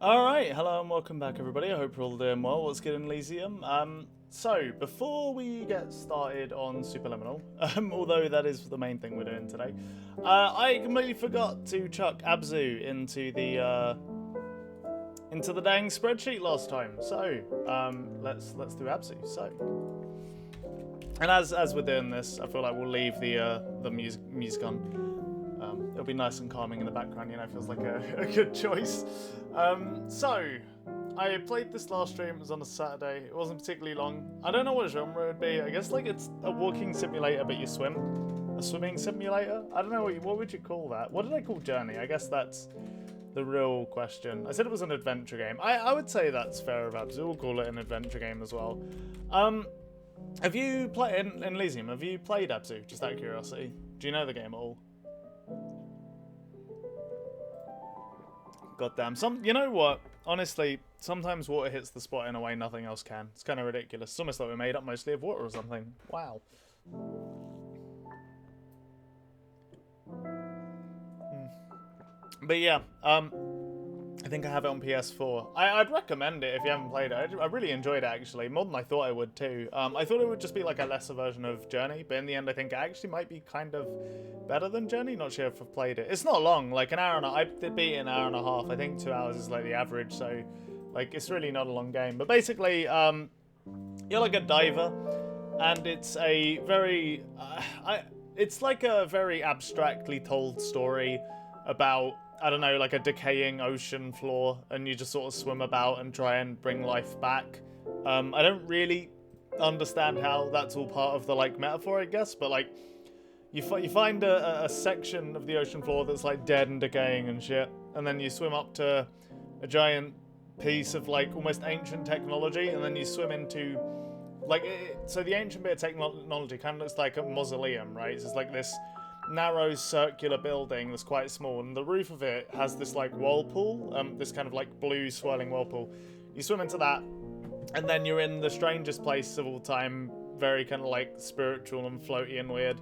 Alright, hello and welcome back everybody. I hope you're all doing well. What's good in Elysium? So, before we get started on Superliminal, although that is the main thing we're doing today, I completely forgot to chuck Abzu into the dang spreadsheet last time. So, let's do Abzu. So, and as we're doing this, I feel like we'll leave the music on. It'll be nice and calming in the background, you know, feels like a good choice. So, I played this last stream, it was on a Saturday, it wasn't particularly long. I don't know what genre it would be, I guess like it's a walking simulator but you swim. A swimming simulator? I don't know, what would you call that? What did I call Journey? I guess that's the real question. I said it was an adventure game. I would say that's fair about it, we'll call it an adventure game as well. Have you played, in Elysium, have you played Abzu, just out of curiosity? Do you know the game at all? Goddamn. You know what? Honestly, sometimes water hits the spot in a way nothing else can. It's kind of ridiculous. It's almost like we're made up mostly of water or something. Wow. But yeah, I think I have it on PS4. I'd recommend it if you haven't played it. I really enjoyed it, actually. More than I thought I would, too. I thought it would just be like a lesser version of Journey, but in the end, I think it actually might be kind of better than Journey. Not sure if I've played it. It's not long, like an hour and I did beat it in an hour and a half. I think 2 hours is like the average, so like it's really not a long game. But basically, you're like a diver, and it's a very... it's like a very abstractly told story about... I don't know, like a decaying ocean floor, and you just sort of swim about and try and bring life back. I don't really understand how that's all part of the, like, metaphor, I guess, but, like, you find a section of the ocean floor that's, like, dead and decaying and shit, and then you swim up to a giant piece of, like, almost ancient technology, and then you swim into, like, so the ancient bit of technology kind of looks like a mausoleum, right? So it's like this narrow circular building that's quite small, and the roof of it has this like whirlpool, this kind of like blue swirling whirlpool. You swim into that, and then you're in the strangest place of all time, very kind of like spiritual and floaty and weird.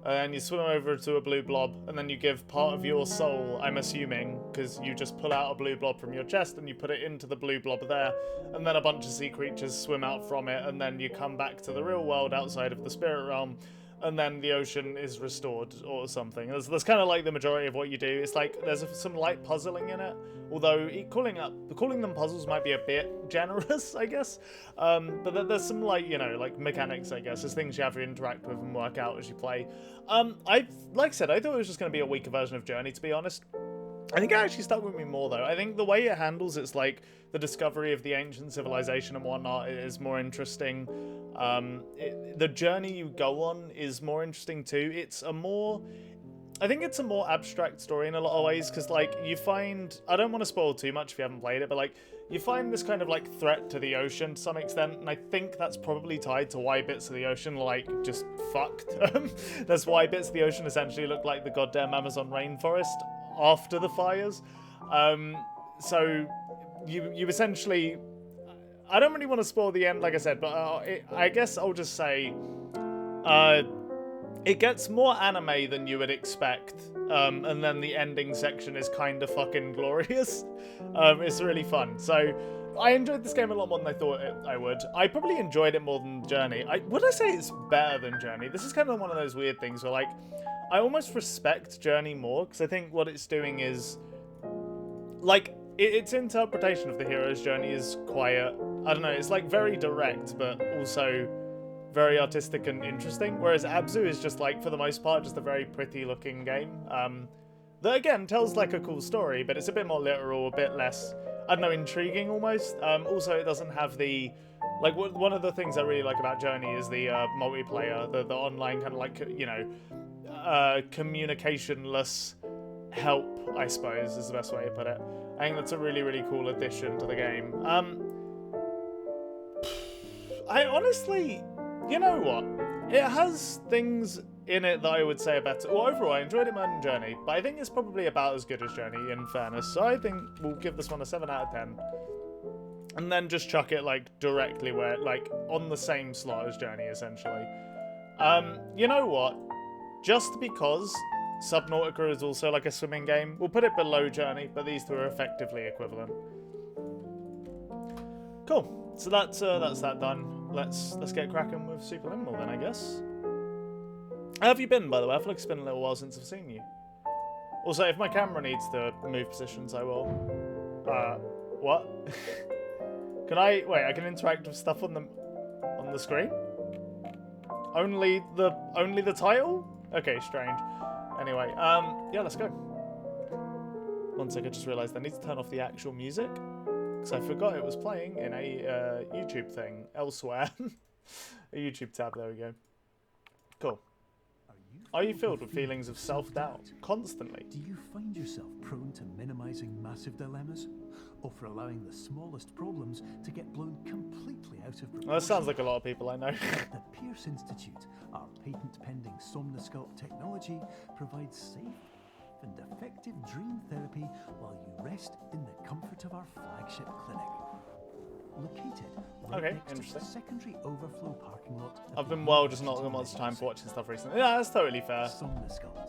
And you swim over to a blue blob, and then you give part of your soul, I'm assuming, because you just pull out a blue blob from your chest and you put it into the blue blob there, and then a bunch of sea creatures swim out from it, and then you come back to the real world outside of the spirit realm, and then the ocean is restored or something. That's kind of like the majority of what you do. It's like there's some light puzzling in it, although calling them puzzles might be a bit generous, I guess. But there's some like, you know, like mechanics, I guess. There's things you have to interact with and work out as you play. Like I said, I thought it was just going to be a weaker version of Journey, to be honest. I think it actually stuck with me more, though. I think the way it handles its, like, the discovery of the ancient civilization and whatnot is more interesting. The journey you go on is more interesting, too. I think it's a more abstract story in a lot of ways, because, like, you find... I don't want to spoil too much if you haven't played it, but, like, you find this kind of, like, threat to the ocean to some extent, and I think that's probably tied to why bits of the ocean, like, just fucked. That's why bits of the ocean essentially look like the goddamn Amazon rainforest after the fires. So you essentially... I don't really want to spoil the end, like I said, but I guess I'll just say it gets more anime than you would expect, and then the ending section is kind of fucking glorious. It's really fun. So I enjoyed this game a lot more than I thought I would. I probably enjoyed it more than Journey. Would I say it's better than Journey? This is kind of one of those weird things where, like, I almost respect Journey more, because I think what it's doing is, like, its interpretation of the hero's journey is quiet. I don't know, it's, like, very direct, but also very artistic and interesting, whereas Abzu is just, like, for the most part, just a very pretty-looking game. That, again, tells, like, a cool story, but it's a bit more literal, a bit less, I don't know, intriguing, almost. Also, it doesn't have the... Like, one of the things I really like about Journey is the multiplayer, the online kind of, like, you know... communicationless help, I suppose, is the best way to put it. I think that's a really, really cool addition to the game. I honestly, you know what? It has things in it that I would say are better. Well, overall, I enjoyed it more than Journey, but I think it's probably about as good as Journey, in fairness. So I think we'll give this one a 7 out of 10. And then just chuck it, like, directly where, like, on the same slot as Journey, essentially. You know what? Just because Subnautica is also like a swimming game, we'll put it below Journey, but these two are effectively equivalent. Cool. So that's that done. Let's get cracking with Superliminal then, I guess. How have you been, by the way? I feel like it's been a little while since I've seen you. Also, if my camera needs to move positions, I will. What? Can I wait? I can interact with stuff on the screen. Only the title? Okay, strange. Anyway, yeah, let's go. One sec, I just realised I need to turn off the actual music because I forgot it was playing in a YouTube thing elsewhere. A YouTube tab. There we go. Cool. Are you filled with feelings of self-doubt constantly? Do you find yourself prone to minimizing massive dilemmas, or for allowing the smallest problems to get blown completely out of proportion? Well, that sounds like a lot of people I know. The Pierce Institute, our patent-pending Somnosculpt technology, provides safe and effective dream therapy while you rest in the comfort of our flagship clinic. Located right next to the secondary overflow parking lot. I've been just not got much time for watching stuff recently. Yeah, that's totally fair.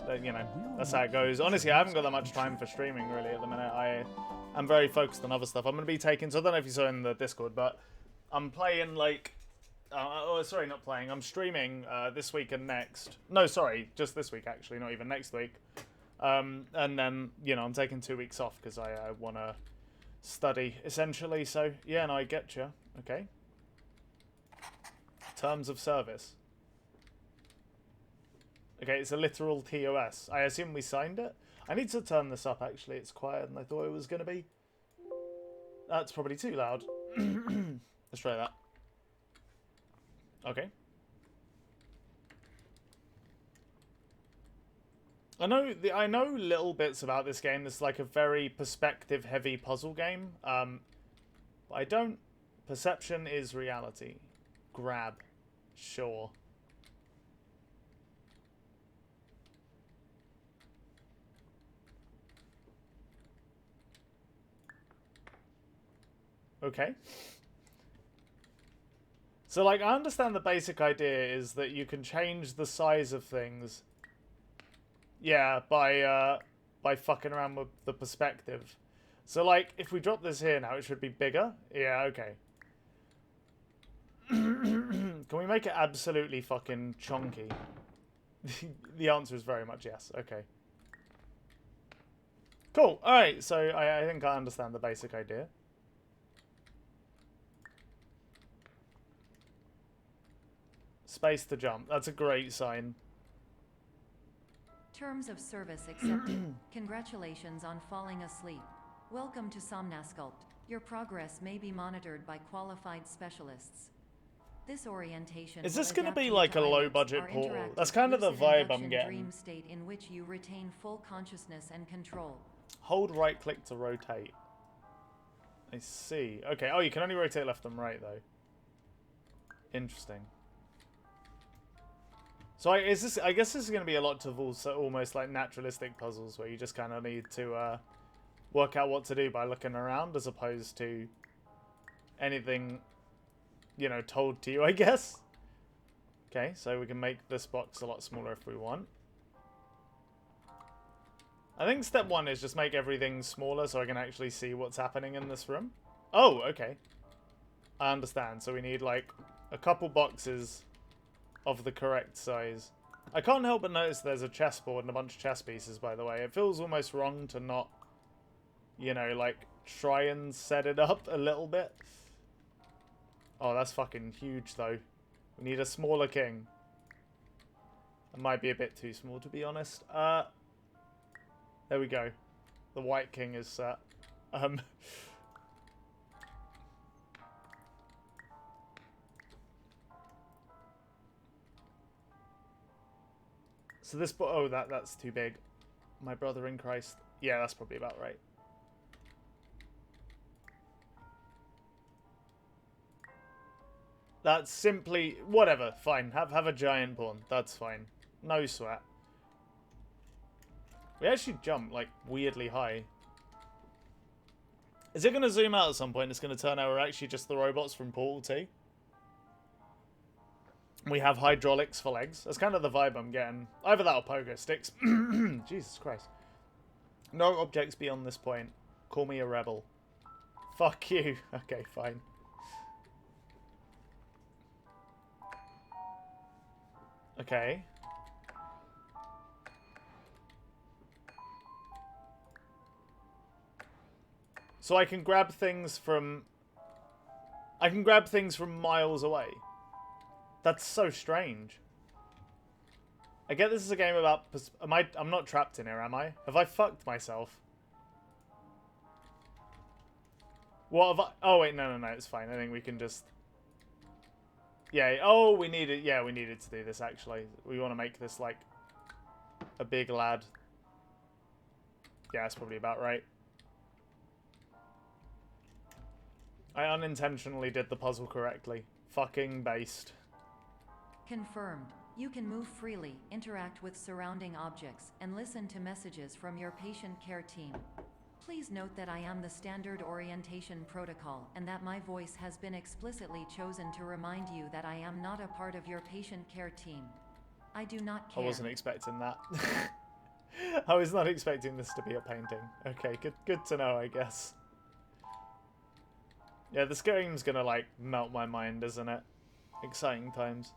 But, you know, that's how it goes. Honestly, I haven't got that much time for streaming really at the minute. I'm very focused on other stuff. I'm going to be taking, so I don't know if you saw in the Discord, but I'm playing like, sorry, not playing. I'm streaming this week and next. No, sorry, just this week actually, not even next week. And then, you know, I'm taking 2 weeks off because I want to study essentially. So yeah, no, I get you. Okay. Terms of service. Okay, it's a literal TOS. I assume we signed it. I need to turn this up actually. It's quieter than I thought it was going to be. That's probably too loud. Let's try that. Okay. I know little bits about this game. It's like a very perspective-heavy puzzle game. But I don't. Perception is reality. Grab, sure. Okay. So, like, I understand the basic idea is that you can change the size of things. Yeah, by fucking around with the perspective. So, like, if we drop this here now, it should be bigger. Yeah, okay. Can we make it absolutely fucking chonky? The answer is very much yes. Okay. Cool. Alright, so I think I understand the basic idea. Space to jump. That's a great sign. Terms of service accepted. Congratulations on falling asleep. Welcome to Somnosculpt. Your progress may be monitored by qualified specialists. This orientation is this going to be like a low-budget portal? That's kind of the vibe I'm getting. Dream state in which you retain full consciousness and control. Hold right-click to rotate. I see. Okay. Oh, you can only rotate left and right though. Interesting. So I guess this is going to be a lot of also almost like naturalistic puzzles where you just kind of need to work out what to do by looking around as opposed to anything, you know, told to you, I guess. Okay, so we can make this box a lot smaller if we want. I think step one is just make everything smaller so I can actually see what's happening in this room. Oh, okay. I understand. So we need like a couple boxes of the correct size. I can't help but notice there's a chessboard and a bunch of chess pieces, by the way. It feels almost wrong to not, you know, like, try and set it up a little bit. Oh, that's fucking huge, though. We need a smaller king. It might be a bit too small, to be honest. There we go. The white king is set. So this, oh, that's too big. My brother in Christ. Yeah, that's probably about right. That's simply whatever. Fine. Have a giant pawn. That's fine. No sweat. We actually jump like weirdly high. Is it going to zoom out at some point? It's going to turn out we're actually just the robots from Portal 2. We have hydraulics for legs. That's kind of the vibe I'm getting. Either that or pogo sticks. Jesus Christ. No objects beyond this point. Call me a rebel. Fuck you. Okay, fine. Okay. So I can grab things from... I can grab things from miles away. That's so strange. I get this is a game about... I'm not trapped in here, am I? Have I fucked myself? What have I... Oh, wait, no, it's fine. I think we can just... Yeah, oh, we needed... Yeah, we needed to do this, actually. We want to make this, like, a big lad. Yeah, that's probably about right. I unintentionally did the puzzle correctly. Fucking based. Confirmed. You can move freely, interact with surrounding objects, and listen to messages from your patient care team. Please note that I am the standard orientation protocol, and that my voice has been explicitly chosen to remind you that I am not a part of your patient care team. I do not care. I wasn't expecting that. I was not expecting this to be a painting. Okay, good to know, I guess. Yeah, this game's gonna, like, melt my mind, isn't it? Exciting times.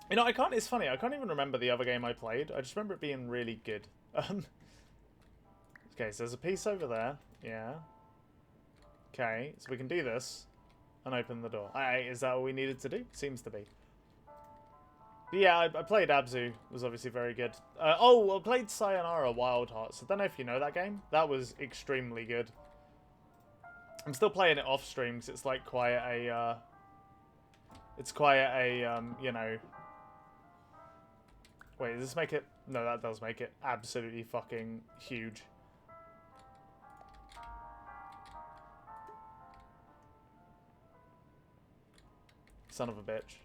You know, it's funny, I can't even remember the other game I played. I just remember it being really good. Okay, so there's a piece over there. Yeah. Okay, so we can do this and open the door. Is that all we needed to do? Seems to be. But yeah, I played Abzu. It was obviously very good. Oh, I played Sayonara Wild Hearts. I don't know if you know that game. That was extremely good. I'm still playing it off stream because it's like quite a, you know... Wait, does this make it... No, that does make it absolutely fucking huge. Son of a bitch.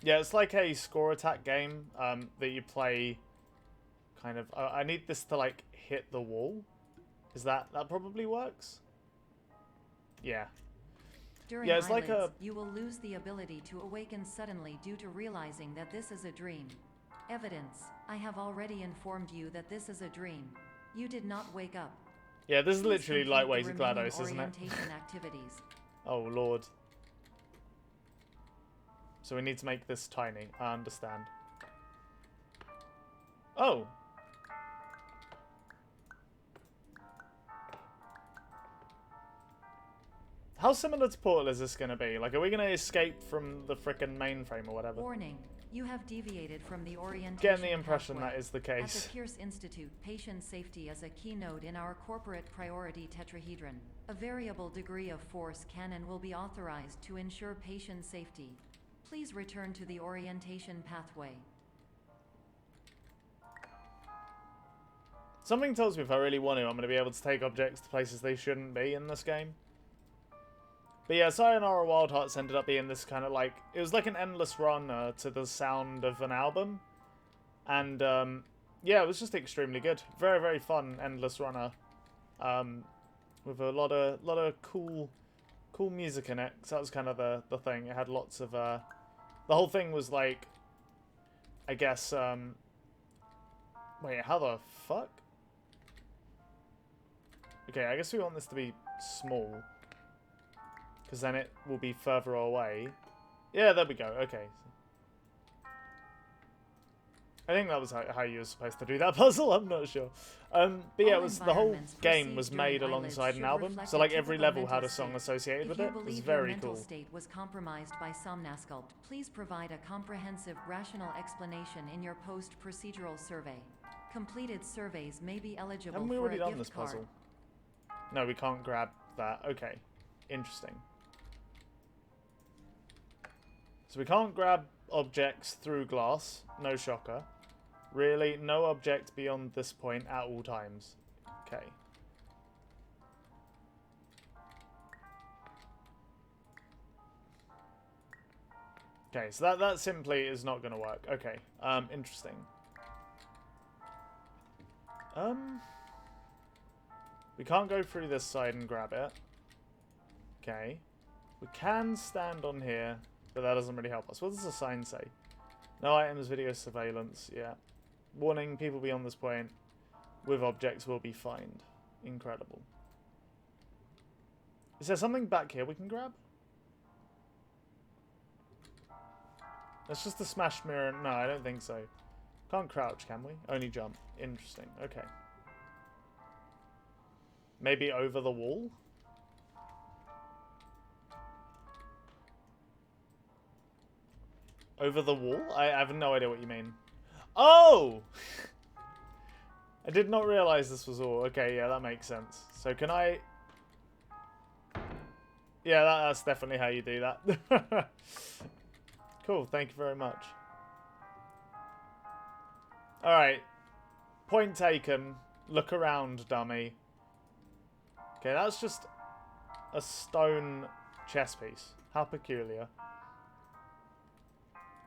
Yeah, it's like a score attack game that you play kind of... I need this to, like, hit the wall. Is that probably works? Yeah. During yeah, it's like a... you will lose the ability to awaken suddenly due to realizing that this is a dream. Evidence. I have already informed you that this is a dream. You did not wake up. Yeah, this is Please literally complete lightweight the GLaDOS, remaining isn't it? orientation activities. Oh, Lord. So we need to make this tiny. I understand. Oh. How similar to Portal is this going to be? Like, are we going to escape from the frickin' mainframe or whatever? Warning. You have deviated from the orientation Getting the impression pathway. that is the At case. the Pierce Institute, patient safety is a keynote in our corporate priority tetrahedron. A variable degree of force can and will be authorized to ensure patient safety. Please return to the orientation pathway. Something tells me if I really want to, I'm going to be able to take objects to places they shouldn't be in this game. But yeah, Sayonara Wild Hearts ended up being this kind of like... It was like an endless run to the sound of an album. And yeah, it was just extremely good. Very, very fun endless runner. With a lot of cool music in it. So that was kind of the thing. It had lots of... the whole thing was like... I guess... Wait, how the fuck? Okay, I guess we want this to be small. Because then it will be further away. Yeah, there we go. Okay. I think that was how you were supposed to do that puzzle. I'm not sure. But yeah, it was the whole game was made alongside an album. So like every level had a song associated with it. It was very cool. If your mental state was compromised by Somnasculpt, please provide a comprehensive, rational explanation in your post-procedural survey. Completed surveys may be eligible Haven't we for already a done gift this card. puzzle? No, we can't grab that. Okay. Interesting. So we can't grab objects through glass. No shocker. Really, no object beyond this point at all times. Okay. Okay, so that simply is not going to work. Okay, interesting. We can't go through this side and grab it. Okay. We can stand on here, but that doesn't really help us. What does the sign say? No items, video surveillance. Yeah. Warning, people beyond this point with objects will be fined. Incredible. Is there something back here we can grab? That's just the smashed mirror. No, I don't think so. Can't crouch, can we? Only jump. Interesting. Okay. Maybe over the wall? Over the wall? I have no idea what you mean. Oh! I did not realize this was all. Okay, yeah, that makes sense. So can I... Yeah, that's definitely how you do that. Cool, thank you very much. Alright. Point taken. Look around, dummy. Okay, that's just a stone chess piece. How peculiar.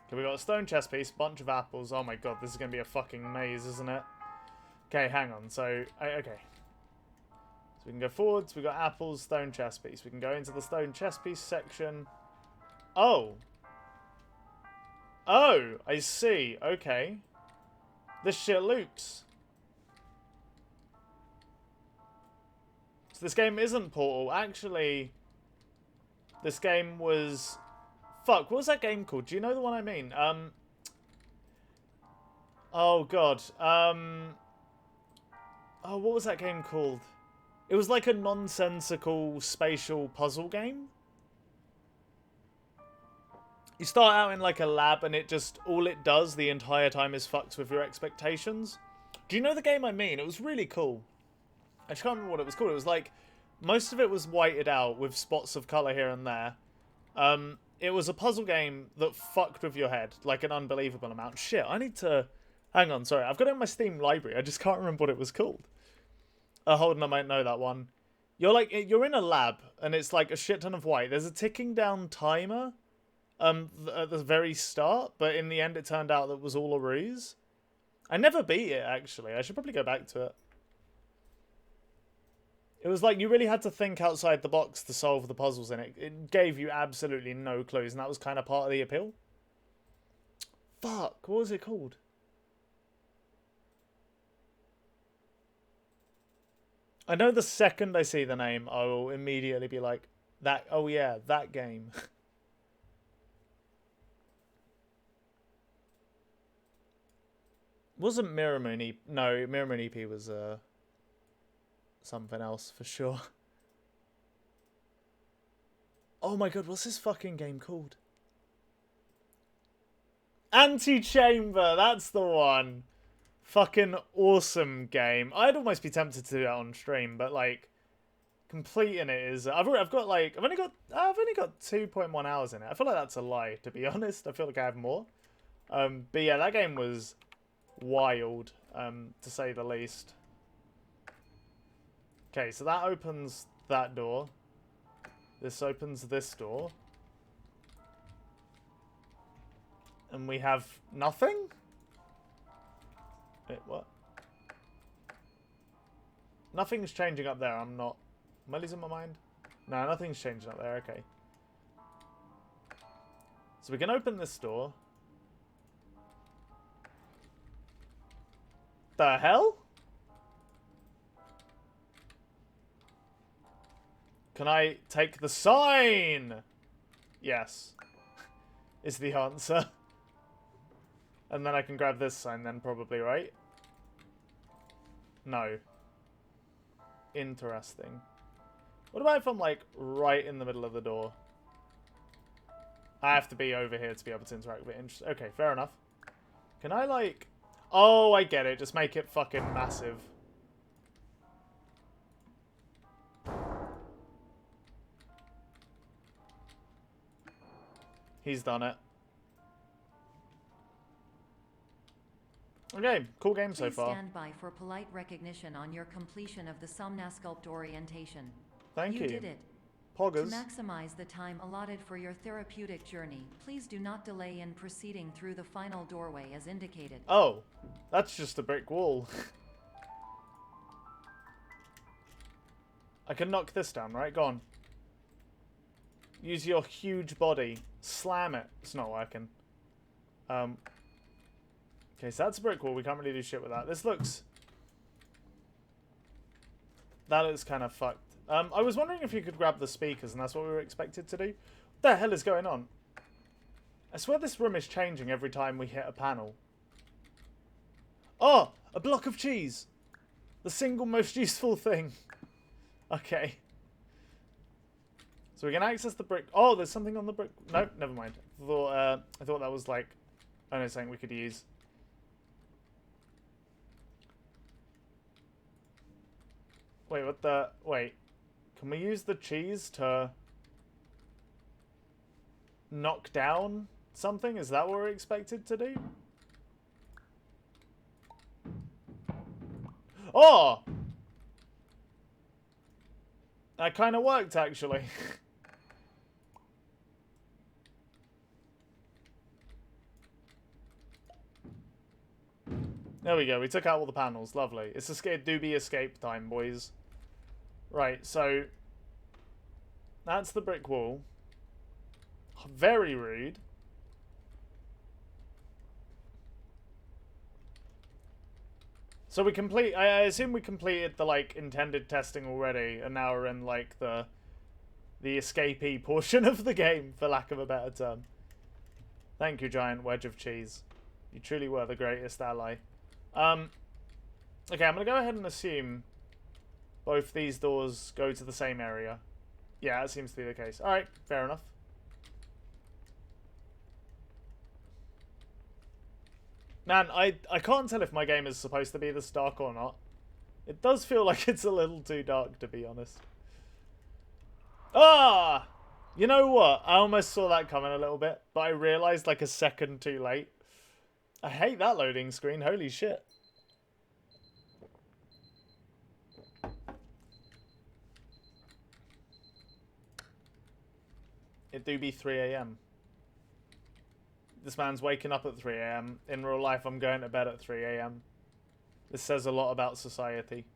Okay, we got a stone chess piece, bunch of apples. Oh my god, this is going to be a fucking maze, isn't it? Okay, hang on. So, okay. So we can go forwards. We got apples, stone chess piece. We can go into the stone chess piece section. Oh. Oh, I see. Okay. This shit loops. So this game isn't Portal. Actually, this game was... Fuck, what was that game called? Do you know the one I mean? Oh, God. Oh, what was that game called? It was like a nonsensical spatial puzzle game. You start out in like a lab and it just, all it does the entire time is fucks with your expectations. Do you know the game I mean? It was really cool. I just can't remember what it was called. It was like, most of it was whited out with spots of colour here and there. It was a puzzle game that fucked with your head, like an unbelievable amount. Shit, I need to... Hang on, sorry. I've got it in my Steam library. I just can't remember what it was called. Hold on, I might know that one. You're in a lab, and it's like a shit ton of white. There's a ticking down timer at the very start, but in the end it turned out that it was all a ruse. I never beat it, actually. I should probably go back to it. It was like you really had to think outside the box to solve the puzzles in it. It gave you absolutely no clues, and that was kind of part of the appeal. Fuck, what was it called? I know the second I see the name, I will immediately be like, that, oh yeah, that game. Wasn't Mirror Moon EP? No, Mirror Moon EP was something else for sure. Oh my god, what's this fucking game called? Anti-Chamber, that's the one. Fucking awesome game. I'd almost be tempted to do that on stream, but like completing it is. I've only got 2.1 hours in it. I feel like that's a lie, to be honest. I feel like I have more. But yeah, that game was wild, to say the least. Okay, so that opens that door. This opens this door. And we have nothing? Wait, what? Nothing's changing up there. Am I losing my mind? No, nothing's changing up there. Okay. So we can open this door. The hell? Can I take the sign? Yes. Is the answer. And then I can grab this sign then, probably, right? No. Interesting. What about if I'm, like, right in the middle of the door? I have to be over here to be able to interact with it. Okay, fair enough. Can I, like... Oh, I get it. Just make it fucking massive. He's done it. Okay, cool game so far. Please stand by for polite recognition on your completion of the Somnasculpt orientation. Thank you. You did it. Poggers. To maximize the time allotted for your therapeutic journey, please do not delay in proceeding through the final doorway as indicated. Oh, that's just a brick wall. I can knock this down, right? Go on. Use your huge body. Slam it. It's not working. Okay, so that's a brick wall. We can't really do shit with that. This looks... That looks kind of fucked. I was wondering if you could grab the speakers, and that's what we were expected to do. What the hell is going on? I swear this room is changing every time we hit a panel. Oh! A block of cheese! The single most useful thing. Okay. So we can access the brick. Oh, there's something on the brick. No, never mind. I thought that was like, I don't know, something we could use. Wait, what the? Wait. Can we use the cheese to knock down something? Is that what we're expected to do? Oh! That kind of worked, actually. There we go. We took out all the panels. Lovely. It's escape. Do be escape time, boys. Right, so that's the brick wall. Very rude. So we complete. I assume we completed the like intended testing already, and now we're in like the escapee portion of the game, for lack of a better term. Thank you, giant wedge of cheese. You truly were the greatest ally. Okay, I'm gonna go ahead and assume both these doors go to the same area. Yeah, that seems to be the case. All right, fair enough. Man, I can't tell if my game is supposed to be this dark or not. It does feel like it's a little too dark, to be honest. Ah! You know what? I almost saw that coming a little bit, but I realized like a second too late. I hate that loading screen. Holy shit. It do be 3 AM. This man's waking up at 3 AM. In real life, I'm going to bed at 3 AM. This says a lot about society.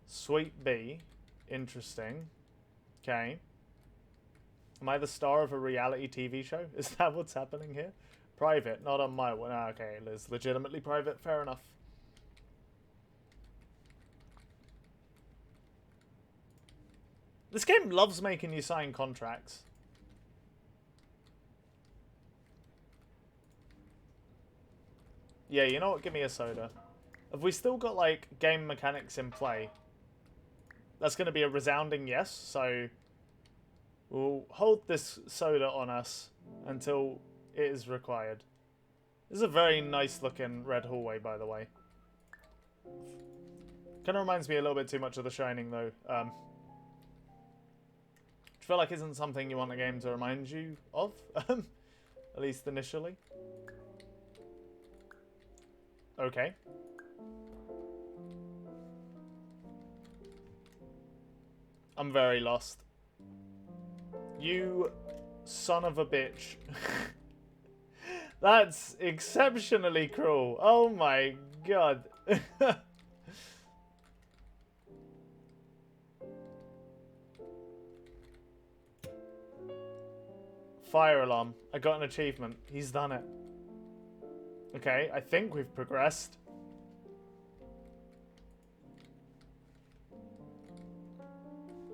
Sweet B. Interesting. Okay. Am I the star of a reality TV show? Is that what's happening here? Private, not on my one. Ah, okay, it's legitimately private. Fair enough. This game loves making you sign contracts. Yeah, you know what? Give me a soda. Have we still got, like, game mechanics in play? That's going to be a resounding yes, so we'll hold this soda on us until it is required. This is a very nice-looking red hallway, by the way. Kind of reminds me a little bit too much of The Shining, though. I feel like isn't something you want a game to remind you of, at least initially. Okay. I'm very lost. You son of a bitch. That's exceptionally cruel. Oh my god. Fire alarm. I got an achievement. He's done it. Okay, I think we've progressed.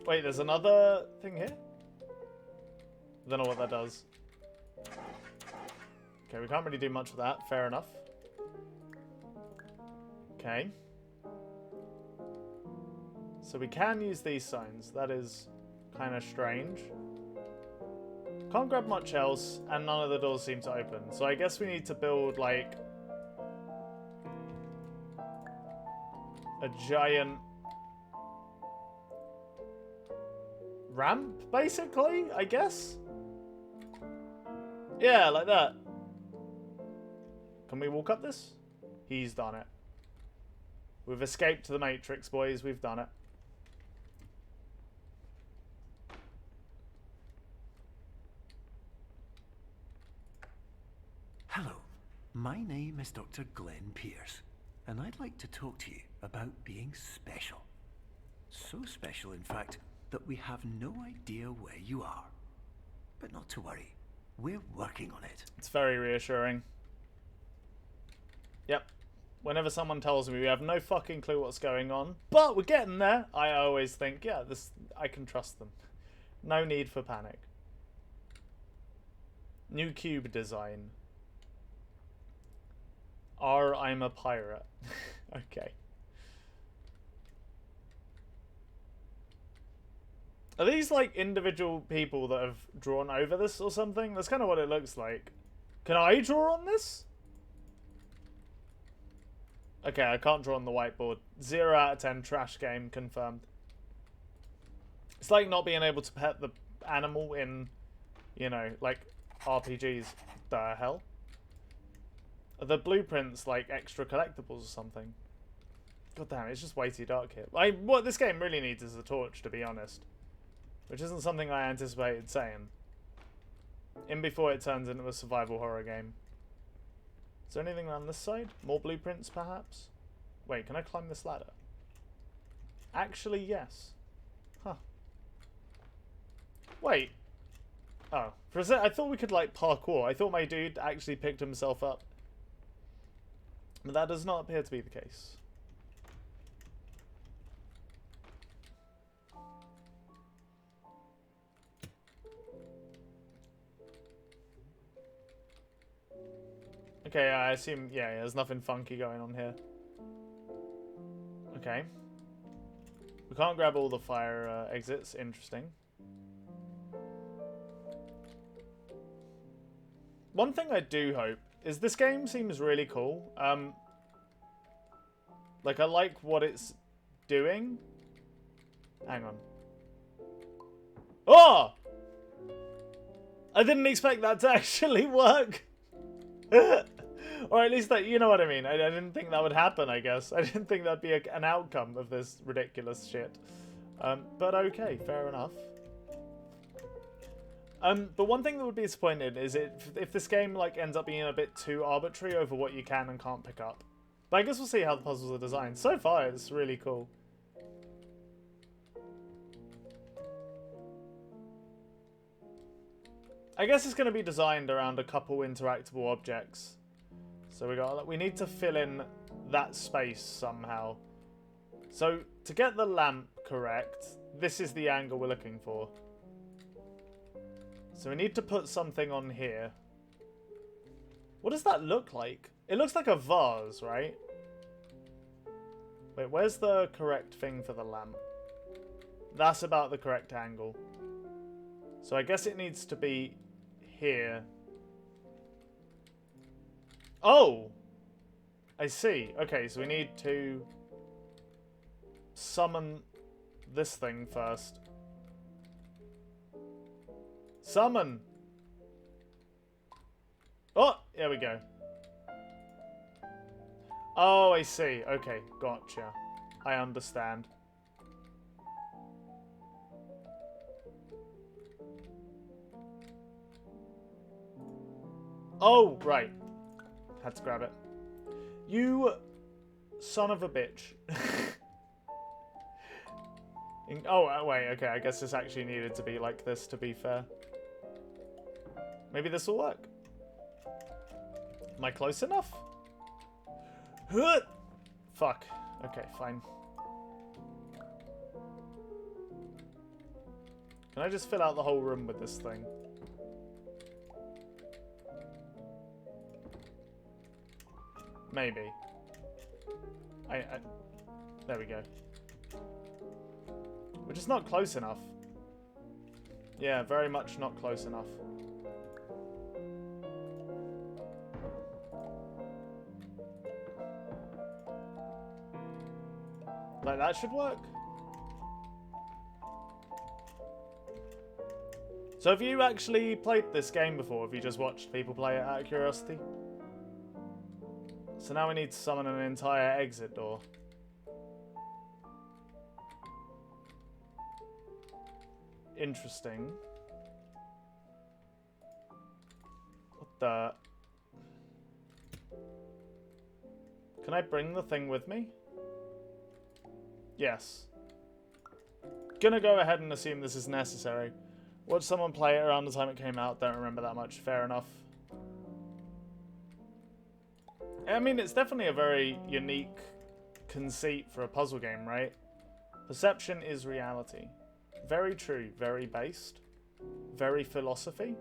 Wait, there's another thing here? I don't know what that does. Okay, we can't really do much with that. Fair enough. Okay. So we can use these signs. That is kind of strange. Can't grab much else, and none of the doors seem to open. So I guess we need to build, like, a giant ramp, basically, I guess? Yeah, like that. Can we walk up this? He's done it. We've escaped the Matrix, boys. We've done it. Hello, my name is Dr. Glenn Pierce, and I'd like to talk to you about being special. So special, in fact, that we have no idea where you are. But not to worry, we're working on it. It's very reassuring. Yep. Whenever someone tells me we have no fucking clue what's going on, but we're getting there, I always think, yeah, I can trust them. No need for panic. New cube design. I'm a pirate. Okay. Are these like individual people that have drawn over this or something? That's kind of what it looks like. Can I draw on this? Okay, I can't draw on the whiteboard. 0 out of 10 trash game confirmed. It's like not being able to pet the animal in, you know, like RPGs. The hell? Are the blueprints like extra collectibles or something? God damn, it's just way too dark here. Like, what this game really needs is a torch, to be honest. Which isn't something I anticipated saying. In before it turns into a survival horror game. Is there anything on this side? More blueprints, perhaps? Wait, can I climb this ladder? Actually, yes. Huh. Wait. Oh. For a sec, I thought we could, like, parkour. I thought my dude actually picked himself up. But that does not appear to be the case. Okay, I assume, yeah, there's nothing funky going on here. Okay. We can't grab all the fire exits. Interesting. One thing I do hope is this game seems really cool. Like, I like what it's doing. Hang on. Oh! I didn't expect that to actually work. Or at least that, you know what I mean. I didn't think that would happen, I guess. I didn't think that'd be an outcome of this ridiculous shit. But okay, fair enough. But one thing that would be disappointing is if this game like ends up being a bit too arbitrary over what you can and can't pick up. But I guess we'll see how the puzzles are designed. So far, it's really cool. I guess it's going to be designed around a couple interactable objects. So we need to fill in that space somehow. So to get the lamp correct, this is the angle we're looking for. So we need to put something on here. What does that look like? It looks like a vase, right? Wait, where's the correct thing for the lamp? That's about the correct angle. So I guess it needs to be here. Oh! I see. Okay, so we need to summon this thing first. Summon! Oh! There we go. Oh, I see. Okay, gotcha. I understand. Oh, right. Had to grab it. You son of a bitch. Oh, wait, okay. I guess this actually needed to be like this, to be fair. Maybe this will work. Am I close enough? Fuck. Okay, fine. Can I just fill out the whole room with this thing? Maybe. There we go. We're just not close enough. Yeah, very much not close enough. Like, that should work. So have you actually played this game before? Have you just watched people play it out of curiosity? So now we need to summon an entire exit door. Interesting. What the... Can I bring the thing with me? Yes. Gonna go ahead and assume this is necessary. Watched someone play it around the time it came out. Don't remember that much. Fair enough. I mean, it's definitely a very unique conceit for a puzzle game, right? Perception is reality. Very true. Very based. Very philosophy.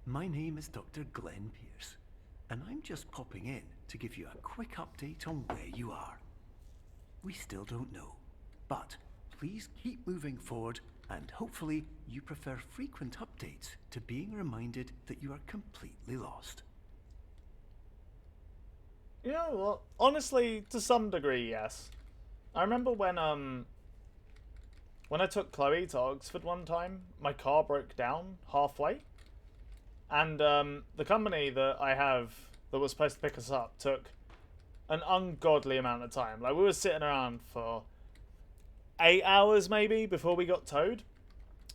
My name is Dr. Glenn Pierce, and I'm just popping in to give you a quick update on where you are. We still don't know, but please keep moving forward, and hopefully you prefer frequent updates to being reminded that you are completely lost. You know what? Honestly, to some degree, yes. I remember when I took Chloe to Oxford one time, my car broke down halfway. And the company that I have that was supposed to pick us up took an ungodly amount of time. Like, we were sitting around for 8 hours maybe before we got towed.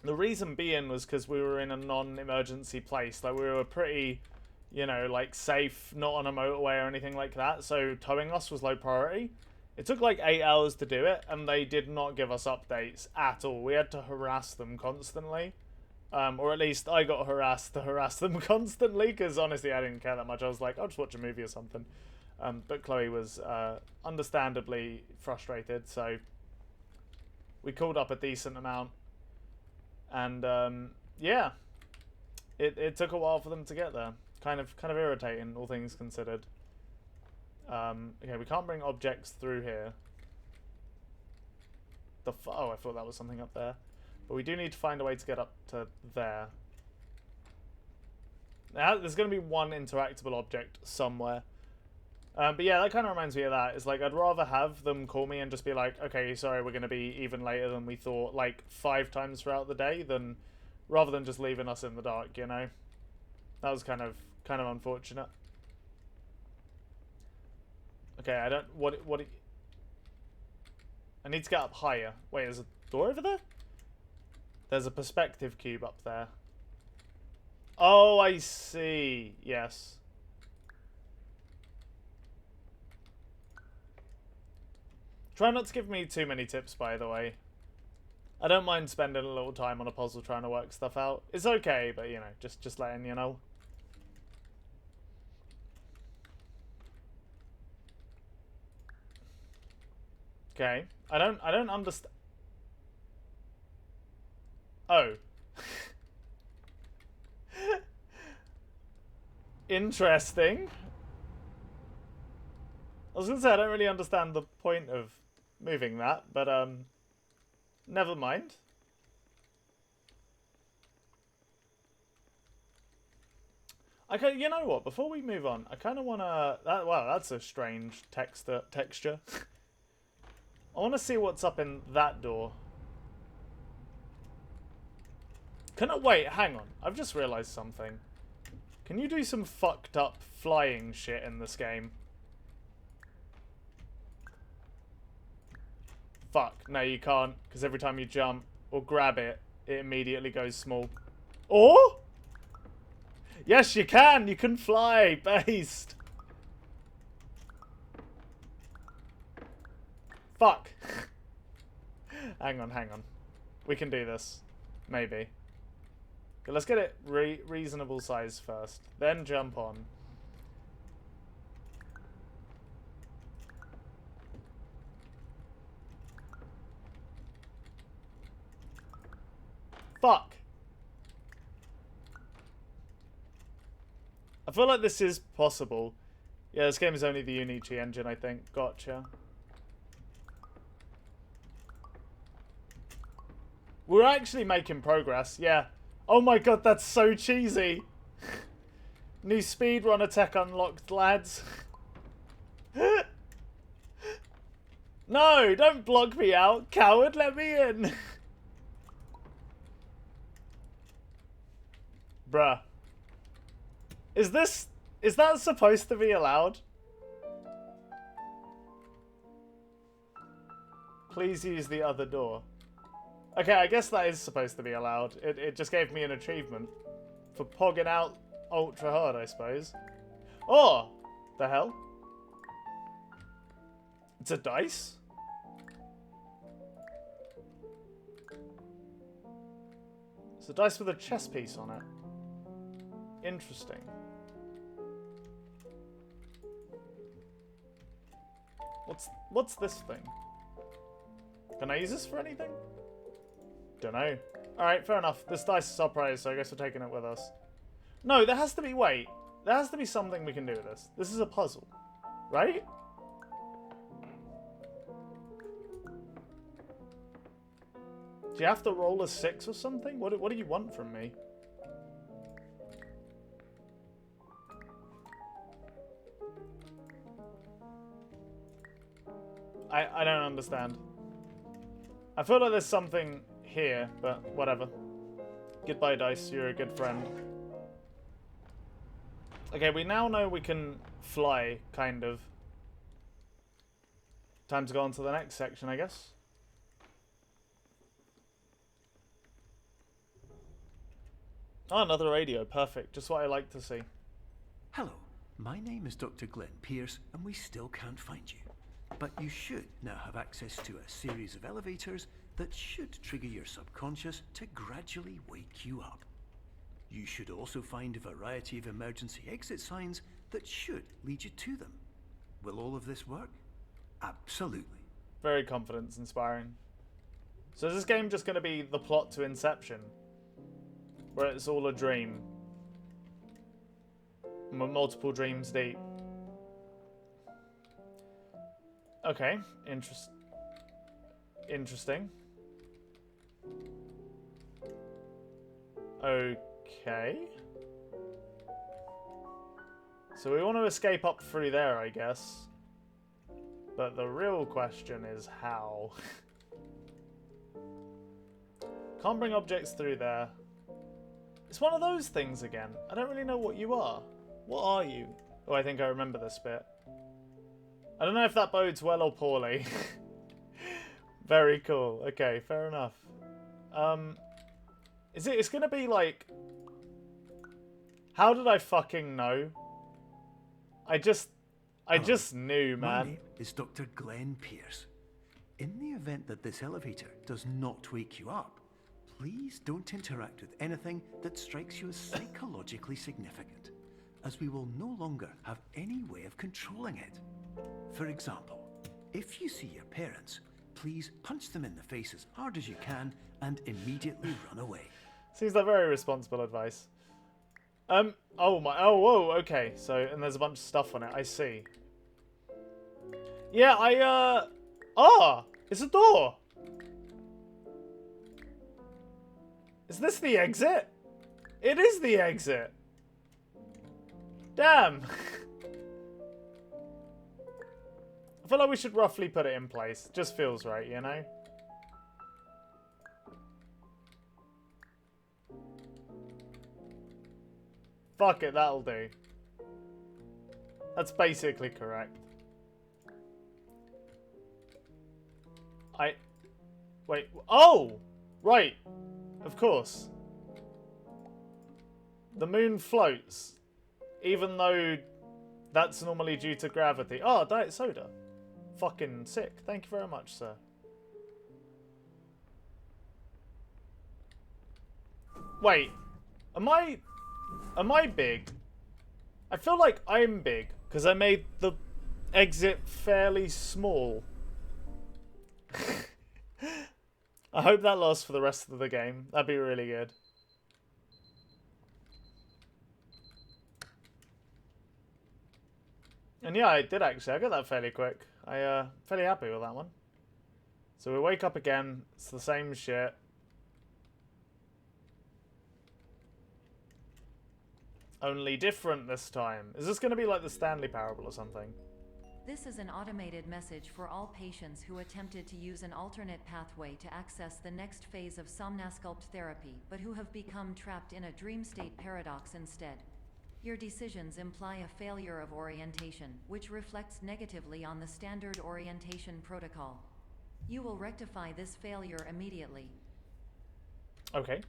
The reason being was because we were in a non-emergency place. Like, we were pretty, you know, like, safe, not on a motorway or anything like that. So towing us was low priority. It took like 8 hours to do it, and they did not give us updates at all. We had to harass them constantly. Or at least I got harassed to harass them constantly, because honestly I didn't care that much. I was like, I'll just watch a movie or something. But Chloe was understandably frustrated, so we called up a decent amount. And yeah, it took a while for them to get there. Kind of irritating, all things considered. Okay, we can't bring objects through here. Oh, I thought that was something up there. But we do need to find a way to get up to there. Now, there's going to be one interactable object somewhere. But yeah, that kind of reminds me of that. It's like, I'd rather have them call me and just be like, okay, sorry, we're going to be even later than we thought, like 5 times throughout the day, rather than just leaving us in the dark, you know? That was kind of unfortunate. Okay, I don't... I need to get up higher. Wait, there's a door over there? There's a perspective cube up there. Oh, I see. Yes. Try not to give me too many tips, by the way. I don't mind spending a little time on a puzzle trying to work stuff out. It's okay, but, you know, just letting you know. Okay. I don't understand. Oh. Interesting. I was gonna say I don't really understand the point of moving that, but never mind. Okay, you know what? Before we move on, I kind of wanna. Wow, that's a strange texture. I want to see what's up in that door. Wait, hang on. I've just realised something. Can you do some fucked up flying shit in this game? Fuck. No, you can't. Because every time you jump or grab it, it immediately goes small. Or? Yes, you can. You can fly. Based. Fuck. Hang on. We can do this. Maybe. Okay, let's get it reasonable size first. Then jump on. Fuck. I feel like this is possible. Yeah, this game is only the Unichi engine, I think. Gotcha. We're actually making progress, yeah. Oh my god, that's so cheesy. New speedrunner tech unlocked, lads. No, don't block me out, coward, let me in. Bruh. Is that supposed to be allowed? Please use the other door. Okay, I guess that is supposed to be allowed. It just gave me an achievement for pogging out ultra hard, I suppose. Oh! The hell? It's a dice? It's a dice with a chess piece on it. Interesting. What's this thing? Can I use this for anything? Don't know. Alright, fair enough. This dice is our prize, so I guess we're taking it with us. No, there has to be... Wait. There has to be something we can do with this. This is a puzzle. Right? Do you have to roll a 6 or something? What do you want from me? I don't understand. I feel like there's something here, but whatever. Goodbye, dice. You're a good friend. Okay, we now know we can fly, kind of. Time to go on to the next section, I guess. Oh, another radio. Perfect. Just what I like to see. Hello, my name is Dr. Glenn Pierce, and we still can't find you. But you should now have access to a series of elevators that should trigger your subconscious to gradually wake you up. You should also find a variety of emergency exit signs that should lead you to them. Will all of this work? Absolutely. Very confidence-inspiring. So is this game just going to be the plot to Inception? Where it's all a dream? Multiple dreams deep. Okay, interesting. Okay. So we want to escape up through there, I guess. But the real question is how. Can't bring objects through there. It's one of those things again. I don't really know what you are. What are you? Oh, I think I remember this bit. I don't know if that bodes well or poorly. Very cool. Okay, fair enough. It's gonna be like... How did I fucking know? I just knew, man. My name is Dr. Glenn Pierce. In the event that this elevator does not wake you up, please don't interact with anything that strikes you as psychologically significant, as we will no longer have any way of controlling it. For example, if you see your parents, please punch them in the face as hard as you can and immediately run away. Seems like very responsible advice. Oh my, oh, whoa, okay. So, and there's a bunch of stuff on it, I see. Yeah, it's a door. Is this the exit? It is the exit. Damn. I feel like we should roughly put it in place. Just feels right, you know? Fuck it, that'll do. That's basically correct. Wait. Oh! Right. Of course. The moon floats. Even though that's normally due to gravity. Oh, diet soda. Fucking sick. Thank you very much, sir. Wait. Am I big? I feel like I'm big because I made the exit fairly small. I hope that lasts for the rest of the game. That'd be really good. And yeah, I did actually. I got that fairly quick. Fairly happy with that one. So we wake up again. It's the same shit. Only different this time. Is this going to be like the Stanley Parable or something? This is an automated message for all patients who attempted to use an alternate pathway to access the next phase of somnasculpt therapy, but who have become trapped in a dream state paradox instead. Your decisions imply a failure of orientation, which reflects negatively on the standard orientation protocol. You will rectify this failure immediately. Okay.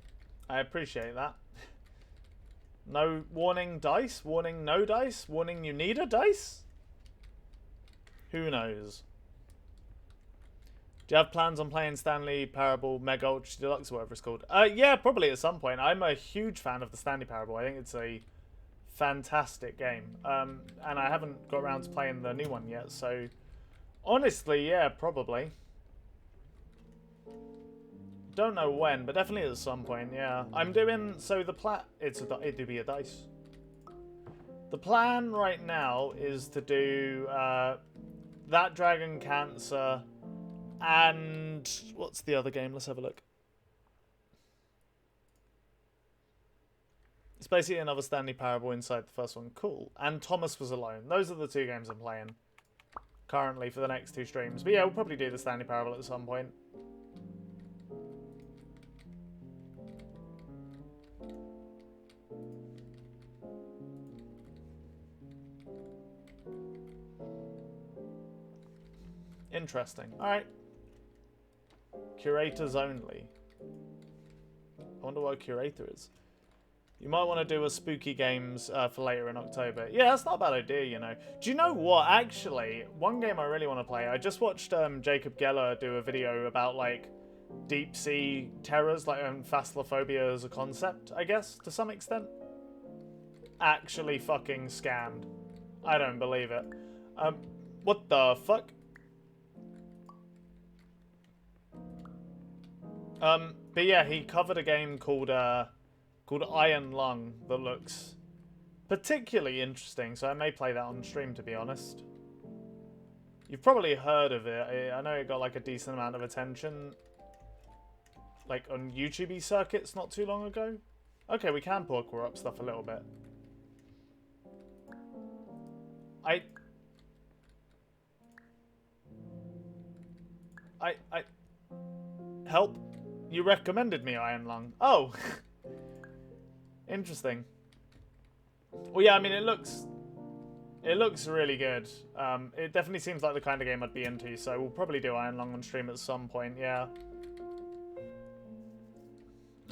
I appreciate that. No warning dice? Warning no dice? Warning you need a dice? Who knows? Do you have plans on playing Stanley Parable Mega Ultra Deluxe, or whatever it's called? Yeah, probably at some point. I'm a huge fan of the Stanley Parable. I think it's a fantastic game. And I haven't got around to playing the new one yet, so honestly, yeah, probably. Don't know when, but definitely at some point, yeah. I'm doing, so the it do be a dice. The plan right now is to do that Dragon Cancer and what's the other game? Let's have a look. It's basically another Stanley Parable inside the first one. Cool. And Thomas Was Alone. Those are the two games I'm playing currently for the next 2 streams. But yeah, we'll probably do the Stanley Parable at some point. Interesting. Alright. Curators only. I wonder what a curator is. You might want to do a spooky games for later in October. Yeah, that's not a bad idea, you know. Do you know what? Actually, one game I really want to play. I just watched Jacob Geller do a video about, like, deep sea terrors, like phasmophobia as a concept, I guess, to some extent. Actually fucking scammed. I don't believe it. What the fuck? But yeah, he covered a game called Iron Lung that looks particularly interesting, so I may play that on stream, to be honest. You've probably heard of it. I know it got like a decent amount of attention, like on YouTube circuits not too long ago. Okay, we can parkour up stuff a little bit. Help. You recommended me Iron Lung. Oh. Interesting. Well, yeah, I mean, it looks really good. It definitely seems like the kind of game I'd be into, so we'll probably do Iron Lung on stream at some point, yeah.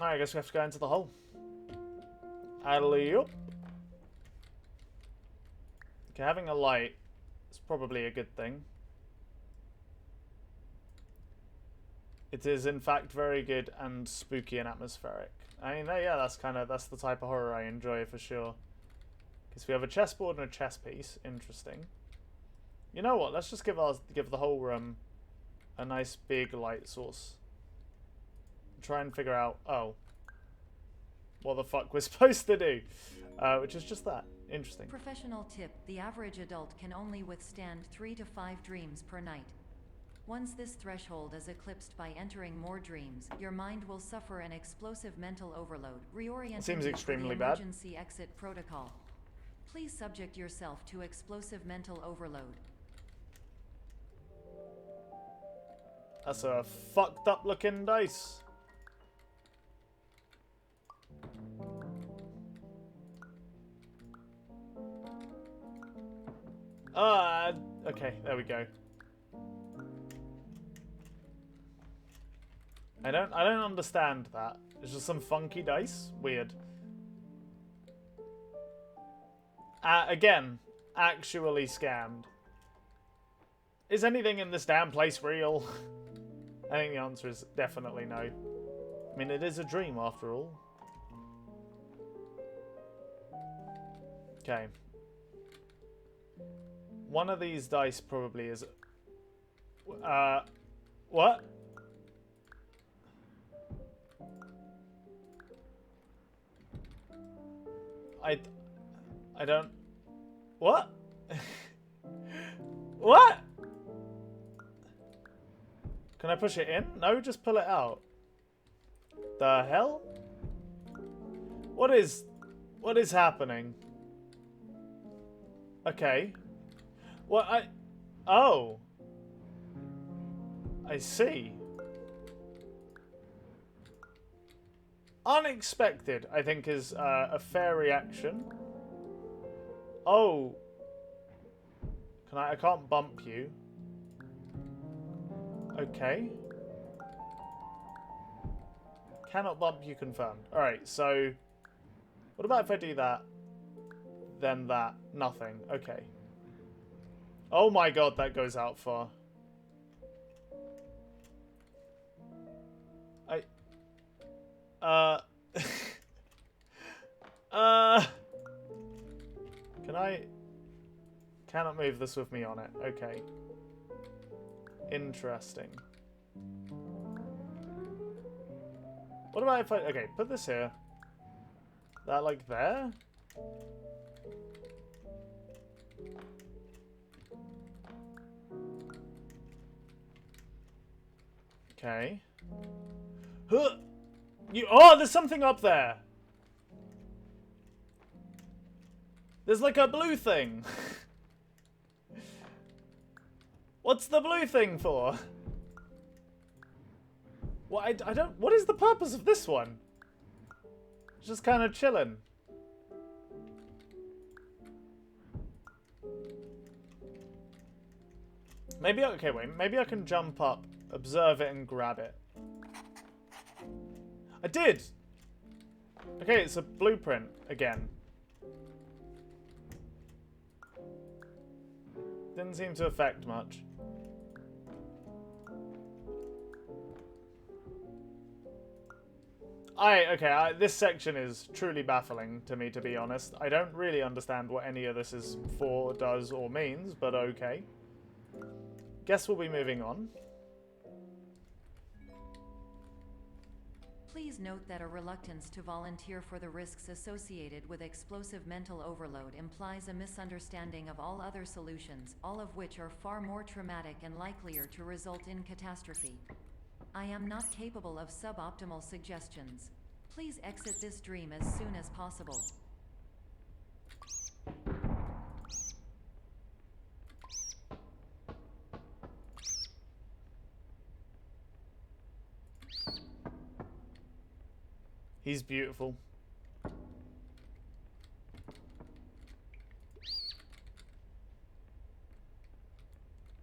Alright, I guess we have to go into the hole. Alley-oop. Okay, having a light is probably a good thing. It is, in fact, very good and spooky and atmospheric. I mean, yeah, that's the type of horror I enjoy for sure. Because we have a chessboard and a chess piece. Interesting. You know what? Let's just give the whole room a nice big light source. Try and figure out, what the fuck we're supposed to do, which is just that. Interesting. Professional tip: the average adult can only withstand 3 to 5 dreams per night. Once this threshold is eclipsed by entering more dreams, your mind will suffer an explosive mental overload, reorienting Seems extremely the bad. emergency exit protocol. Please subject yourself to explosive mental overload. That's a fucked up looking dice. Okay, there we go. I don't understand that. It's just some funky dice. Weird. Again, actually scammed. Is anything in this damn place real? I think the answer is definitely no. I mean, it is a dream after all. Okay. One of these dice probably is... what? I don't... What? What? Can I push it in? No, just pull it out. The hell? What is happening? Okay. What oh. I see. Unexpected, I think, is a fair reaction. Oh. I can't bump you. Okay. Cannot bump you confirmed. Alright, so... What about if I do that? Then that. Nothing. Okay. Oh my god, that goes out far. Can I... Cannot move this with me on it. Okay. Interesting. What about if I... Okay, put this here. That, like, there? Okay. Huh! Oh, there's something up there! There's like a blue thing. What's the blue thing for? What, I don't... What is the purpose of this one? Just kind of chilling. Maybe... Okay, wait. Maybe I can jump up, observe it, and grab it. I did! Okay, it's a blueprint again. Didn't seem to affect much. This section is truly baffling to me, to be honest. I don't really understand what any of this is for, does, or means, but okay. Guess we'll be moving on. Please note that a reluctance to volunteer for the risks associated with explosive mental overload implies a misunderstanding of all other solutions, all of which are far more traumatic and likelier to result in catastrophe. I am not capable of suboptimal suggestions. Please exit this dream as soon as possible. He's beautiful. I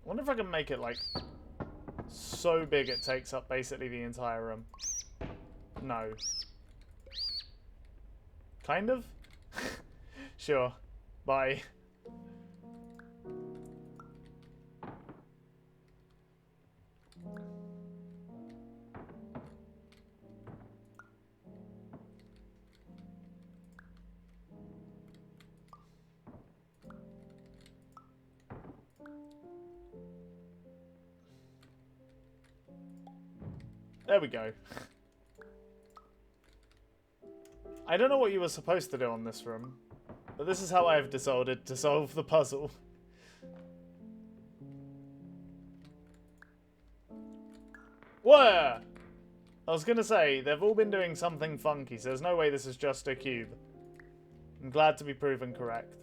wonder if I can make it, like, so big it takes up basically the entire room. No. Kind of? Sure. Bye. There we go. I don't know what you were supposed to do on this room, but this is how I have decided to solve the puzzle. Whoa! I was gonna say, they've all been doing something funky, so there's no way this is just a cube. I'm glad to be proven correct.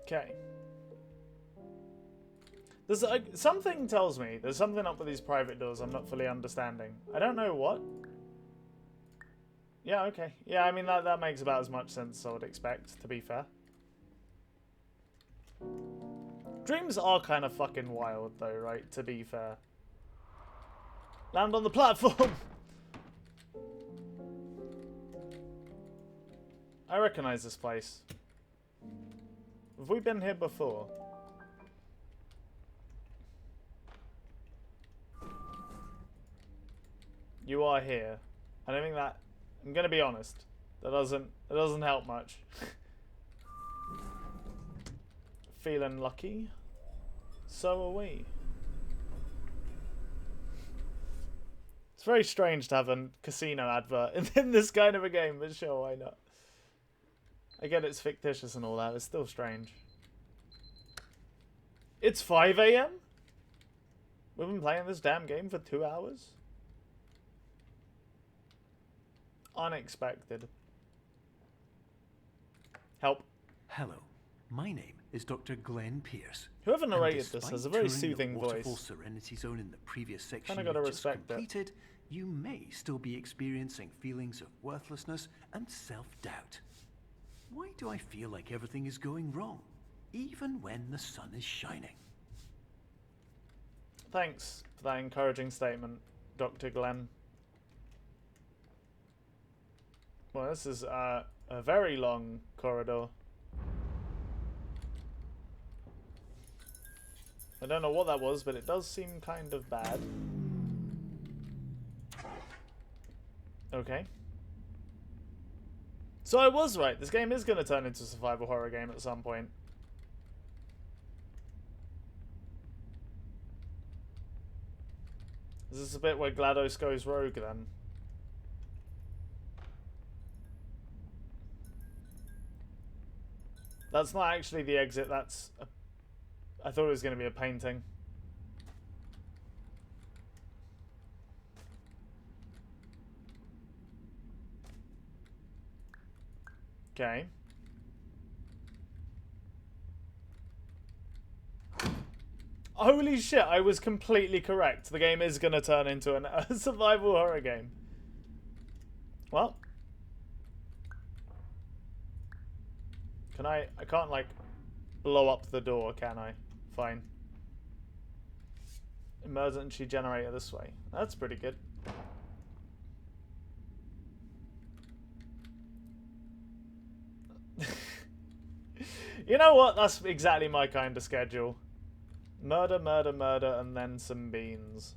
Okay. There's something tells me there's something up with these private doors I'm not fully understanding. I don't know what. Yeah, okay. Yeah, I mean, that makes about as much sense as I would expect, to be fair. Dreams are kind of fucking wild, though, right? To be fair. Land on the platform! I recognize this place. Have we been here before? You are here. I don't think that... I'm gonna be honest. That doesn't help much. Feeling lucky? So are we. It's very strange to have a casino advert in this kind of a game, but sure, why not? I get it's fictitious and all that, it's still strange. It's 5 AM? We've been playing this damn game for 2 hours? Unexpected. Help. Hello, my name is Dr. Glenn Pierce. Whoever narrated this has a very soothing voice. Waterfall Serenity Zone in the previous section Kinda gotta you've just respect it. completed, you may still be experiencing feelings of worthlessness and self-doubt. Why do I feel like everything is going wrong? even when the sun is shining. Thanks for that encouraging statement, Dr. Glenn. Well, this is a very long corridor. I don't know what that was, but it does seem kind of bad. Okay. So I was right. This game is going to turn into a survival horror game at some point. Is this a bit where GLaDOS goes rogue then? That's not actually the exit, that's... I thought it was going to be a painting. Okay. Holy shit, I was completely correct. The game is going to turn into a survival horror game. Well. Can I can't, like, blow up the door, can I? Fine. Emergency generator this way. That's pretty good. You know what? That's exactly my kind of schedule. Murder, murder, murder, and then some beans.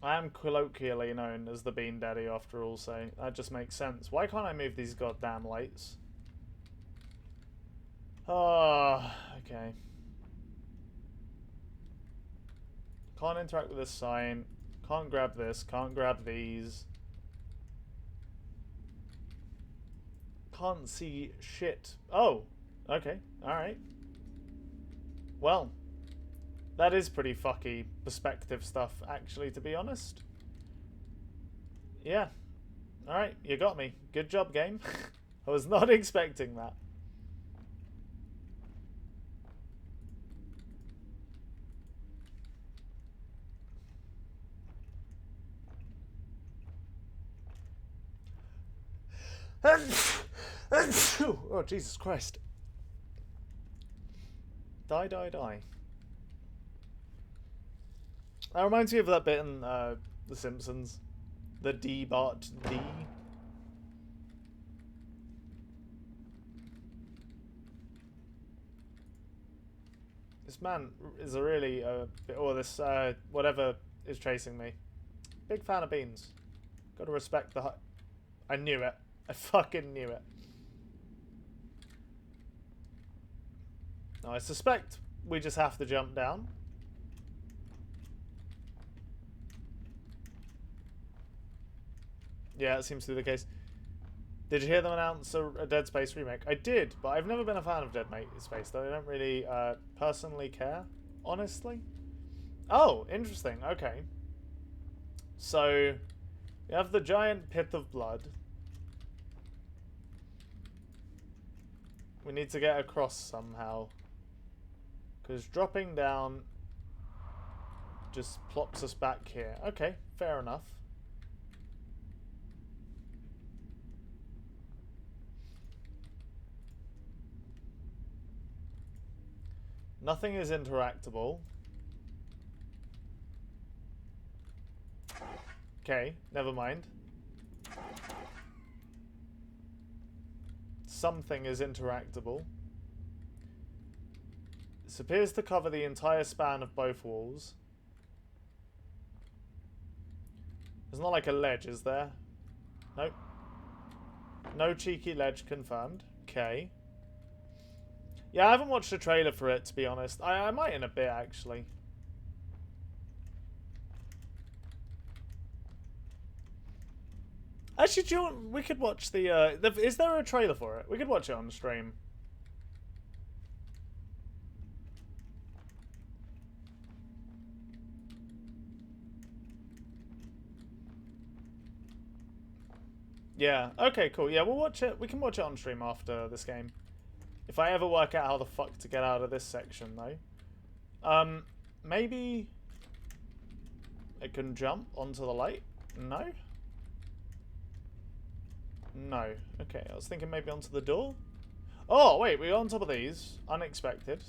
I am colloquially known as the Bean Daddy after all, so that just makes sense. Why can't I move these goddamn lights? Oh, okay. Can't interact with this sign. Can't grab this. Can't grab these. Can't see shit. Oh, okay. Alright. Well, that is pretty fucky perspective stuff, actually, to be honest. Yeah. Alright, you got me. Good job, game. I was not expecting that. Oh, Jesus Christ. Die, die, die. That reminds me of that bit in The Simpsons. The D-Bart D. This man is a really, or this, whatever is chasing me. Big fan of beans. Gotta respect the I knew it. I fucking knew it. Now, I suspect we just have to jump down. Yeah, it seems to be the case. Did you hear them announce a Dead Space remake? I did, but I've never been a fan of Dead Space, though I don't really personally care, honestly. Oh, interesting. Okay. So, we have the giant pit of blood. We need to get across somehow. Because dropping down just plops us back here. Okay, fair enough. Nothing is interactable. Okay, never mind. Something is interactable. This appears to cover the entire span of both walls. There's not like a ledge, is there? Nope. No cheeky ledge confirmed. Okay. Yeah, I haven't watched a trailer for it, to be honest. I might in a bit, actually. Actually, do you want, we could watch the, is there a trailer for it? We could watch it on stream. Yeah, okay, cool. Yeah, we'll watch it. We can watch it on stream after this game. If I ever work out how the fuck to get out of this section, though. Maybe it can jump onto the light? No? No. Okay, I was thinking maybe onto the door. Oh, wait, we're on top of these. Unexpected.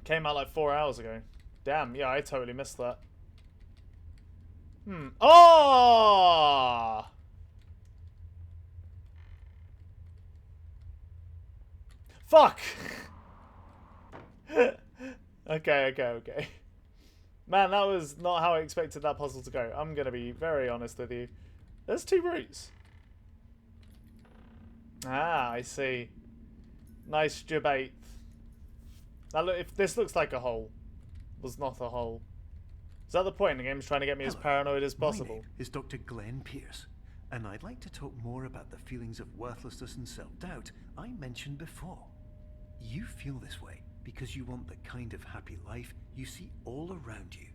Came out like 4 hours ago. Damn, yeah, I totally missed that. Oh! Fuck! Okay. Man, that was not how I expected that puzzle to go. I'm gonna be very honest with you. There's 2 routes. Ah, I see. Nice debate. Now look, if this looks like a hole, was not a hole. Is that the point? The game's trying to get me as paranoid as possible. My name is Dr. Glenn Pierce, and I'd like to talk more about the feelings of worthlessness and self-doubt I mentioned before. You feel this way because you want the kind of happy life you see all around you.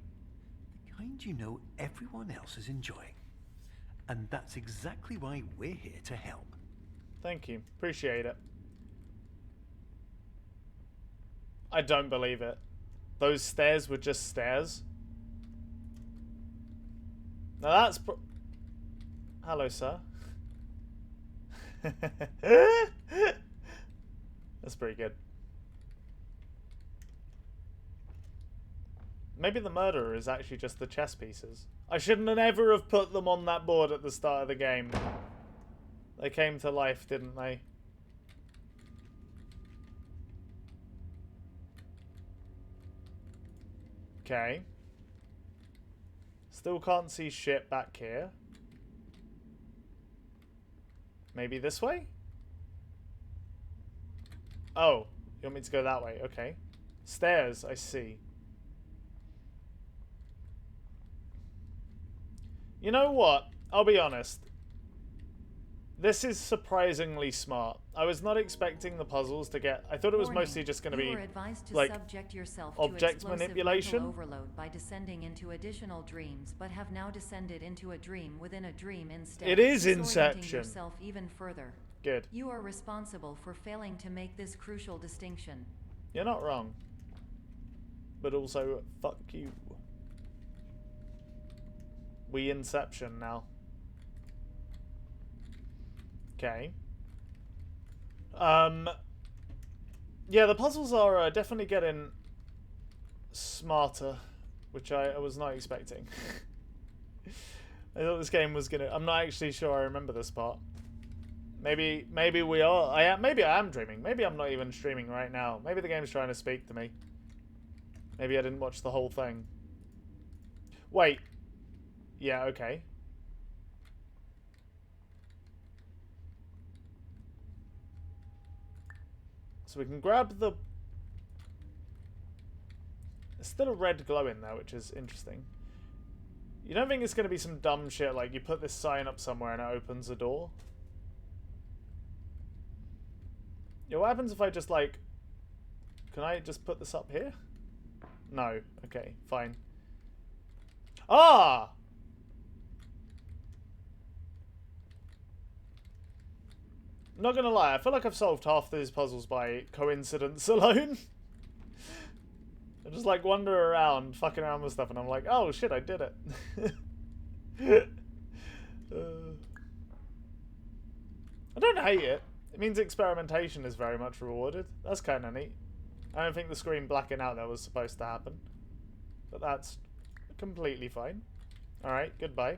The kind you know everyone else is enjoying. And that's exactly why we're here to help. Thank you. Appreciate it. I don't believe it. Those stairs were just stairs. Now that's hello, sir. That's pretty good. Maybe the murderer is actually just the chess pieces. I shouldn't have ever have put them on that board at the start of the game. They came to life, didn't they? Okay. Still can't see shit back here. Maybe this way? Oh, you want me to go that way? Okay. Stairs, I see. You know what? I'll be honest. This is surprisingly smart. I was not expecting the puzzles to get... I thought it was mostly just going to be like object manipulation. Overload by descending into additional dreams, but have now descended into a dream within a dream instead. It is Inception. Yourself even further. Good. You are responsible for failing to make this crucial distinction. You're not wrong. But also, fuck you. We Inception now. Okay. Yeah, the puzzles are definitely getting smarter, which I was not expecting. I thought this game was gonna... I'm not actually sure I remember this part. Maybe we are... maybe I am dreaming. Maybe I'm not even streaming right now. Maybe the game's trying to speak to me. Maybe I didn't watch the whole thing. Wait. Yeah, okay. So we can grab the... There's still a red glow in there, which is interesting. You don't think it's going to be some dumb shit like you put this sign up somewhere and it opens a door? Yeah, what happens if I just like... Can I just put this up here? No. Okay, fine. Ah! Not gonna lie, I feel like I've solved half these puzzles by coincidence alone. I just like wander around, fucking around with stuff, and I'm like, oh shit, I did it. I don't hate it. It means experimentation is very much rewarded. That's kind of neat. I don't think the screen blacking out there was supposed to happen. But that's completely fine. Alright, goodbye.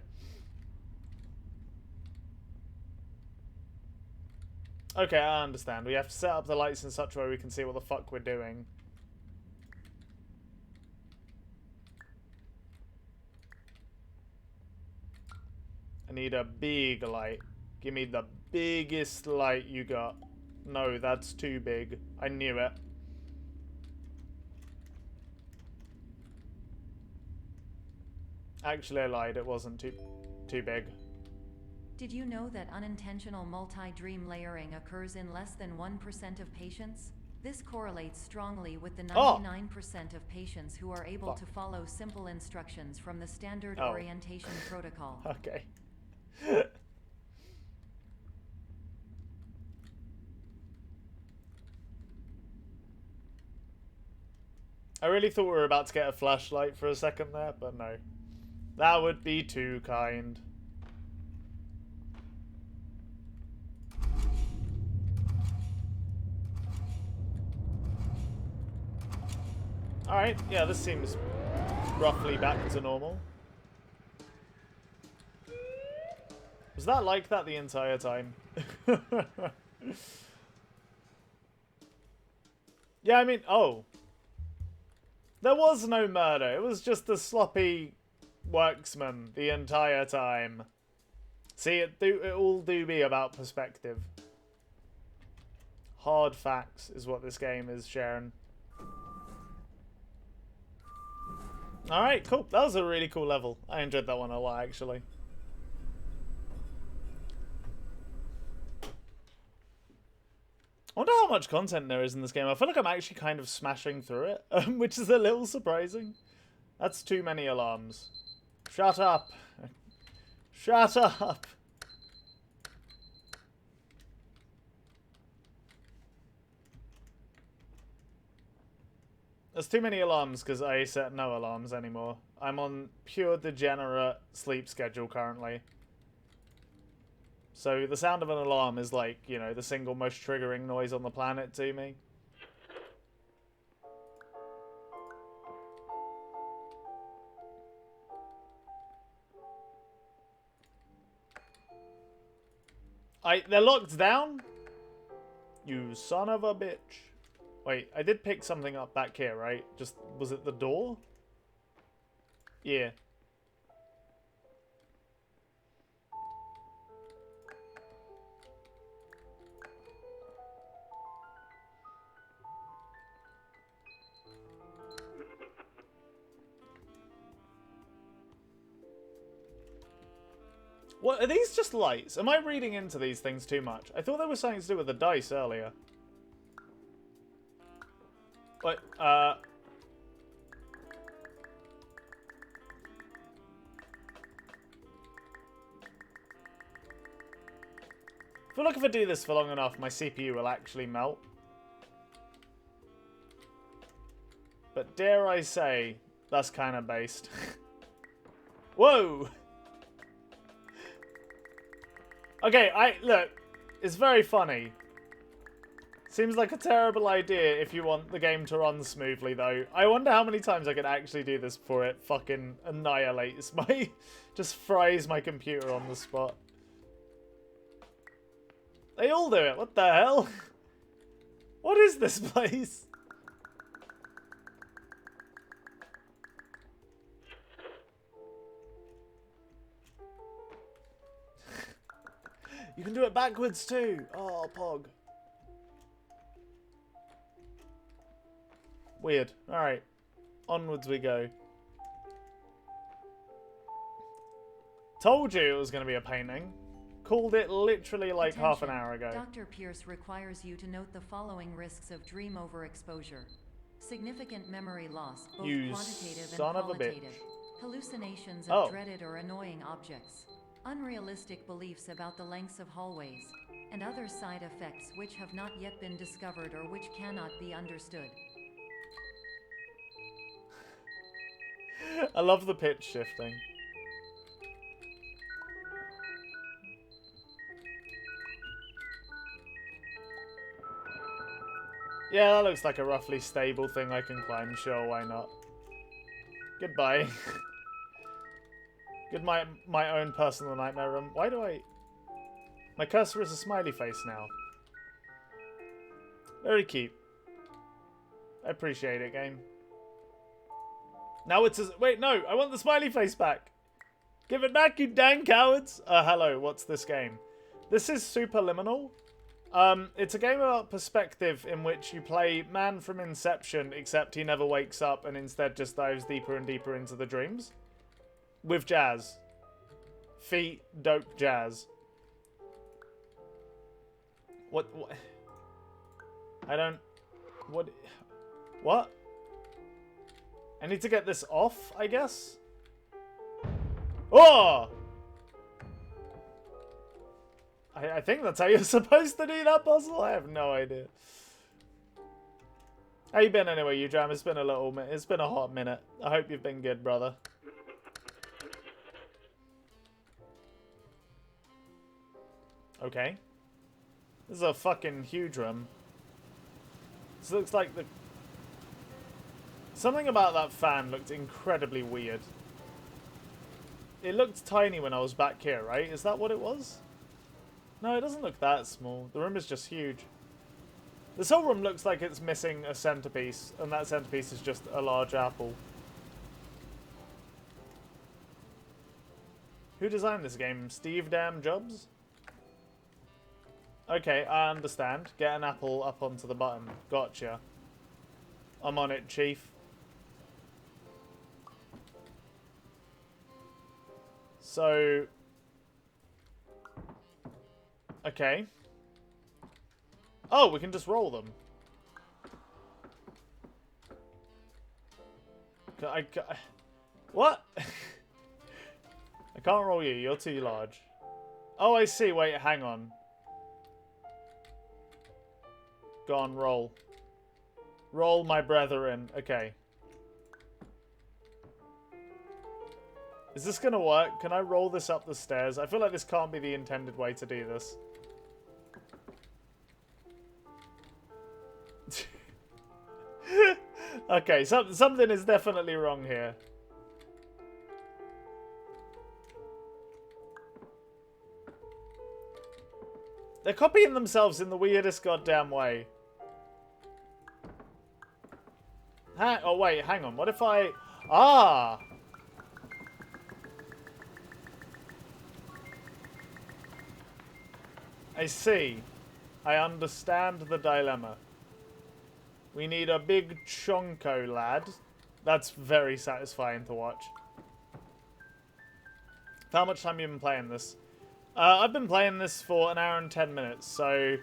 Okay, I understand. We have to set up the lights in such a way we can see what the fuck we're doing. I need a big light. Give me the biggest light you got. No, that's too big. I knew it. Actually, I lied. It wasn't too big. Did you know that unintentional multi-dream layering occurs in less than 1% of patients? This correlates strongly with the 99% of patients who are able to follow simple instructions from the standard orientation protocol. Okay. I really thought we were about to get a flashlight for a second there, but no. That would be too kind. Alright, yeah, this seems roughly back to normal. Was that like that the entire time? Yeah, I mean, oh. There was no murder. It was just a sloppy worksman the entire time. See, it all do be about perspective. Hard facts is what this game is, Sharon. Alright, cool. That was a really cool level. I enjoyed that one a lot, actually. I wonder how much content there is in this game. I feel like I'm actually kind of smashing through it, which is a little surprising. That's too many alarms. Shut up. Shut up. There's too many alarms because I set no alarms anymore. I'm on pure degenerate sleep schedule currently. So the sound of an alarm is like, you know, the single most triggering noise on the planet to me. They're locked down? You son of a bitch. Wait, I did pick something up back here, right? Just, was it the door? Yeah. What, are these just lights? Am I reading into these things too much? I thought there was something to do with the dice earlier. What, I feel like if I do this for long enough, my CPU will actually melt. But dare I say, that's kind of based. Whoa! Okay, look, it's very funny. Seems like a terrible idea if you want the game to run smoothly, though. I wonder how many times I could actually do this before it fucking annihilates my... just fries my computer on the spot. They all do it, what the hell? What is this place? You can do it backwards too. Oh, pog. Weird. Alright. Onwards we go. Told you it was going to be a painting. Called it literally like Attention. half an hour ago. Dr. Pierce requires you to note the following risks of dream overexposure. Significant memory loss, both You quantitative and son of a bitch. qualitative. Hallucinations of Oh. dreaded or annoying objects. Unrealistic beliefs about the lengths of hallways. And other side effects which have not yet been discovered or which cannot be understood. I love the pitch shifting. Yeah, that looks like a roughly stable thing I can climb. Sure, why not? Goodbye. Good, my own personal nightmare room. Why do I... My cursor is a smiley face now. Very cute. I appreciate it, game. Now it's a... Wait, no! I want the smiley face back! Give it back, you dang cowards! Hello, what's this game? This is Superliminal. It's a game about perspective in which you play Man from Inception, except he never wakes up and instead just dives deeper and deeper into the dreams. With jazz. Feet, dope jazz. What? I don't... What? I need to get this off, I guess? Oh! I think that's how you're supposed to do that puzzle? I have no idea. How you been anyway, you Jam? It's been a hot minute. I hope you've been good, brother. Okay. This is a fucking huge room. This looks like the... Something about that fan looked incredibly weird. It looked tiny when I was back here, right? Is that what it was? No, it doesn't look that small. The room is just huge. This whole room looks like it's missing a centerpiece, and that centerpiece is just a large apple. Who designed this game? Steve Damn Jobs? Okay, I understand. Get an apple up onto the button. Gotcha. I'm on it, Chief. So... Okay. Oh, we can just roll them. What? I can't roll you. You're too large. Oh, I see. Wait, hang on. Go on, roll. Roll, my brethren. Okay. Is this gonna work? Can I roll this up the stairs? I feel like this can't be the intended way to do this. Okay, something is definitely wrong here. They're copying themselves in the weirdest goddamn way. Oh, wait, hang on. What if I... Ah! I see. I understand the dilemma. We need a big chonko lad. That's very satisfying to watch. How much time have you been playing this? I've been playing this for an hour and 10 minutes, so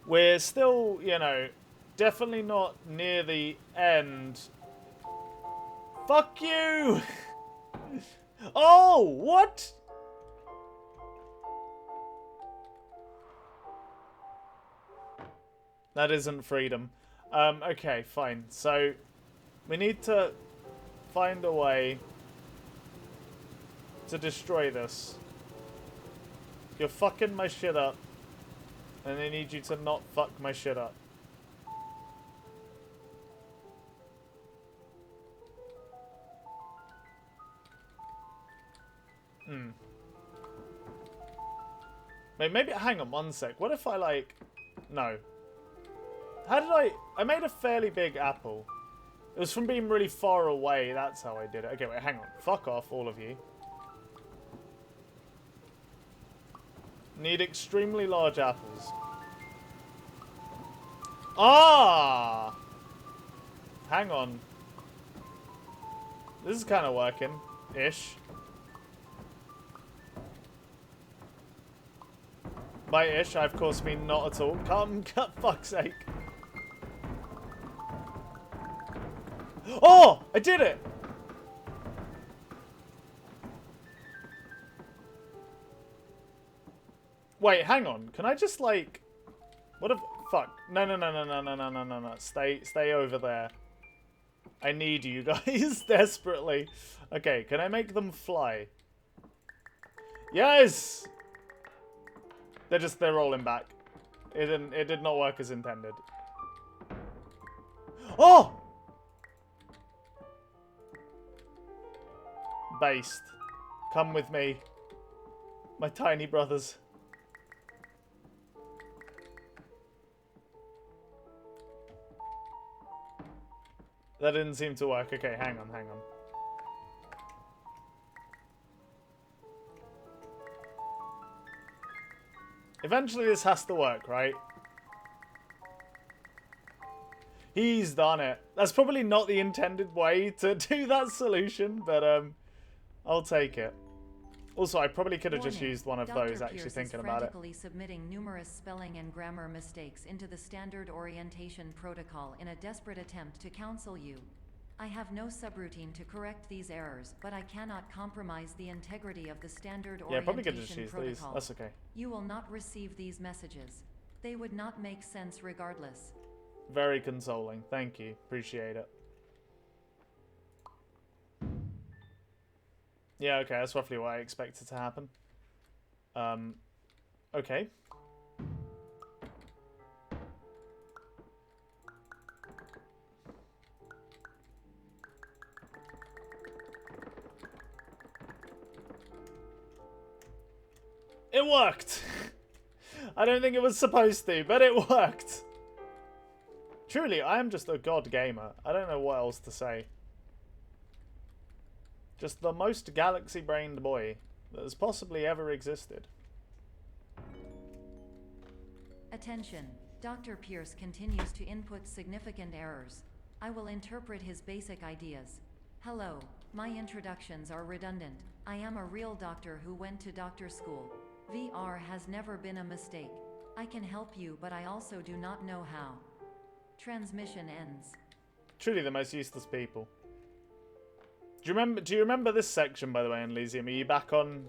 we're still, you know, definitely not near the end. Fuck you! Oh, what? That isn't freedom. Okay, fine. So, we need to find a way to destroy this. You're fucking my shit up. And I need you to not fuck my shit up. Wait, maybe... Hang on one sec. What if I, like... No. How did I made a fairly big apple. It was from being really far away. That's how I did it. Okay, wait, hang on. Fuck off, all of you. Need extremely large apples. Ah! Hang on. This is kind of working. Ish. By ish, I of course mean not at all. Come, fuck's sake. Oh! I did it! Wait, hang on. Can I just, like... What if... Fuck. No. Stay over there. I need you guys desperately. Okay, can I make them fly? Yes! They're rolling back. It did not work as intended. Oh! Based. Come with me. My tiny brothers. That didn't seem to work. Okay, hang on. Eventually this has to work, right? He's done it. That's probably not the intended way to do that solution, but I'll take it. Also, I probably could have just used one of those, actually thinking about it. Frantically submitting numerous spelling and grammar mistakes into the standard orientation protocol in a desperate attempt to counsel you. I have no subroutine to correct these errors, but I cannot compromise the integrity of the standard orientation probably could just use these. That's okay. You will not receive these messages. They would not make sense regardless. Very consoling. Thank you. Appreciate it. Yeah, okay, that's roughly what I expected to happen. Okay. It worked! I don't think it was supposed to, but it worked! Truly, I am just a god gamer. I don't know what else to say. Just the most galaxy-brained boy that has possibly ever existed. Attention. Dr. Pierce continues to input significant errors. I will interpret his basic ideas. Hello. My introductions are redundant. I am a real doctor who went to doctor school. VR has never been a mistake. I can help you, but I also do not know how. Transmission ends. Truly the most useless people. Do you remember this section, by the way, in Elysium? Are you back on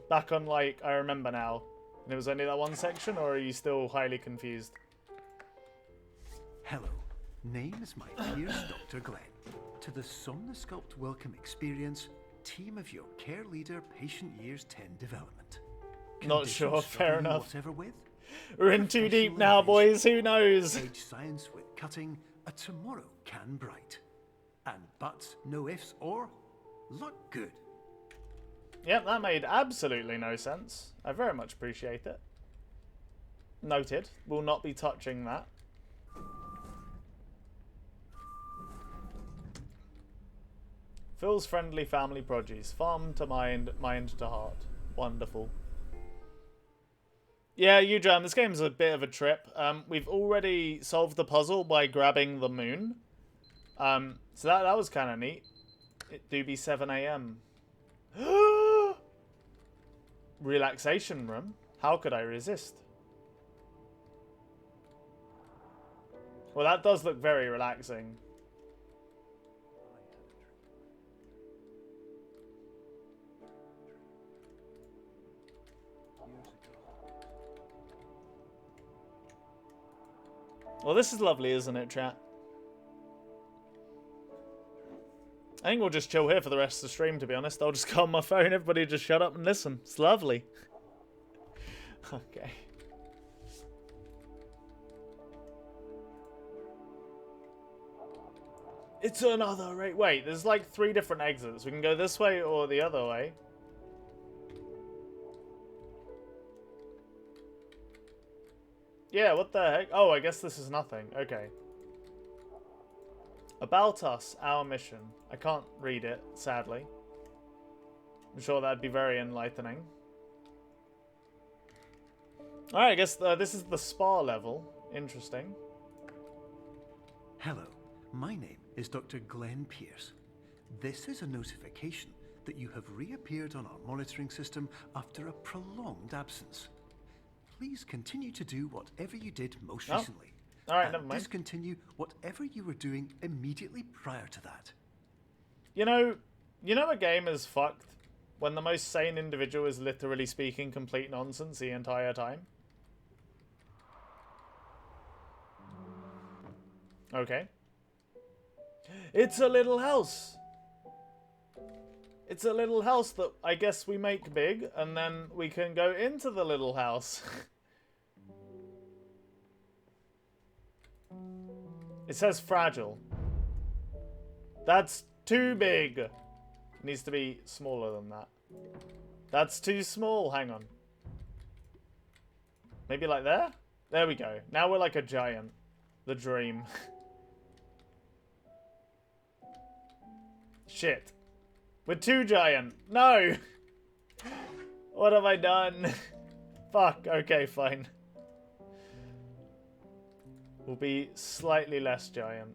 like I remember now? And it was only that one section, or are you still highly confused? Hello, name is my dear Dr. Glenn. To the Somnosculpt Welcome Experience, team of your care leader, patient years 10 development. Not sure, fair enough. Whatever with, We're in too deep now, boys, who knows? Age science with cutting, a tomorrow can bright. And buts, no ifs, or look good. Yep, that made absolutely no sense. I very much appreciate it. Noted. Will not be touching that. Phil's friendly family produce. Farm to mind, mind to heart. Wonderful. Yeah, Udram, this game's a bit of a trip. We've already solved the puzzle by grabbing the moon. So that was kind of neat. It do be 7 AM. Relaxation room? How could I resist? Well, that does look very relaxing. Well, this is lovely, isn't it, chat? I think we'll just chill here for the rest of the stream, to be honest. I'll just go on my phone, everybody just shut up and listen. It's lovely. Okay. It's another right. Wait, there's like 3 different exits. We can go this way or the other way. Yeah, what the heck? Oh, I guess this is nothing. Okay. About us, our mission. I can't read it, sadly. I'm sure that'd be very enlightening. Alright, I guess this is the spa level. Interesting. Hello, my name is Dr. Glenn Pierce. This is a notification that you have reappeared on our monitoring system after a prolonged absence. Please continue to do whatever you did most recently. Alright, never mind. Discontinue whatever you were doing immediately prior to that. You know a game is fucked when the most sane individual is literally speaking complete nonsense the entire time? Okay. It's a little house. It's a little house that I guess we make big, and then we can go into the little house. It says fragile. That's too big. It needs to be smaller than that. That's too small. Hang on. Maybe like there? There we go. Now we're like a giant. The dream. Shit. We're too giant. No! What have I done? Fuck. Okay, fine. We'll be slightly less giant.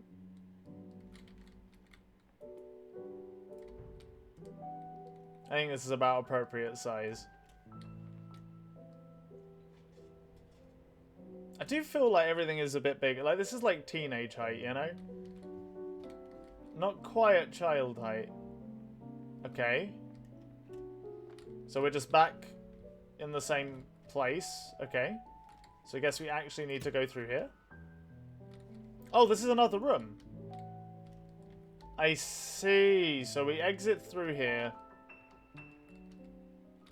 I think this is about appropriate size. I do feel like everything is a bit bigger. Like, this is like teenage height, you know? Not quite child height. Okay. So we're just back in the same place. Okay. So I guess we actually need to go through here. Oh, this is another room. I see. So we exit through here.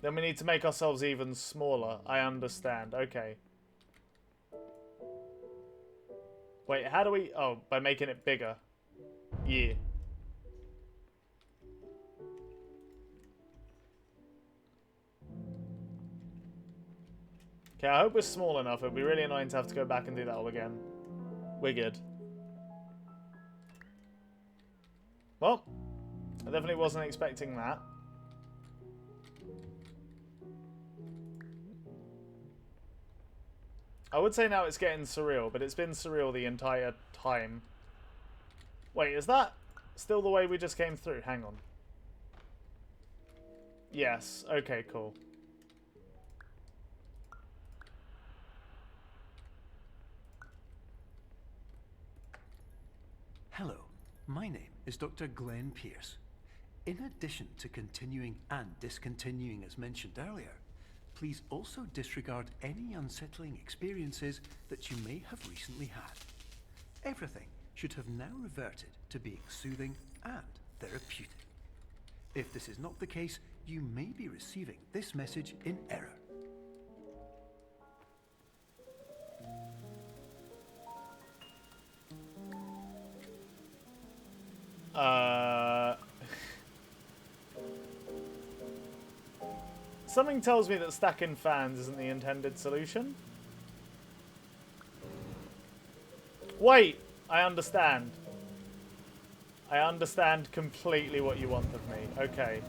Then we need to make ourselves even smaller. I understand. Okay. Wait, how do we... Oh, by making it bigger. Yeah. Okay, I hope we're small enough. It'd be really annoying to have to go back and do that all again. We're good. Well, I definitely wasn't expecting that. I would say now it's getting surreal, but it's been surreal the entire time. Wait, is that still the way we just came through? Hang on. Yes. Okay, cool. Hello, my name is Dr. Glenn Pierce. In addition to continuing and discontinuing as mentioned earlier, please also disregard any unsettling experiences that you may have recently had. Everything should have now reverted to being soothing and therapeutic. If this is not the case, you may be receiving this message in error. Something tells me that stacking fans isn't the intended solution. Wait! I understand. I understand completely what you want of me. Okay.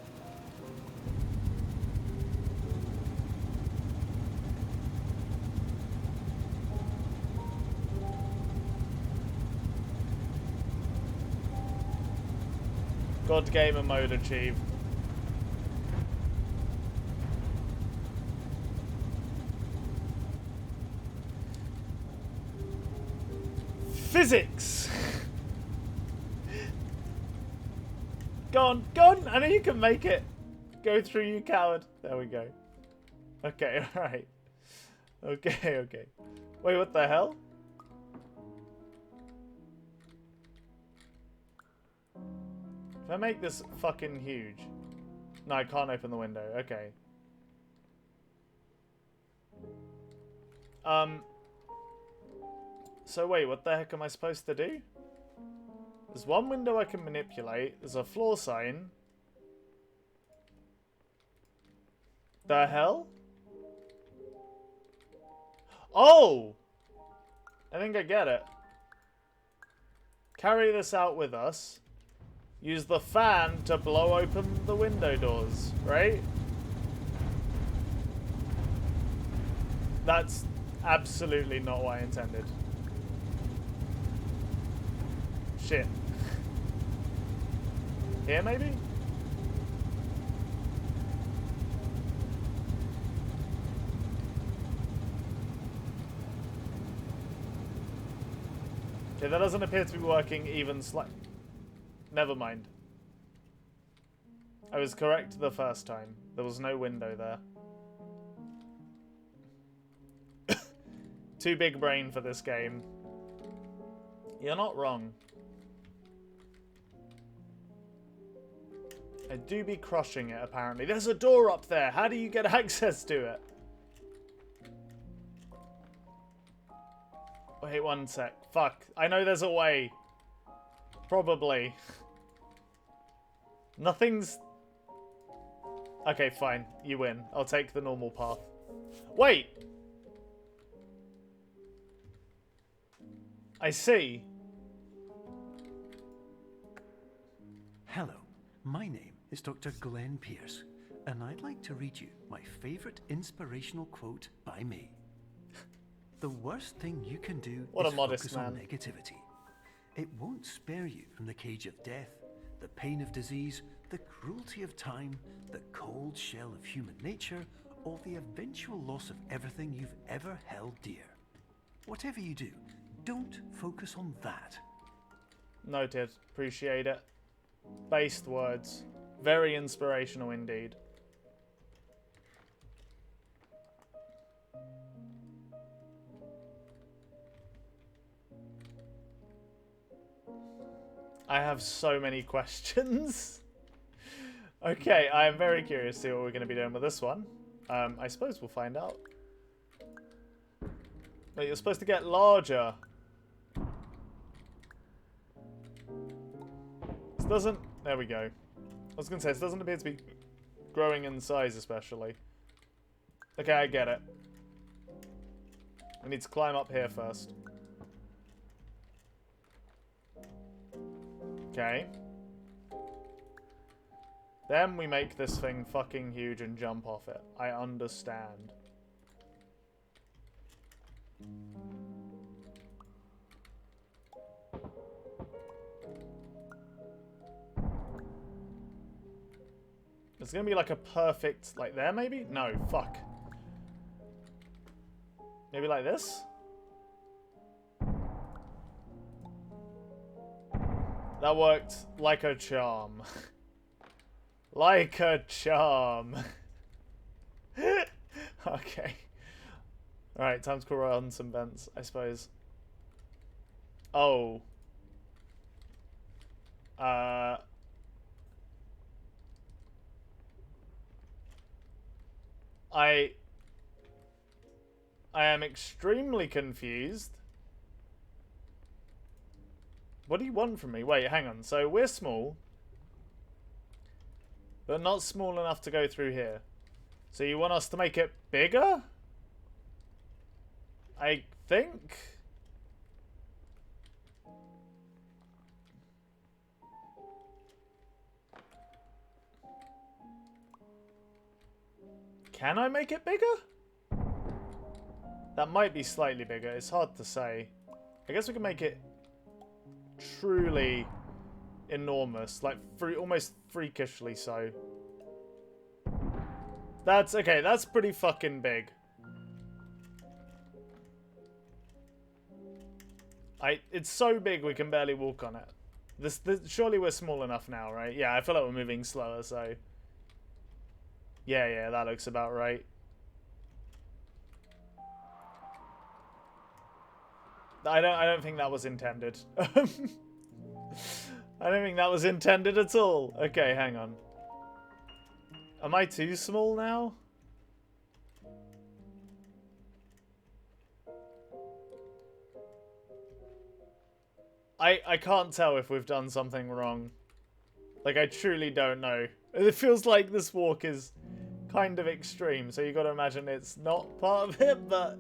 God gamer mode achieved. Physics! Go on, go on! I know you can make it! Go through, you coward. There we go. Okay, alright. Okay, okay. Wait, what the hell? If I make this fucking huge... No, I can't open the window. Okay. So wait, what the heck am I supposed to do? There's one window I can manipulate. There's a floor sign. The hell? Oh! I think I get it. Carry this out with us. Use the fan to blow open the window doors, right? That's absolutely not what I intended. Shit. Here, maybe? Okay, that doesn't appear to be working even slightly. Never mind. I was correct the first time. There was no window there. Too big brain for this game. You're not wrong. I do be crushing it, apparently. There's a door up there. How do you get access to it? Wait, one sec. Fuck. I know there's a way. Probably. Nothing's... Okay, fine. You win. I'll take the normal path. Wait! I see. Hello, my name is Dr. Glenn Pierce, and I'd like to read you my favourite inspirational quote by me. The worst thing you can do is focus on negativity. It won't spare you from the cage of death, the pain of disease, the cruelty of time, the cold shell of human nature, or the eventual loss of everything you've ever held dear. Whatever you do, don't focus on that. Noted. Appreciate it. Based words. Very inspirational indeed. I have so many questions. Okay, I am very curious to see what we're going to be doing with this one. I suppose we'll find out. Wait, you're supposed to get larger. This doesn't... There we go. I was going to say, this doesn't appear to be growing in size especially. Okay, I get it. We need to climb up here first. Okay. Then we make this thing fucking huge and jump off it. I understand. It's gonna be like a perfect... Like there, maybe? No, fuck. Maybe like this? That worked like a charm. Like a charm. Okay. Alright, time to call on some vents, I suppose. Oh. I am extremely confused. What do you want from me? Wait, hang on. So we're small, but not small enough to go through here. So you want us to make it bigger? I think. Can I make it bigger? That might be slightly bigger. It's hard to say. I guess we can make it truly enormous. Like, almost freakishly so. That's... Okay, that's pretty fucking big. It's so big we can barely walk on it. Surely we're small enough now, right? Yeah, I feel like we're moving slower, so... Yeah, that looks about right. I don't think that was intended. I don't think that was intended at all. Okay, hang on. Am I too small now? I can't tell if we've done something wrong. Like, I truly don't know. It feels like this walk is kind of extreme, so you gotta imagine it's not part of it, but...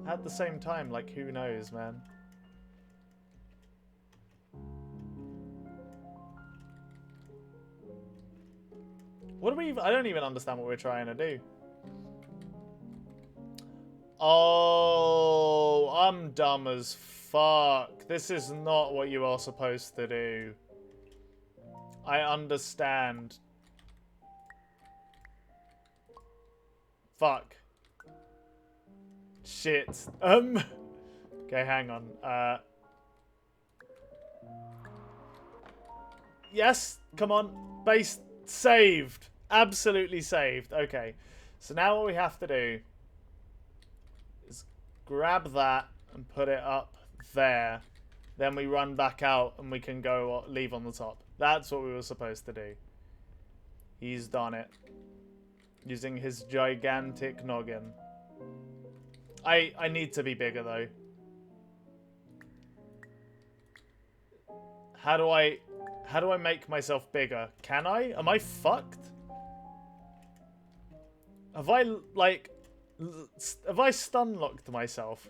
At the same time, like, who knows, man? What do we... I don't even understand what we're trying to do. Oh, I'm dumb as fuck. This is not what you are supposed to do. I understand. Fuck. Shit. Okay, hang on. Yes, come on. Base saved. Absolutely saved. Okay. So now what we have to do is grab that and put it up there. Then we run back out and we can go leave on the top. That's what we were supposed to do. He's done it. Using his gigantic noggin. I need to be bigger though. How do I make myself bigger? Can I? Am I fucked? Have I stun locked myself?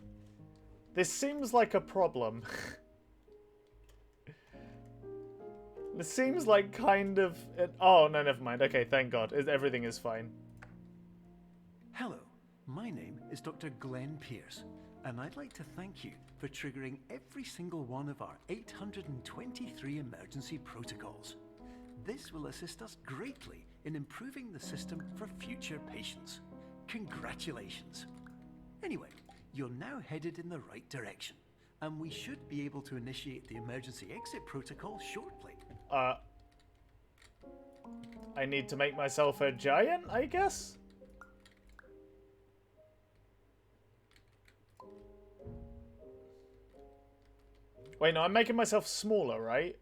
This seems like a problem. This seems like kind of... Oh, no, never mind. Okay, thank God. Everything is fine. Hello, my name is Dr. Glenn Pierce, and I'd like to thank you for triggering every single one of our 823 emergency protocols. This will assist us greatly in improving the system for future patients. Congratulations. Anyway, you're now headed in the right direction, and we should be able to initiate the emergency exit protocol shortly. I need to make myself a giant, I guess? Wait, no, I'm making myself smaller, right?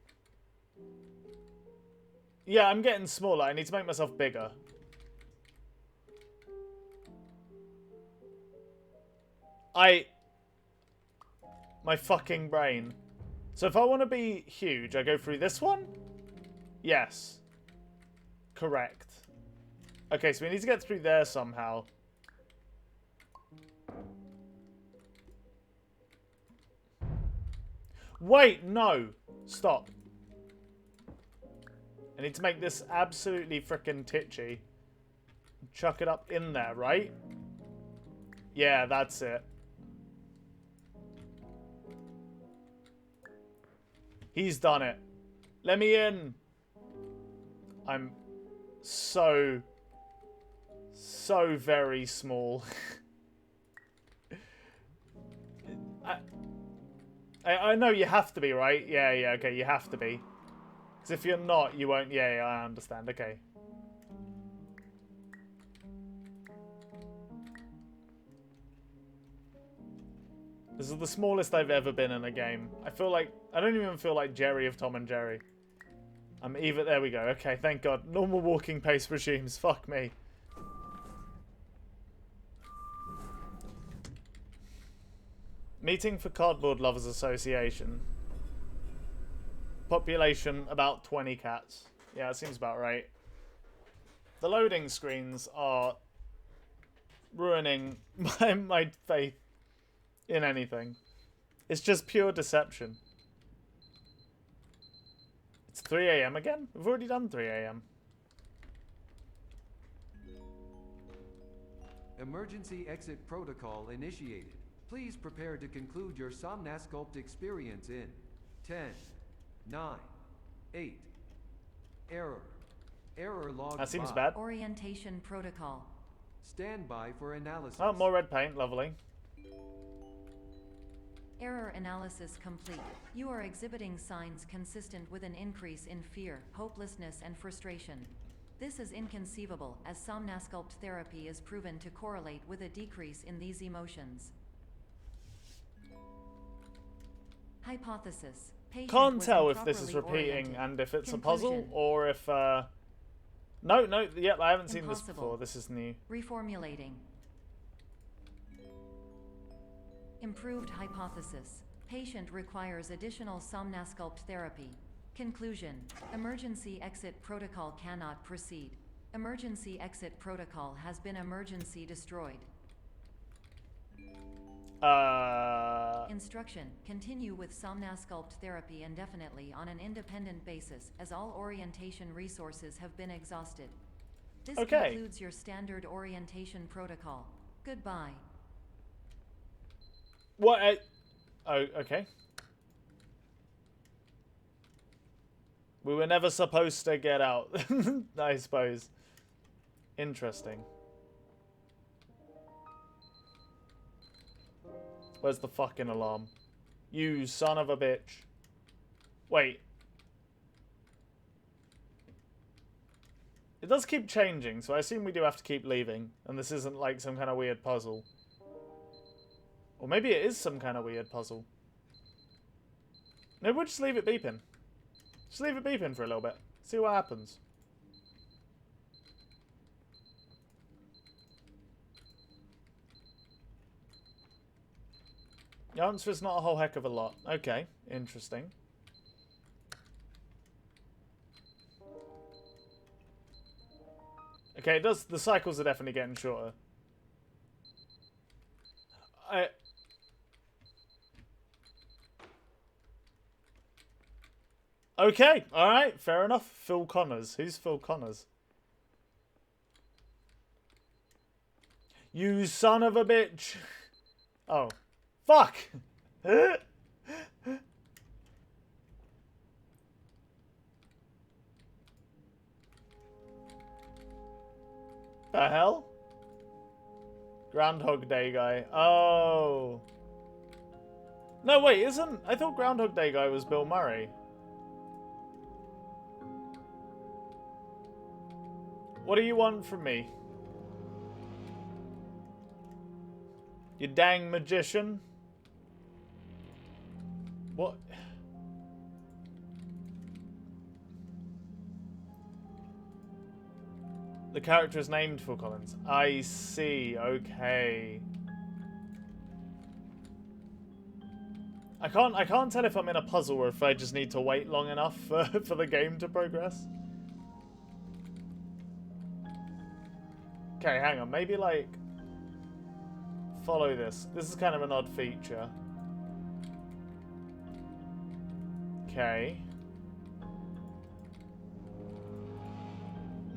Yeah, I'm getting smaller. I need to make myself bigger. My fucking brain. So if I want to be huge, I go through this one? Yes. Correct. Okay, so we need to get through there somehow. Wait, no. Stop. I need to make this absolutely frickin' titchy. Chuck it up in there, right? Yeah, that's it. He's done it. Let me in. I'm so very small. I know you have to be, right? Yeah, okay, you have to be. Because if you're not, you won't... Yeah, I understand. Okay. This is the smallest I've ever been in a game. I feel like... I don't even feel like Jerry of Tom and Jerry. I'm even... There we go. Okay, thank God. Normal walking pace regimes. Fuck me. Meeting for Cardboard Lovers Association. Population, about 20 cats. Yeah, it seems about right. The loading screens are ruining my faith in anything. It's just pure deception. It's 3 AM again? We've already done 3 AM. Emergency exit protocol initiated. Please prepare to conclude your Somnasculpt experience in 10, 9, 8. Error. Error log. That seems 5. bad. Orientation protocol. Stand by for analysis. Oh, more red paint. Lovely. Error analysis complete. You are exhibiting signs consistent with an increase in fear, hopelessness, and frustration. This is inconceivable, as Somnasculpt therapy is proven to correlate with a decrease in these emotions. Hypothesis. Patient Can't was tell if this is improperly repeating oriented. and if it's a Conclusion. puzzle or if... No, yep, I haven't seen this Impossible. before. This is new. Reformulating. Improved hypothesis. Patient requires additional Somnasculpt therapy. Conclusion. Emergency exit protocol cannot proceed. Emergency exit protocol has been emergency destroyed. Instruction. Continue with Somnasculpt therapy indefinitely on an independent basis, as all orientation resources have been exhausted. This Okay. concludes your standard orientation protocol. Goodbye. What? Oh, okay. We were never supposed to get out, I suppose. Interesting. Where's the fucking alarm? You son of a bitch. Wait. It does keep changing, so I assume we do have to keep leaving. And this isn't like some kind of weird puzzle. Or maybe it is some kind of weird puzzle. Maybe we'll just leave it beeping. Just leave it beeping for a little bit. See what happens. The answer is not a whole heck of a lot. Okay, interesting. Okay, it does. The cycles are definitely getting shorter. Okay, alright, fair enough. Phil Connors. Who's Phil Connors? You son of a bitch. Oh. Fuck! The hell? Groundhog Day guy. Oh. No, wait, isn't... I thought Groundhog Day guy was Bill Murray. What do you want from me? You dang magician. What? The character is named Phil Collins. I see. Okay. I can't tell if I'm in a puzzle or if I just need to wait long enough for the game to progress. Okay, hang on. Maybe like follow this. This is kind of an odd feature. Okay.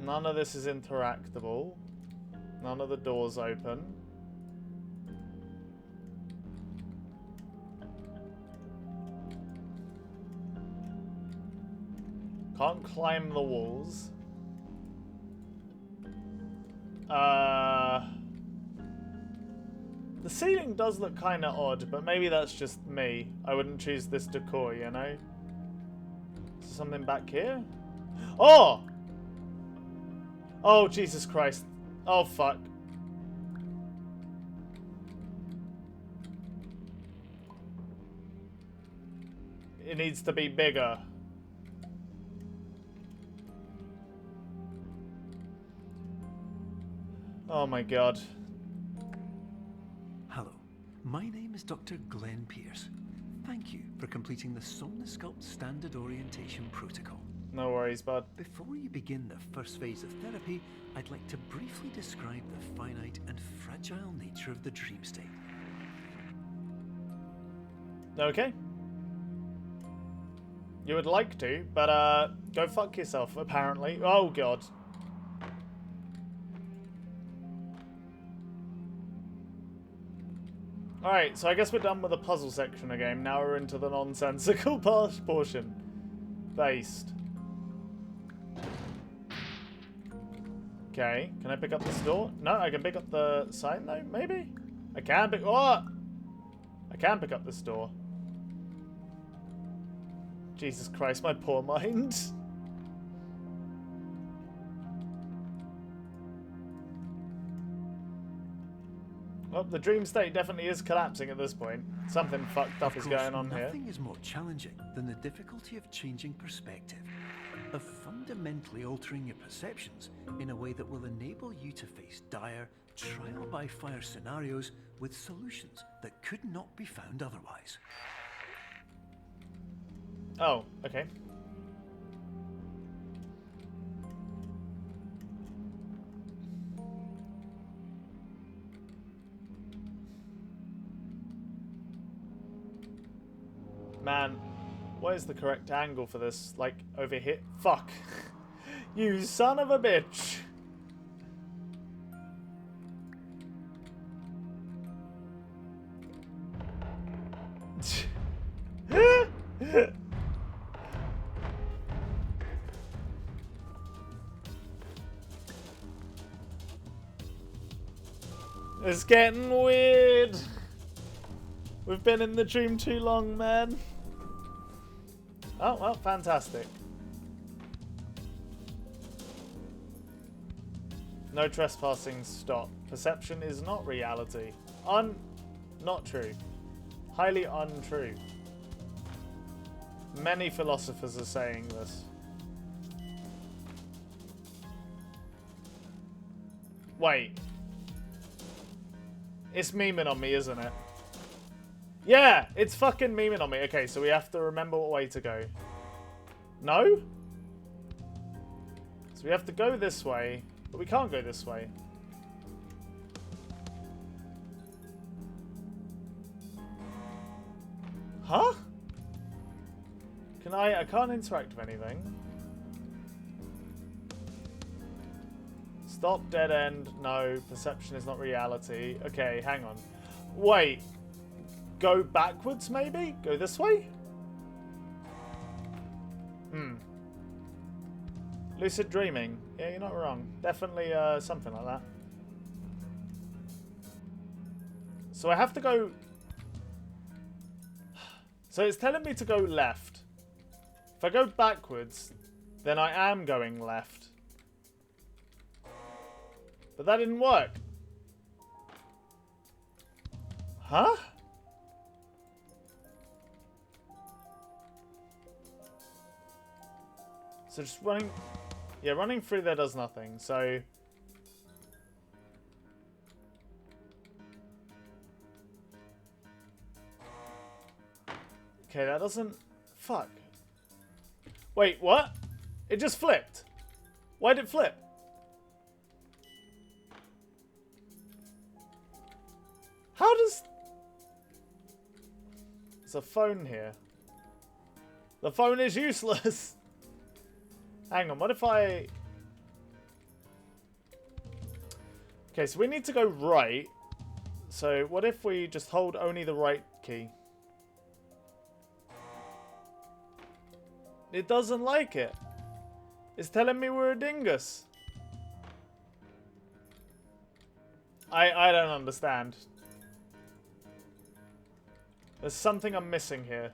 None of this is interactable. None of the doors open. Can't climb the walls. The ceiling does look kind of odd, but maybe that's just me. I wouldn't choose this decor, you know? Is there something back here? Oh! Oh, Jesus Christ. Oh, fuck. It needs to be bigger. Oh my god. Hello, my name is Dr. Glenn Pierce. Thank you for completing the Somnosculpt Standard Orientation Protocol. No worries, bud. Before you begin the first phase of therapy, I'd like to briefly describe the finite and fragile nature of the dream state. Okay. You would like to, but go fuck yourself, apparently. Oh god. Alright, so I guess we're done with the puzzle section of the game. Now we're into the nonsensical portion. Based. Okay, can I pick up this door? No, I can pick up the sign though, maybe? I can pick... Oh! I can pick up this door. Jesus Christ, my poor mind. Well, the dream state definitely is collapsing at this point. Something fucked up is going on here. Nothing is more challenging than the difficulty of changing perspective, of fundamentally altering your perceptions in a way that will enable you to face dire, trial-by-fire scenarios with solutions that could not be found otherwise. Oh, okay. Man, what is the correct angle for this? Like, over here? Fuck. You son of a bitch. It's getting weird. We've been in the dream too long, man. Oh, well, fantastic. No trespassing, stop. Perception is not reality. Not true. Highly untrue. Many philosophers are saying this. Wait. It's memeing on me, isn't it? Yeah, it's fucking memeing on me. Okay, so we have to remember what way to go. No? So we have to go this way, but we can't go this way. Huh? Can I can't interact with anything. Stop, dead end. No, perception is not reality. Okay, hang on. Wait. Go backwards, maybe? Go this way? Lucid dreaming. Yeah, you're not wrong. Definitely something like that. So I have to go... So it's telling me to go left. If I go backwards, then I am going left. But that didn't work. Huh? So just running... Yeah, running through there does nothing. So Okay, that doesn't... Fuck. Wait, what? It just flipped. Why did it flip? How does... There's a phone here. The phone is useless. Hang on, what if I... Okay, so we need to go right. So what if we just hold only the right key? It doesn't like it. It's telling me we're a dingus. I don't understand. There's something I'm missing here.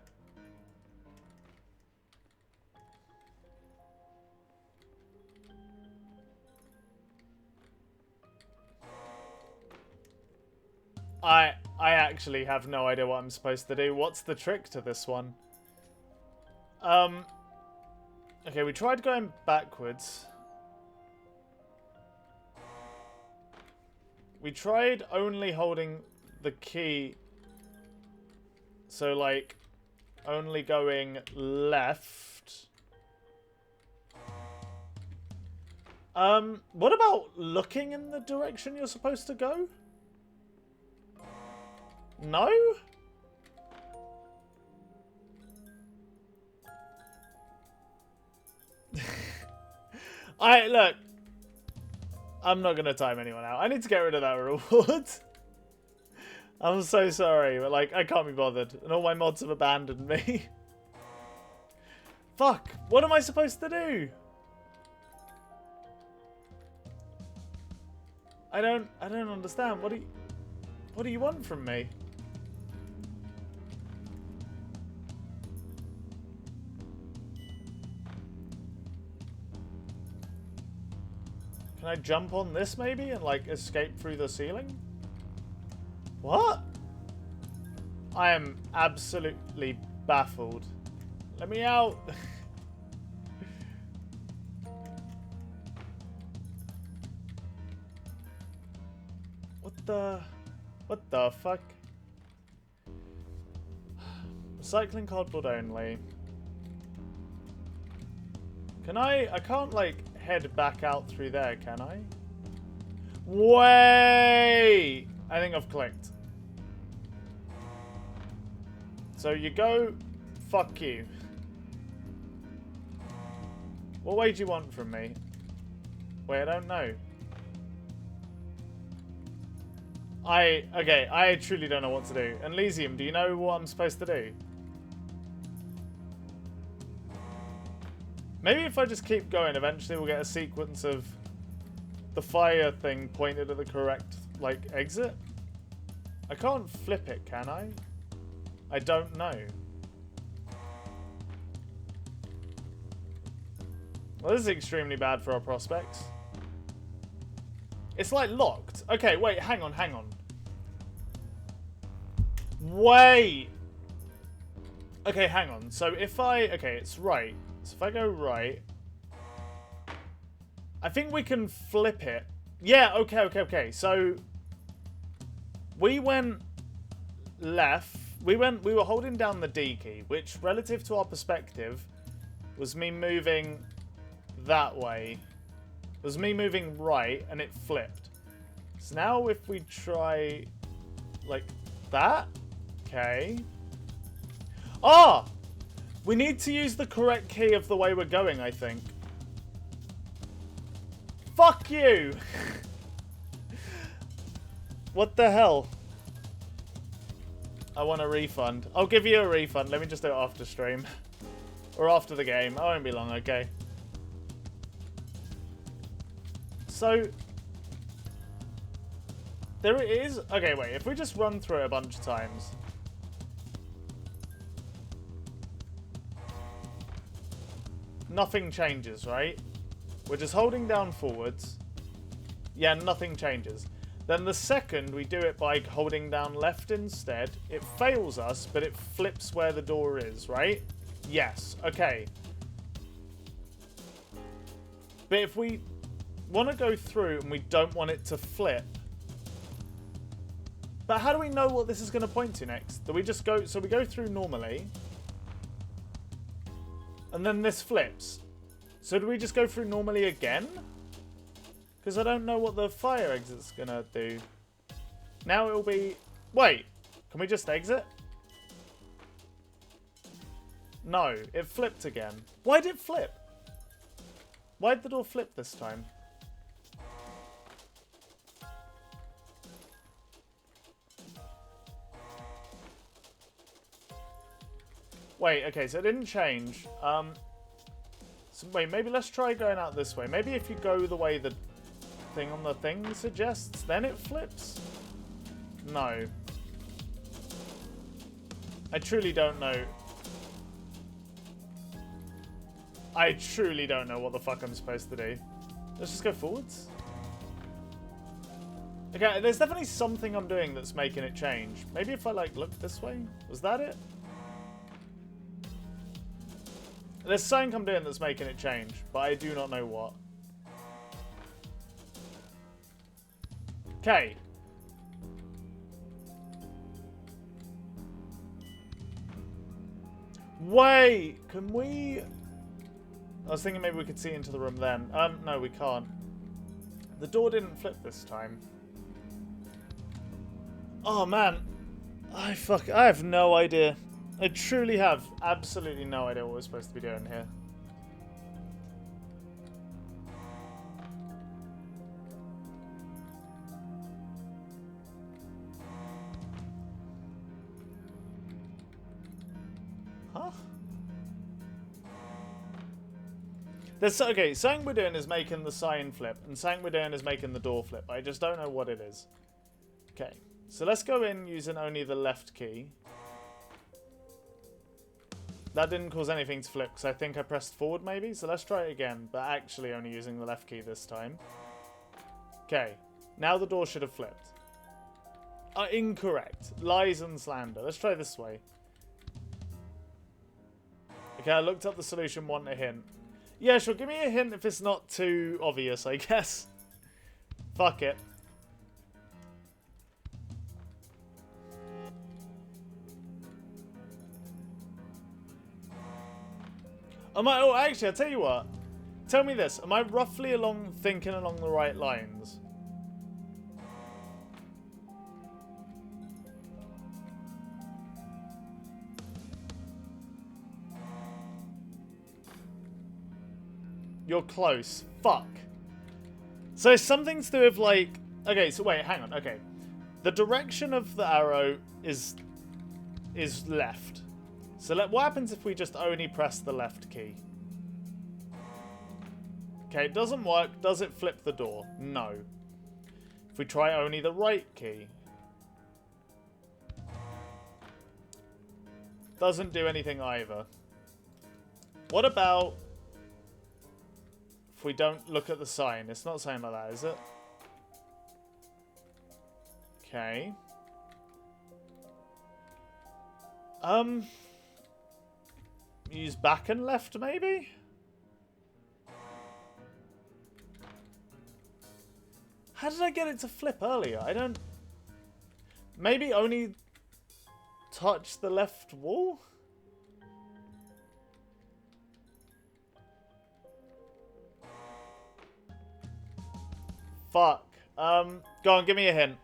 I actually have no idea what I'm supposed to do. What's the trick to this one? Okay, we tried going backwards. We tried only holding the key. So, like, only going left. What about looking in the direction you're supposed to go? No? Look. I'm not gonna time anyone out. I need to get rid of that reward. I'm so sorry, but like, I can't be bothered. And all my mods have abandoned me. Fuck. What am I supposed to do? I don't understand. What do you want from me? Can I jump on this maybe and like escape through the ceiling? What? I am absolutely baffled. Let me out. What the fuck? Recycling cardboard only. Can I can't like head back out through there, can I? Wait! I think I've clicked. So you go, fuck you. What way do you want from me? Wait, I don't know. Okay, I truly don't know what to do. And Elysium, do you know what I'm supposed to do? Maybe if I just keep going, eventually we'll get a sequence of the fire thing pointed at the correct, like, exit. I can't flip it, can I? I don't know. Well, this is extremely bad for our prospects. It's like locked. Okay, wait, hang on. Wait! Okay, hang on. So if okay, it's right. So if I go right, I think we can flip it. Yeah, okay. So we went left. We were holding down the D key, which relative to our perspective was me moving that way. It was me moving right and it flipped. So now if we try like that, okay. Ah! We need to use the correct key of the way we're going, I think. Fuck you! What the hell? I want a refund. I'll give you a refund. Let me just do it after stream. Or after the game. I won't be long, okay? So... there it is. Okay, wait. If we just run through it a bunch of times... nothing changes, right? We're just holding down forwards. Yeah, nothing changes. Then the second we do it by holding down left instead, it fails us, but it flips where the door is, right? Yes, okay. But if we want to go through and we don't want it to flip... but how do we know what this is going to point to next? Do we just go... so we go through normally. And then this flips. So do we just go through normally again? Because I don't know what the fire exit's gonna do. Now it'll be... Wait, can we just exit? No, it flipped again. Why did it flip? Why did the door flip this time? Wait, okay, so it didn't change. So wait, maybe let's try going out this way. Maybe if you go the way the thing on the thing suggests, then it flips? No. I truly don't know. I truly don't know what the fuck I'm supposed to do. Let's just go forwards. Okay, there's definitely something I'm doing that's making it change. Maybe if I, like, look this way? Was that it? There's something I'm doing that's making it change, but I do not know what. Okay. Wait, can we... I was thinking maybe we could see into the room then. No, we can't. The door didn't flip this time. Oh, man. I have no idea. I truly have absolutely no idea what we're supposed to be doing here. Huh? Okay, something we're doing is making the sign flip, and something we're doing is making the door flip. I just don't know what it is. Okay, so let's go in using only the left key. That didn't cause anything to flip, because I think I pressed forward maybe. So let's try it again, but actually only using the left key this time. Okay, now the door should have flipped. Incorrect. Lies and slander. Let's try this way. Okay, I looked up the solution, want a hint. Yeah, sure, give me a hint if it's not too obvious, I guess. Fuck it. Oh, actually, I'll tell you what. Tell me this. Am I roughly thinking along the right lines? You're close. Fuck. So something to do with, like... Okay, so wait, hang on. Okay. The direction of the arrow is left. So what happens if we just only press the left key? Okay, it doesn't work. Does it flip the door? No. If we try only the right key. Doesn't do anything either. What about if we don't look at the sign? It's not saying like that, is it? Okay. Use back and left, maybe? How did I get it to flip earlier? I don't... Maybe only touch the left wall? Fuck. Go on, give me a hint.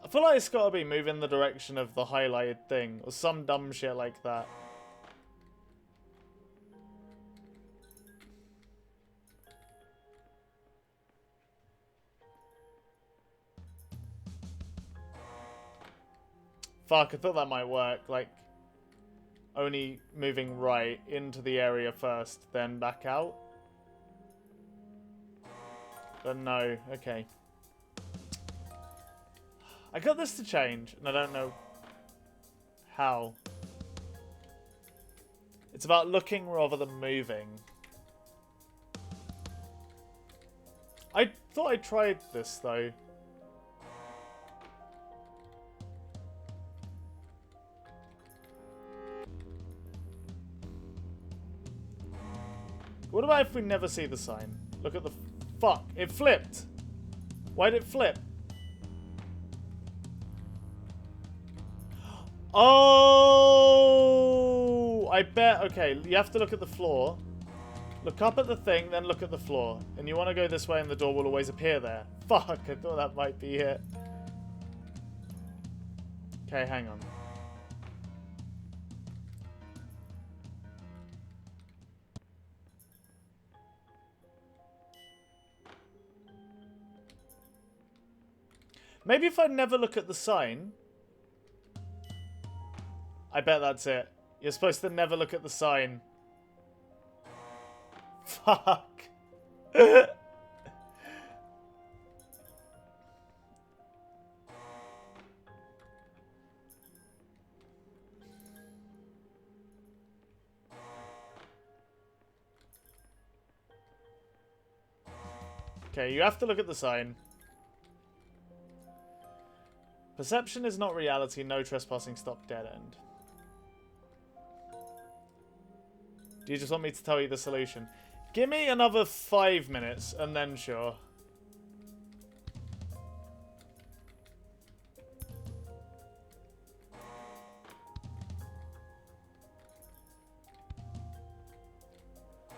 I feel like it's got to be moving the direction of the highlighted thing, or some dumb shit like that. Fuck, I thought that might work, like, only moving right into the area first, then back out. But no, okay. I got this to change, and I don't know how. It's about looking rather than moving. I thought I tried this, though. What about if we never see the sign? Look at the... Fuck, it flipped! Why did it flip? Oh! I bet... Okay, you have to look at the floor. Look up at the thing, then look at the floor. And you want to go this way and the door will always appear there. Fuck, I thought that might be it. Okay, hang on. Maybe if I never look at the sign... I bet that's it. You're supposed to never look at the sign. Fuck. Okay, you have to look at the sign. Perception is not reality. No trespassing. Stop. Dead end. Do you just want me to tell you the solution? Give me another 5 minutes and then sure.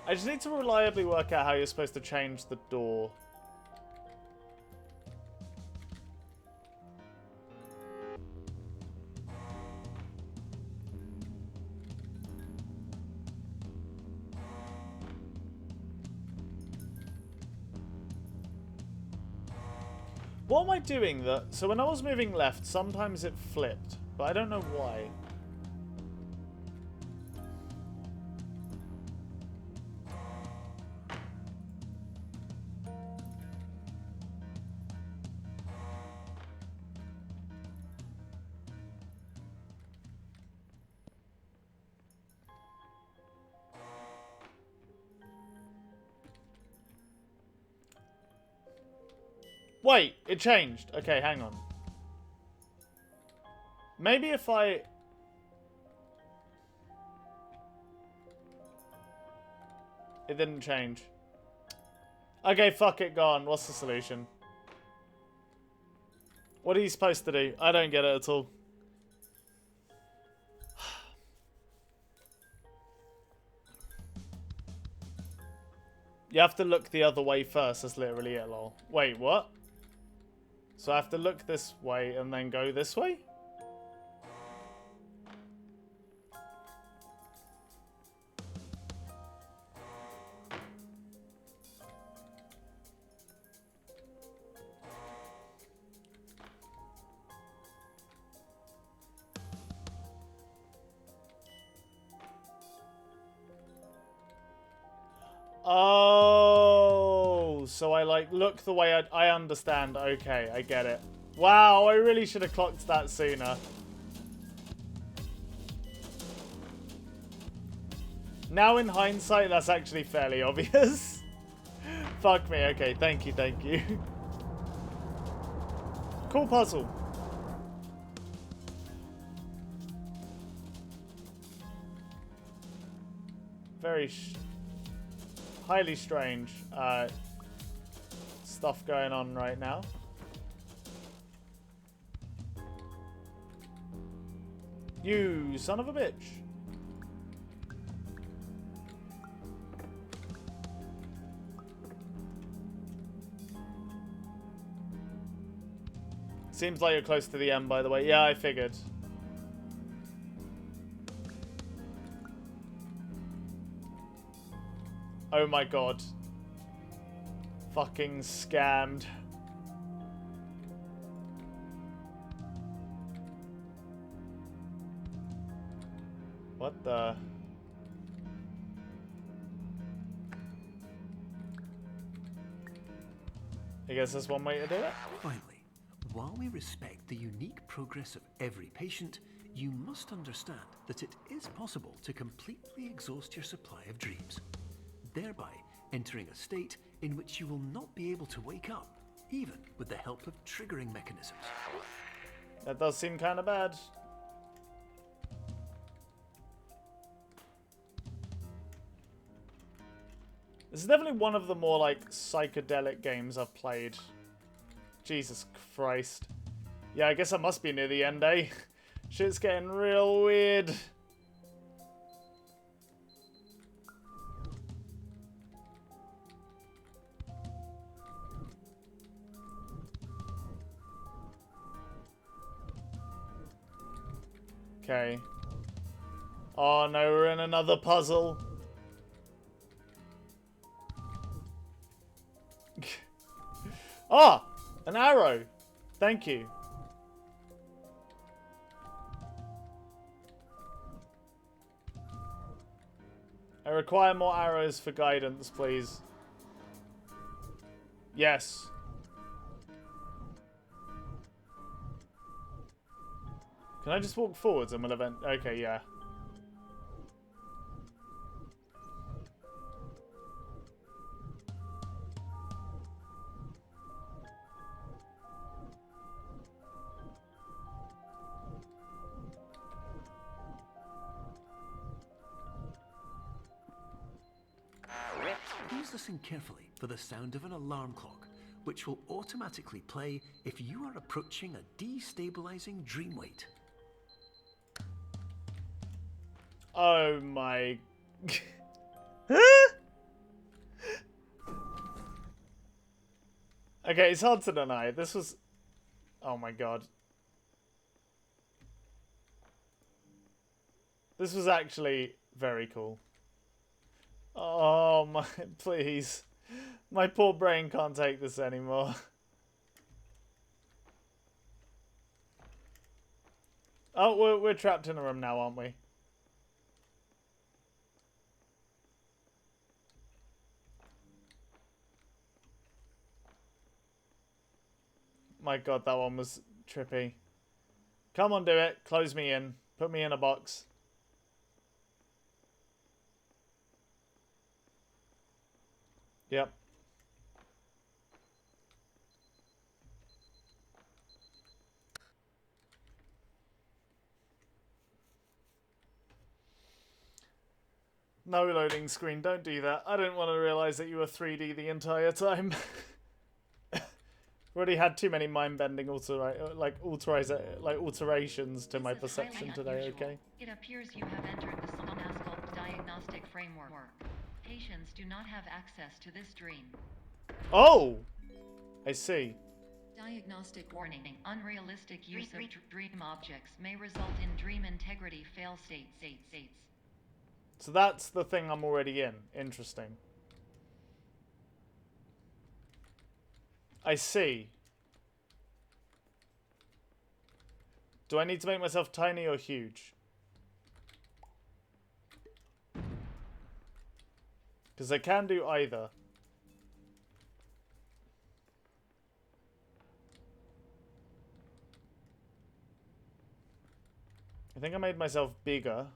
I just need to reliably work out how you're supposed to change the door. What am I doing that? So when I was moving left, sometimes it flipped, but I don't know why. Wait, it changed. Okay, hang on. Maybe if I... It didn't change. Okay, fuck it, go on. What's the solution? What are you supposed to do? I don't get it at all. You have to look the other way first. That's literally it, lol. Wait, what? So I have to look this way and then go this way? Oh, so I like look the way I understand. Okay, I get it. Wow, I really should have clocked that sooner. Now in hindsight, that's actually fairly obvious. Fuck me. Okay, thank you, thank you. Cool puzzle. Very highly strange stuff going on right now. You son of a bitch. Seems like you're close to the end, by the way. Yeah, I figured. Oh my god. Fucking scammed. What the? I guess there's one way to do it. Finally, while we respect the unique progress of every patient, you must understand that it is possible to completely exhaust your supply of dreams, thereby entering a state in which you will not be able to wake up, even with the help of triggering mechanisms. That does seem kind of bad. This is definitely one of the more, like, psychedelic games I've played. Jesus Christ. Yeah, I guess I must be near the end, eh? Shit's getting real weird. Okay. Oh no, we're in another puzzle. Ah! An arrow! Thank you. I require more arrows for guidance, please. Yes. Can I just walk forwards and we'll event? Okay, yeah. Please listen carefully for the sound of an alarm clock, which will automatically play if you are approaching a destabilizing dream weight. Oh my... Okay, it's hard to deny. This was... Oh my god. This was actually very cool. Oh my... Please. My poor brain can't take this anymore. Oh, we're trapped in a room now, aren't we? My god, that one was trippy. Come on, do it. Close me in. Put me in a box. Yep. No loading screen, don't do that. I didn't want to realise that you were 3D the entire time. Already had too many mind-bending alterations to my perception today, okay? It appears you have entered the Somnasculpt diagnostic framework. Patients do not have access to this dream. Oh! I see. Diagnostic warning. Unrealistic use of dream objects may result in dream integrity fail states. So that's the thing I'm already in. Interesting. I see. Do I need to make myself tiny or huge? Because I can do either. I think I made myself bigger.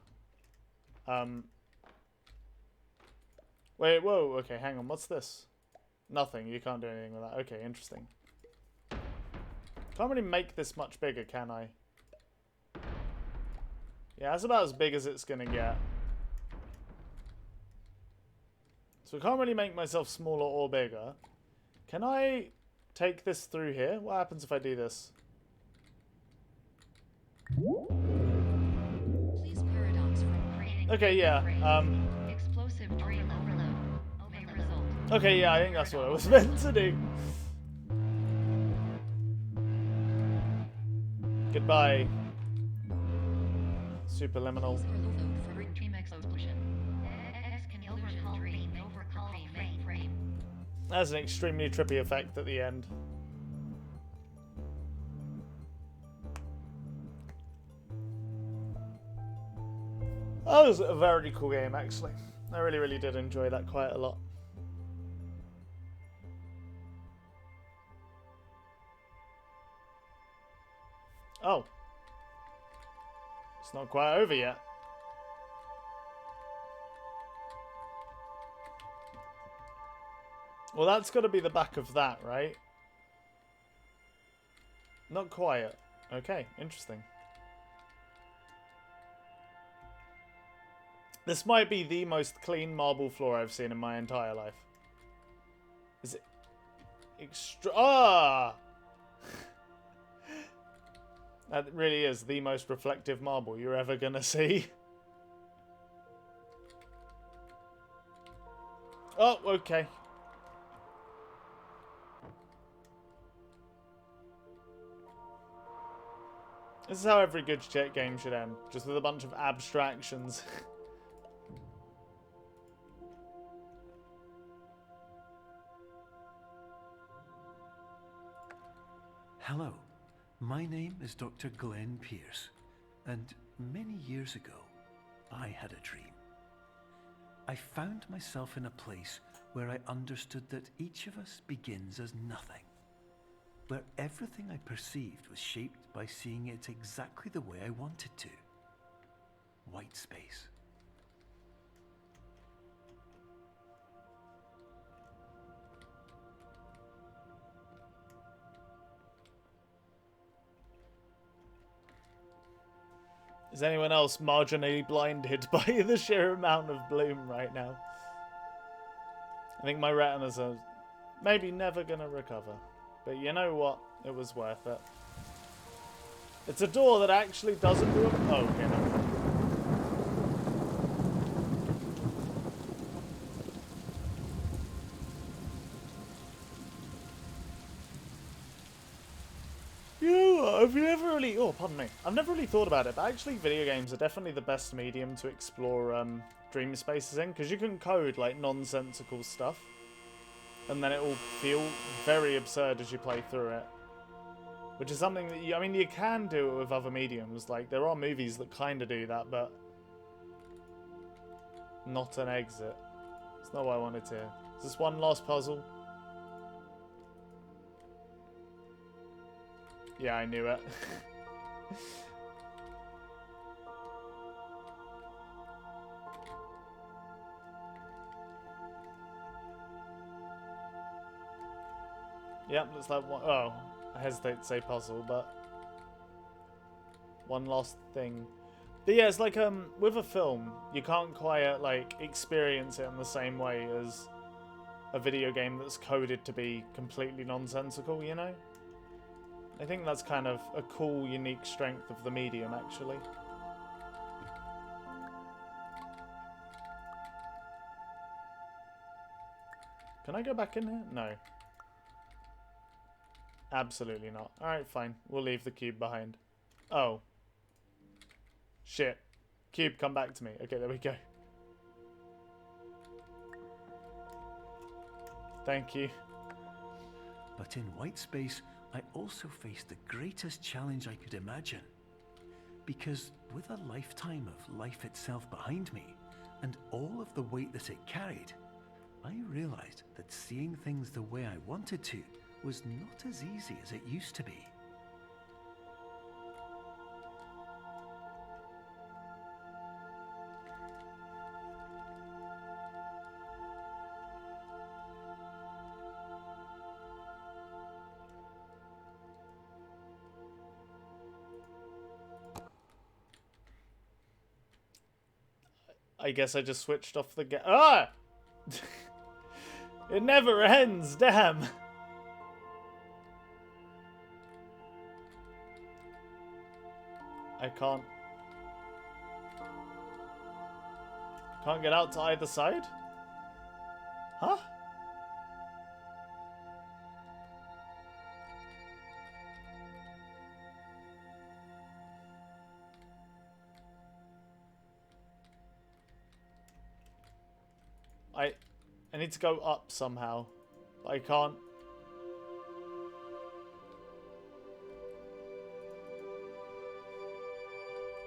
Wait, whoa, okay, hang on, what's this? Nothing, you can't do anything with that. Okay, interesting. Can't really make this much bigger, can I? Yeah, that's about as big as it's gonna get. So I can't really make myself smaller or bigger. Can I take this through here? What happens if I do this? Please paradox from creating Okay, yeah. explosive dream overload may result. Okay, yeah, I think that's what I was meant to do. Goodbye. Superliminal. Dream explosion. Dream overcall frame. That's an extremely trippy effect at the end. That was a very cool game, actually. I really, really did enjoy that quite a lot. Oh. It's not quite over yet. Well, that's got to be the back of that, right? Not quiet. Okay, interesting. This might be the most clean marble floor I've seen in my entire life. Is it extra? Ah! That really is the most reflective marble you're ever gonna see. Oh, okay. This is how every good shit game should end. Just with a bunch of abstractions. Hello, my name is Dr. Glenn Pierce, and many years ago, I had a dream. I found myself in a place where I understood that each of us begins as nothing, where everything I perceived was shaped by seeing it exactly the way I wanted to. White space. Is anyone else marginally blinded by the sheer amount of bloom right now? I think my retinas are maybe never gonna recover. But you know what? It was worth it. It's a door that actually doesn't do a... Oh, okay, no. I've never really... Oh, pardon me. I've never really thought about it, but actually video games are definitely the best medium to explore dream spaces in, because you can code, like, nonsensical stuff, and then it will feel very absurd as you play through it. Which is something that you... I mean, you can do it with other mediums. Like, there are movies that kind of do that, but... not an exit. It's not what I wanted to. Is this one last puzzle? Yeah, I knew it. Yep, looks like one. Oh, I hesitate to say puzzle, but one last thing. But yeah, it's like with a film, you can't quite like experience it in the same way as a video game that's coded to be completely nonsensical, you know? I think that's kind of a cool, unique strength of the medium, actually. Can I go back in here? No. Absolutely not. Alright, fine. We'll leave the cube behind. Oh. Shit. Cube, come back to me. Okay, there we go. Thank you. But in white space, I also faced the greatest challenge I could imagine. Because with a lifetime of life itself behind me, and all of the weight that it carried, I realized that seeing things the way I wanted to was not as easy as it used to be. I guess I just switched off the Ah! It never ends, damn! I can't get out to either side? Huh? I need to go up somehow, but I can't.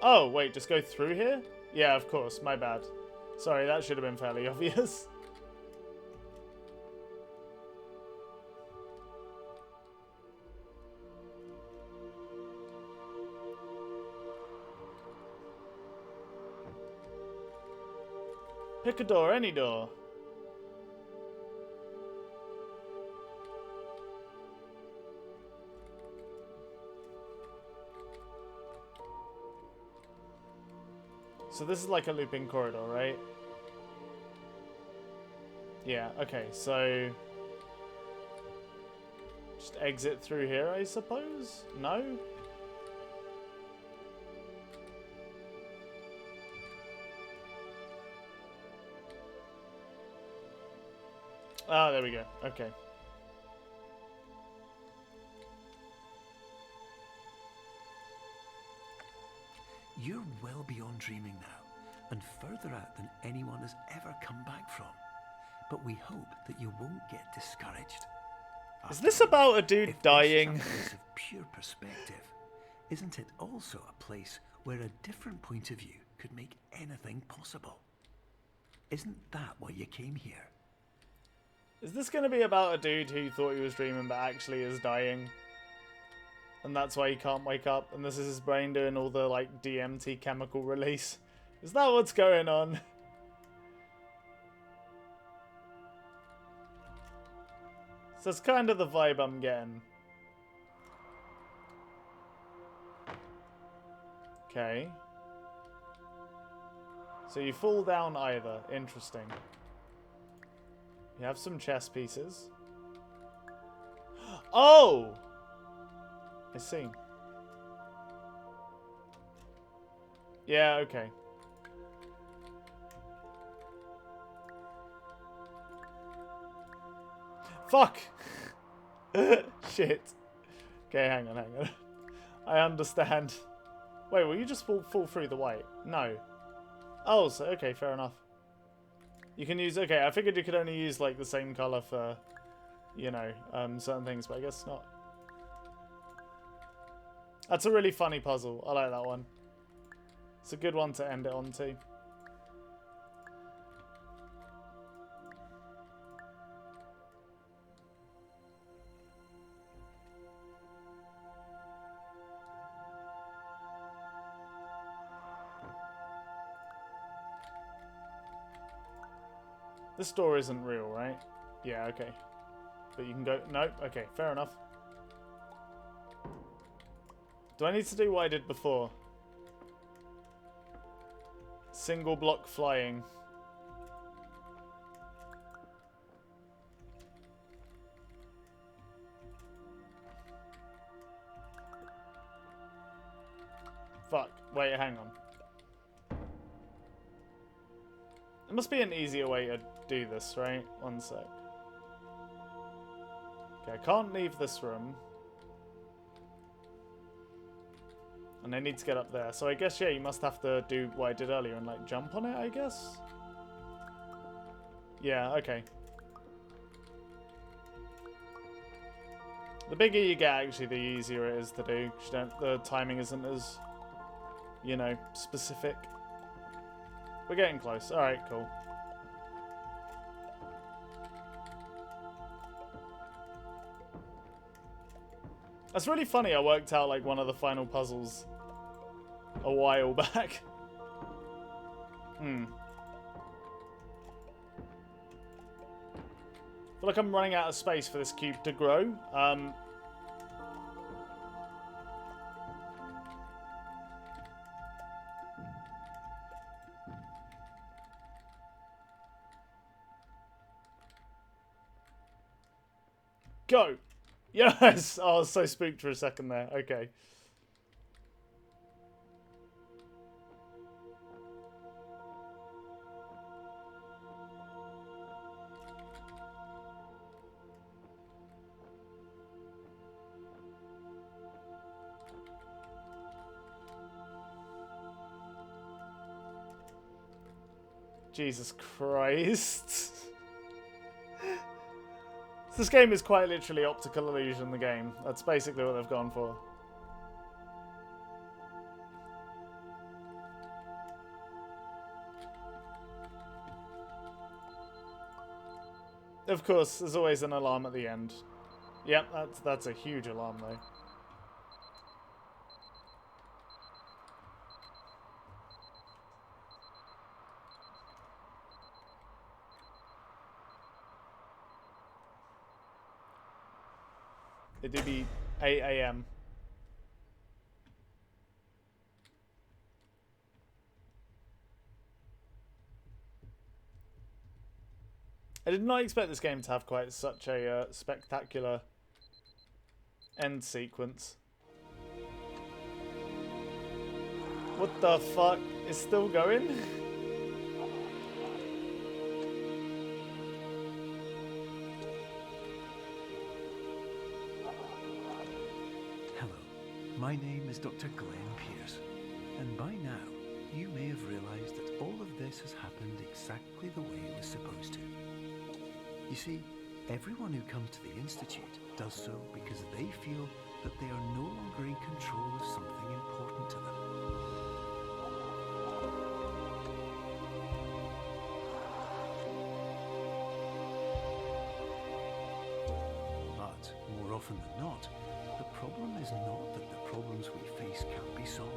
Oh, wait, just go through here? Yeah, of course, my bad. Sorry, that should have been fairly obvious. Pick a door, any door. So this is like a looping corridor, right? Yeah, okay, so... just exit through here, I suppose? No? Ah, there we go. Okay. You're well beyond dreaming now, and further out than anyone has ever come back from. But we hope that you won't get discouraged. Is this about a dude If dying? this is a place of pure perspective, isn't it also a place where a different point of view could make anything possible? Isn't that why you came here? Is this going to be about a dude who thought he was dreaming but actually is dying? And that's why he can't wake up, and this is his brain doing all the, like, DMT chemical release? Is that what's going on? So it's kind of the vibe I'm getting. Okay. So you fall down either. Interesting. You have some chess pieces. Oh! I see. Yeah, okay. Fuck! Shit. Okay, hang on. I understand. Wait, will you just fall through the white? No. Oh, so, okay, fair enough. You can use... Okay, I figured you could only use, like, the same colour for, you know, certain things, but I guess not. That's a really funny puzzle. I like that one. It's a good one to end it on, too. This door isn't real, right? Yeah, okay. But you can go... Nope. Okay, fair enough. Do I need to do what I did before? Single block flying. Fuck. Wait, hang on. There must be an easier way to do this, right? One sec. Okay, I can't leave this room. And I need to get up there. So I guess, yeah, you must have to do what I did earlier and, like, jump on it, I guess? Yeah, okay. The bigger you get, actually, the easier it is to do. 'Cause the timing isn't as, you know, specific. We're getting close. Alright, cool. That's really funny. I worked out, like, one of the final puzzles a while back. I feel like I'm running out of space for this cube to grow. Go! Yes! Oh, I was so spooked for a second there. Okay. Jesus Christ. This game is quite literally optical illusion, the game. That's basically what they've gone for. Of course, there's always an alarm at the end. Yep, that's a huge alarm, though. It did be 8 AM. I did not expect this game to have quite such a spectacular end sequence. What the fuck? It's still going? My name is Dr. Glenn Pierce, and by now you may have realised that all of this has happened exactly the way it was supposed to. You see, everyone who comes to the Institute does so because they feel that they are no longer in control of something important to them. But more often than not, the problem is not that the problems we face can't be solved.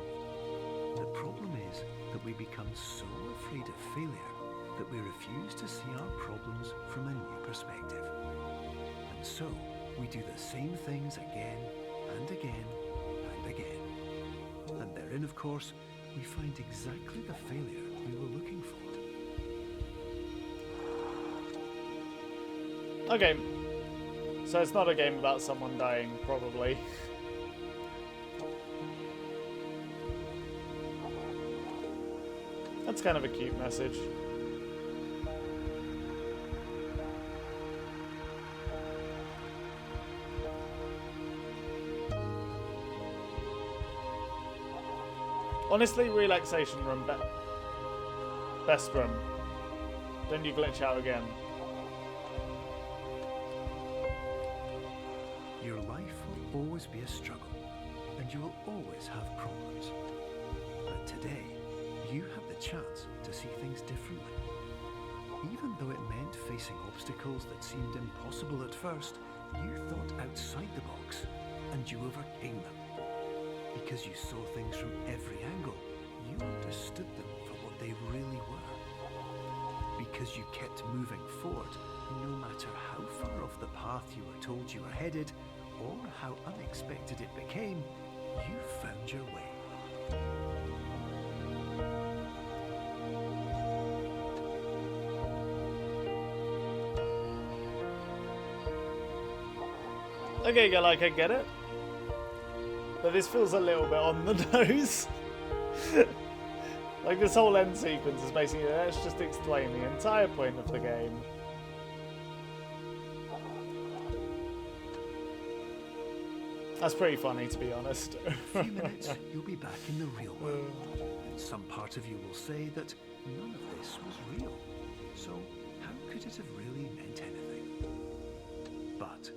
The problem is that we become so afraid of failure that we refuse to see our problems from a new perspective. And so, we do the same things again and again and again. And therein, of course, we find exactly the failure we were looking for. Okay. So it's not a game about someone dying, probably. That's kind of a cute message. Honestly, relaxation room, best room. Then you glitch out again. Your life will always be a struggle, and you will always have problems. But today, you have the chance to see things differently. Even though it meant facing obstacles that seemed impossible at first, you thought outside the box, and you overcame them. Because you saw things from every angle, you understood them for what they really were. Because you kept moving forward, no matter how far off the path you were told you were headed, or how unexpected it became, you found your way. Okay, like I get it. But this feels a little bit on the nose. Like this whole end sequence is basically, let's just explain the entire point of the game. That's pretty funny, to be honest. In a few minutes, you'll be back in the real world. And some part of you will say that none of this was real. So how could it have really meant anything? But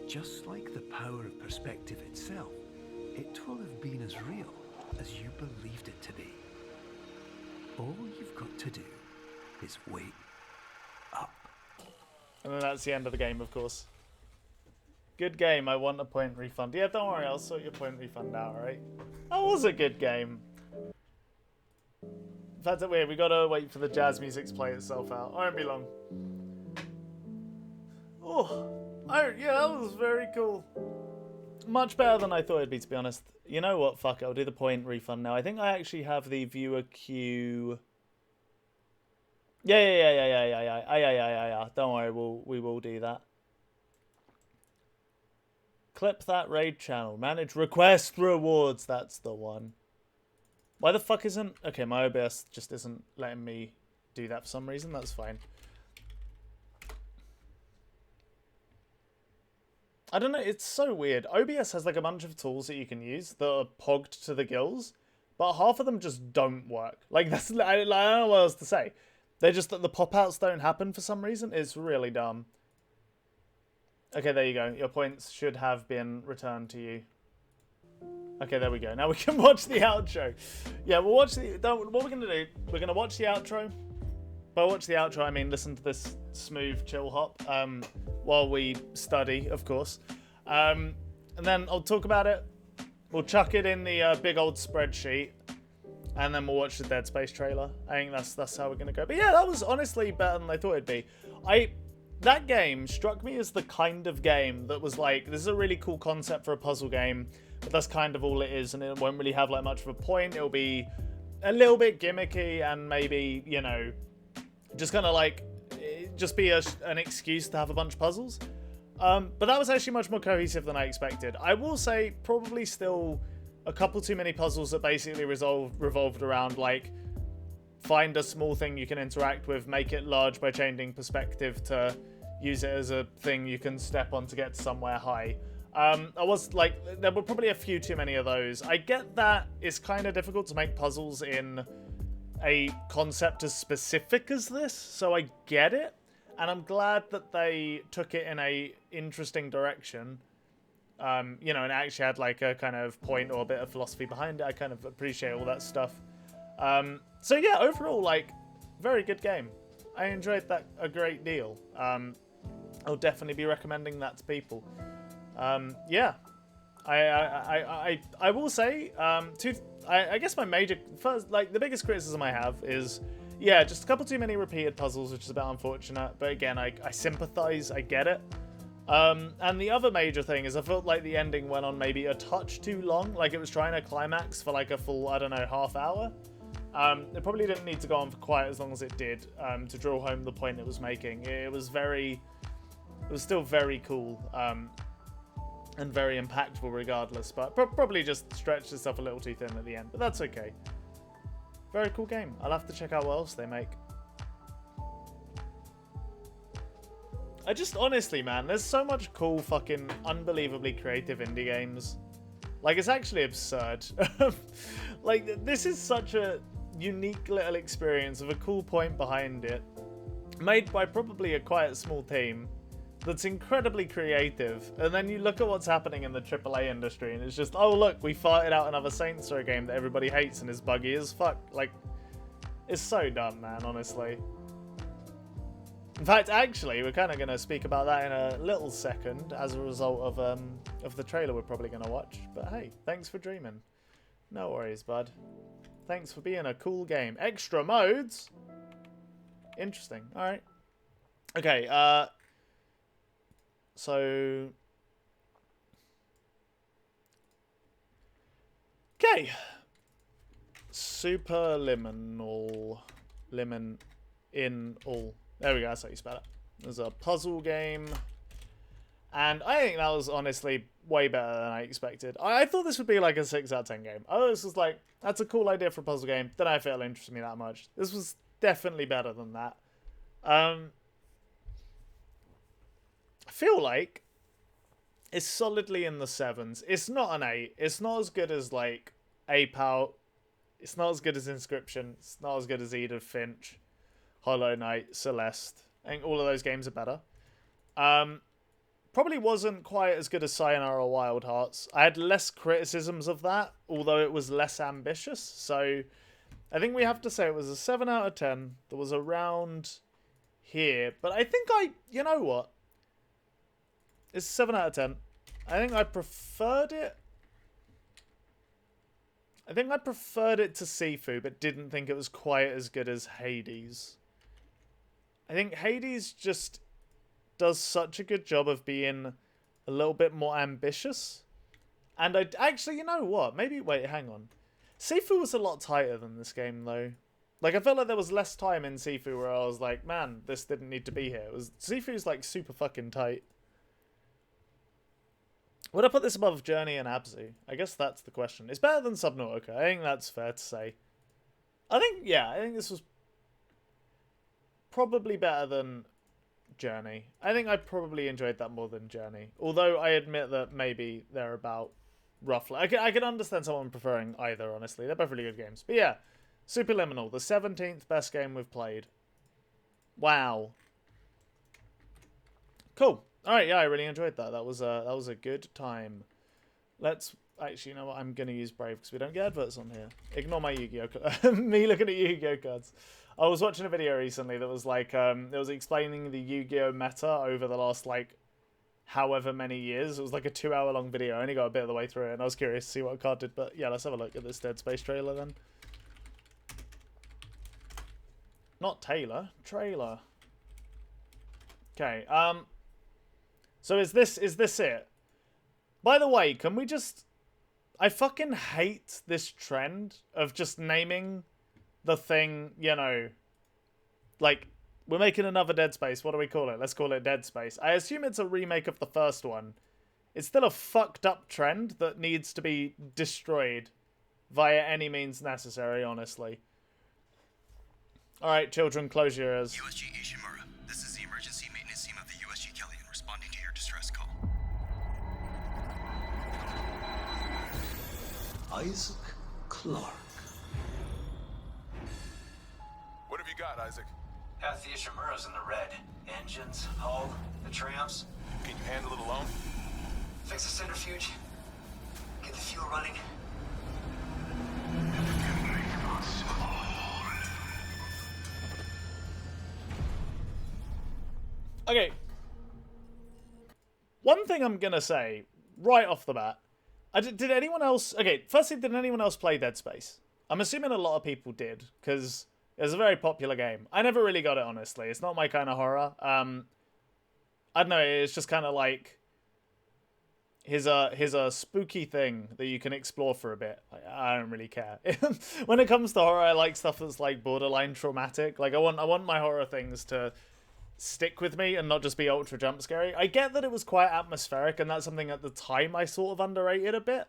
just like the power of perspective itself, it will have been as real as you believed it to be. All you've got to do is wait up. And then that's the end of the game, of course. Good game, I want a point refund. Yeah, don't worry, I'll sort your point refund out, alright? That was a good game. In fact, we gotta wait for the jazz music to play itself out. I won't be long. Oh, yeah, that was very cool. Much better than I thought it'd be, to be honest. You know what? Fuck it, I'll do the point refund now. I think I actually have the viewer queue. Yeah. Don't worry, we will do that. Clip that raid channel. Manage request rewards. That's the one. Why the fuck isn't... Okay, my OBS just isn't letting me do that for some reason. That's fine. I don't know. It's so weird. OBS has like a bunch of tools that you can use that are pogged to the gills, but half of them just don't work. Like, that's... I don't know what else to say. They're just that the pop-outs don't happen for some reason. It's really dumb. Okay, there you go. Your points should have been returned to you. Okay, there we go. Now we can watch the outro. Yeah, we'll watch the... What we're going to do, we're going to watch the outro. By watch the outro, I mean listen to this smooth chill hop while we study, of course. And then I'll talk about it. We'll chuck it in the big old spreadsheet. And then we'll watch the Dead Space trailer. I think that's how we're going to go. But yeah, that was honestly better than I thought it'd be. That game struck me as the kind of game that was like, this is a really cool concept for a puzzle game, but that's kind of all it is, and it won't really have like much of a point. It'll be a little bit gimmicky and maybe, you know, just kind of like, just be an excuse to have a bunch of puzzles. But that was actually much more cohesive than I expected. I will say probably still a couple too many puzzles that basically revolved around like, find a small thing you can interact with, make it large by changing perspective to use it as a thing you can step on to get to somewhere high. I was like, there were probably a few too many of those. I get that it's kind of difficult to make puzzles in a concept as specific as this, so I get it. And I'm glad that they took it in a interesting direction. You know, and actually had like a kind of point or a bit of philosophy behind it. I kind of appreciate all that stuff. So yeah, overall, like, very good game. I enjoyed that a great deal. I'll definitely be recommending that to people. Yeah, I will say, I guess my major, first, like, the biggest criticism I have is, yeah, just a couple too many repeated puzzles, which is a bit unfortunate. But again, I sympathize, I get it. And the other major thing is I felt like the ending went on maybe a touch too long. Like it was trying to climax for like a full, I don't know, half hour. It probably didn't need to go on for quite as long as it did, to draw home the point it was making. It was still very cool, and very impactful regardless, but probably just stretched itself a little too thin at the end, but that's okay. Very cool game. I'll have to check out what else they make. I just, honestly, man, there's so much cool, fucking, unbelievably creative indie games. Like, it's actually absurd. Like, this is such a unique little experience with a cool point behind it, made by probably a quite small team, that's incredibly creative. And then you look at what's happening in the AAA industry, and it's just, oh, look, we farted out another Saints Row game that everybody hates and is buggy as fuck. Like, it's so dumb, man, honestly. In fact, actually, we're kind of going to speak about that in a little second as a result of the trailer we're probably going to watch. But hey, thanks for dreaming. No worries, bud. Thanks for being a cool game. Extra modes? Interesting. All right. Okay, so... Okay. Superliminal. Limon in all. There we go, that's how you spell it. There's a puzzle game. And I think that was honestly way better than I expected. I thought this would be like a 6 out of 10 game. Oh, this was like, that's a cool idea for a puzzle game. Don't know if it'll interest me that much. This was definitely better than that. I feel like it's solidly in the 7s. It's not an 8. It's not as good as like Ape Out. It's not as good as Inscription. It's not as good as Edith Finch, Hollow Knight, Celeste. I think all of those games are better. Probably wasn't quite as good as Sayonara or Wild Hearts. I had less criticisms of that, although it was less ambitious. So I think we have to say it was a 7 out of 10 that was around here. But I think you know what? It's 7 out of 10. I think I preferred it. I think I preferred it to Sifu, but didn't think it was quite as good as Hades. I think Hades just does such a good job of being a little bit more ambitious. And I actually, you know what? Maybe, wait, hang on. Sifu was a lot tighter than this game, though. Like, I felt like there was less time in Sifu where I was like, man, this didn't need to be here. Sifu's, like, super fucking tight. Would I put this above Journey and Abzu? I guess that's the question. It's better than Subnautica. I think that's fair to say. I think this was probably better than Journey. I think I probably enjoyed that more than Journey. Although I admit that maybe they're about roughly. I can understand someone preferring either, honestly. They're both really good games. But yeah, Superliminal, the 17th best game we've played. Wow. Cool. All right, yeah, I really enjoyed that. That was a good time. Let's actually, you know what? I'm gonna use Brave because we don't get adverts on here. Ignore my Yu-Gi-Oh. Me looking at Yu-Gi-Oh cards. I was watching a video recently that was like, it was explaining the Yu-Gi-Oh meta over the last like however many years. It was like a 2-hour long video. I only got a bit of the way through it, and I was curious to see what a card did. But yeah, let's have a look at this Dead Space trailer then. Not Taylor, trailer. Okay. So is this it? By the way, can we just... I fucking hate this trend of just naming the thing, you know, like, we're making another Dead Space. What do we call it? Let's call it Dead Space. I assume it's a remake of the first one. It's still a fucked up trend that needs to be destroyed via any means necessary, honestly. Alright, children, close your ears. USG Ishimura, this is the emergency maintenance team of the USG Kellyan responding to your distress call. Isaac Clarke. What have you got, Isaac? Half the Ishimura's in the red. Engines, hull, the trams. Can you handle it alone? Fix the centrifuge. Get the fuel running. Okay. One thing I'm gonna say right off the bat. Did anyone else... Okay, firstly, did anyone else play Dead Space? I'm assuming a lot of people did, because it was a very popular game. I never really got it, honestly. It's not my kind of horror. I don't know, it's just kind of like... Here's a spooky thing that you can explore for a bit. I don't really care. When it comes to horror, I like stuff that's like borderline traumatic. Like I want my horror things to stick with me and not just be ultra jump scary. I get that it was quite atmospheric, and that's something at the time I sort of underrated a bit.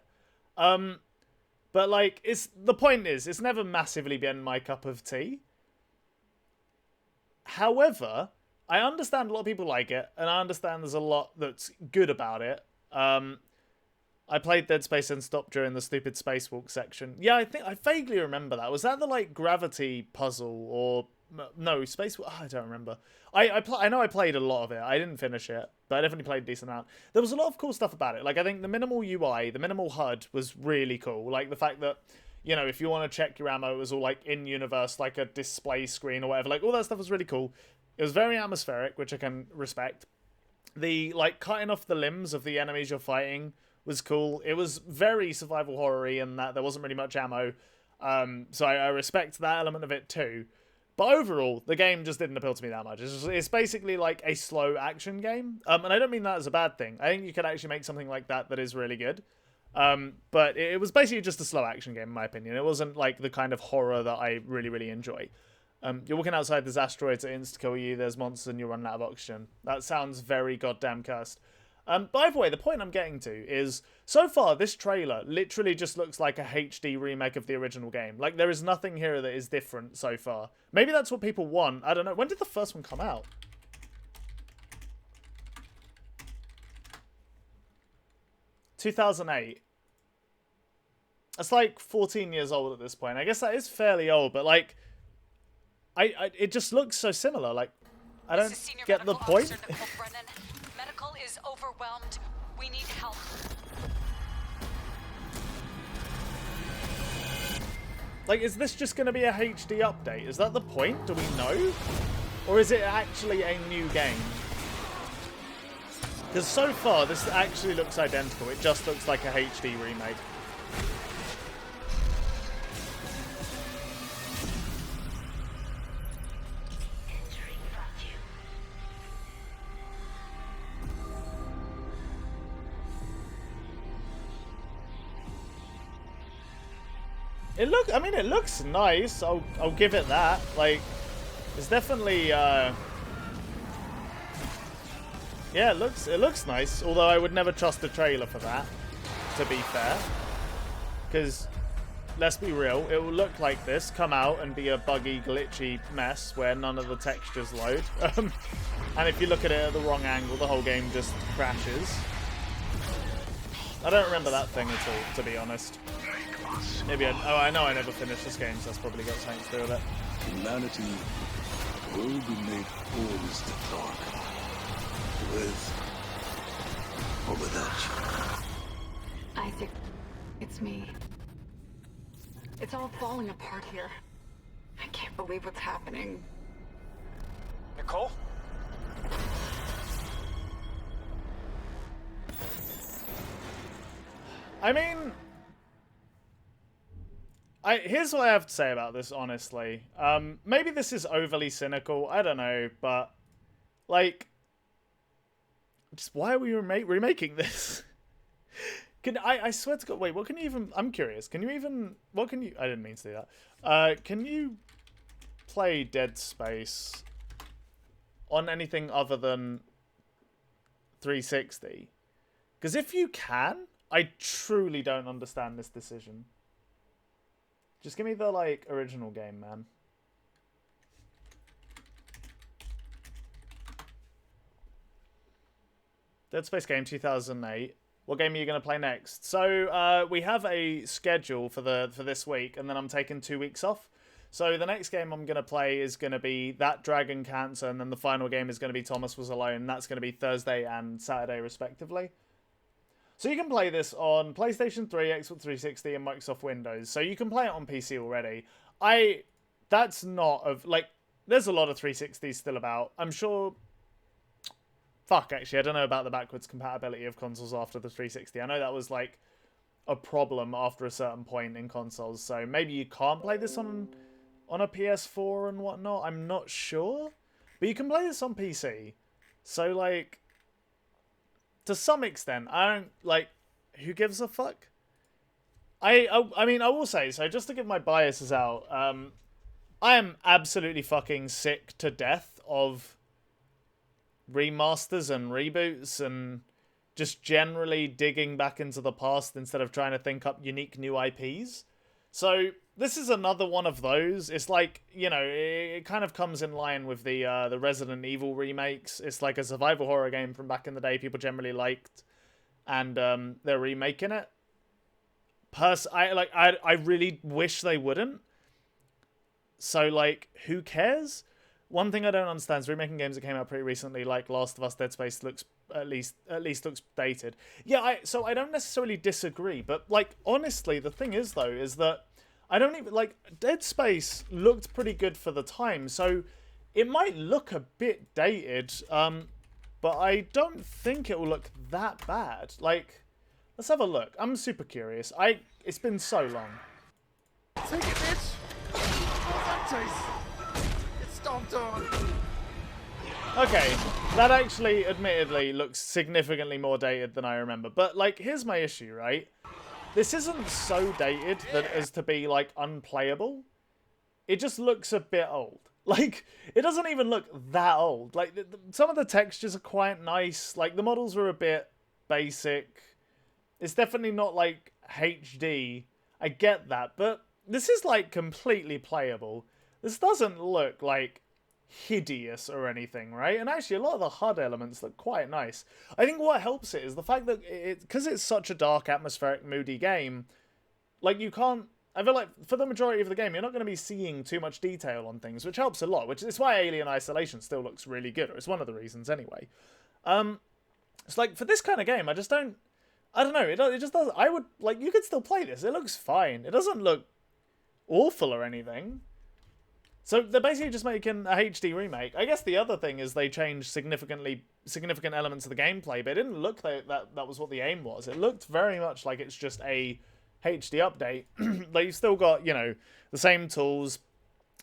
But like, the point is, it's never massively been my cup of tea. However, I understand a lot of people like it, and I understand there's a lot that's good about it. I played Dead Space and stopped during the stupid spacewalk section. Yeah, I think I vaguely remember that. Was that the like gravity puzzle or no spacewalk? Oh, I don't remember. I know I played a lot of it. I didn't finish it, but I definitely played a decent amount. There was a lot of cool stuff about it. Like I think the minimal UI, the minimal HUD was really cool. Like the fact that, you know, if you want to check your ammo, it was all like in universe, like a display screen or whatever. Like all that stuff was really cool. It was very atmospheric, which I can respect. The, like, cutting off the limbs of the enemies you're fighting was cool. It was very survival horror-y in that there wasn't really much ammo. So I respect that element of it too. But overall, the game just didn't appeal to me that much. It's basically like a slow action game. And I don't mean that as a bad thing. I think you could actually make something like that is really good. But it was basically just a slow action game, in my opinion. It wasn't like the kind of horror that I really, really enjoy. You're walking outside, there's asteroids that insta-kill you, there's monsters and you're running out of oxygen. That sounds very goddamn cursed. But either way, the point I'm getting to is, so far, this trailer literally just looks like a HD remake of the original game. Like, there is nothing here that is different so far. Maybe that's what people want. I don't know. When did the first one come out? ...2008. That's like 14 years old at this point. I guess that is fairly old, but like... it just looks so similar. Like, I don't get the point. Medical is overwhelmed. We need help. Like, is this just going to be a HD update? Is that the point? Do we know? Or is it actually a new game? Because so far, this actually looks identical. It just looks like a HD remake. It looks nice. I'll give it that. Like, it's definitely yeah, it looks nice. Although I would never trust a trailer for that, to be fair. Because let's be real, it will look like this, come out and be a buggy, glitchy mess where none of the textures load. And if you look at it at the wrong angle, the whole game just crashes. I don't remember that thing at all, to be honest. Maybe I know I never finished this game, so that's probably got something to do with it. Humanity will be made whole, Mr. Clarke. With or without you. Isaac, it's me. It's all falling apart here. I can't believe what's happening. Nicole? I mean, here's what I have to say about this, honestly. Maybe this is overly cynical. I don't know, but like, just why are we remaking this? I swear to God, wait, what can you even... I'm curious. Can you even... What can you... I didn't mean to do that. Can you play Dead Space on anything other than 360? Because if you can, I truly don't understand this decision. Just give me the, like, original game, man. Dead Space game, 2008. What game are you going to play next? So we have a schedule for this week, and then I'm taking 2 weeks off. So the next game I'm going to play is going to be That Dragon Cancer, and then the final game is going to be Thomas Was Alone. That's going to be Thursday and Saturday, respectively. So you can play this on PlayStation 3, Xbox 360, and Microsoft Windows. So you can play it on PC already. That's not of, like, there's a lot of 360s still about. I'm sure... Fuck, actually, I don't know about the backwards compatibility of consoles after the 360. I know that was, like, a problem after a certain point in consoles. So maybe you can't play this on a PS4 and whatnot. I'm not sure. But you can play this on PC. So, like, to some extent, I don't, like, who gives a fuck? I mean, I will say, so just to give my biases out, I am absolutely fucking sick to death of remasters and reboots and just generally digging back into the past instead of trying to think up unique new IPs. So this is another one of those. It's like, you know, it kind of comes in line with the Resident Evil remakes. It's like a survival horror game from back in the day people generally liked, and they're remaking it. I really wish they wouldn't. So, like, who cares? One thing I don't understand is remaking games that came out pretty recently, like Last of Us, Dead Space, looks at least looks dated. Yeah, so I don't necessarily disagree, but, like, honestly, the thing is, though, is that I don't even, like, Dead Space looked pretty good for the time, so it might look a bit dated, but I don't think it will look that bad. Like, let's have a look. I'm super curious. It's been so long. Take it, bitch! What's that taste? It's stomped on. Okay, that actually, admittedly, looks significantly more dated than I remember. But, like, here's my issue, right? This isn't so dated that as to be, like, unplayable. It just looks a bit old. Like, it doesn't even look that old. Like, some of the textures are quite nice. Like, the models are a bit basic. It's definitely not, like, HD. I get that, but this is, like, completely playable. This doesn't look, like, hideous or anything, right? And actually, a lot of the HUD elements look quite nice. I think what helps it is the fact that because it's such a dark, atmospheric, moody game, like, you can't... I feel like, for the majority of the game, you're not going to be seeing too much detail on things, which helps a lot, which is why Alien Isolation still looks really good, or it's one of the reasons anyway. It's like, for this kind of game, I don't know, it just doesn't... I would, like, you could still play this. It looks fine. It doesn't look awful or anything. So they're basically just making a HD remake. I guess the other thing is they changed significant elements of the gameplay, but it didn't look like that was what the aim was. It looked very much like it's just a HD update. Like, you've still got, you know, the same tools,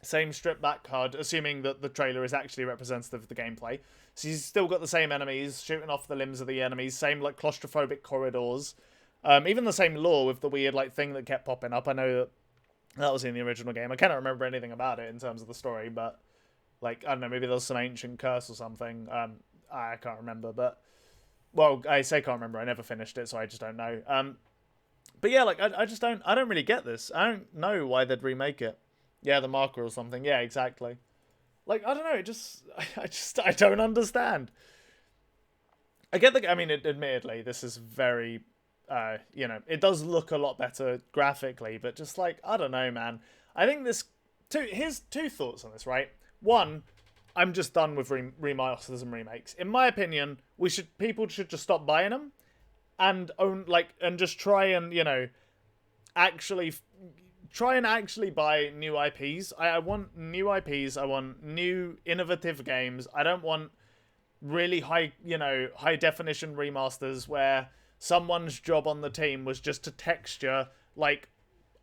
same stripped back HUD, assuming that the trailer is actually representative of the gameplay. So you've still got the same enemies, shooting off the limbs of the enemies, same, like, claustrophobic corridors. Even the same lore with the weird, like, thing that kept popping up. I know that was in the original game. I cannot remember anything about it in terms of the story, but, like, I don't know, maybe there's some ancient curse or something. I can't remember, but, well, I say can't remember. I never finished it, so I just don't know. But yeah, like, I don't really get this. I don't know why they'd remake it. Yeah, the marker or something. Yeah, exactly. Like, I don't know, I don't understand. I get I mean, admittedly, this is very, you know, it does look a lot better graphically, but just, like, I don't know, man. I think here's two thoughts on this, right? One, I'm just done with remasters and remakes. In my opinion, people should just stop buying them and just try and, you know, actually buy new IPs. I want new IPs. I want new innovative games. I don't want really high definition remasters where someone's job on the team was just to texture, like,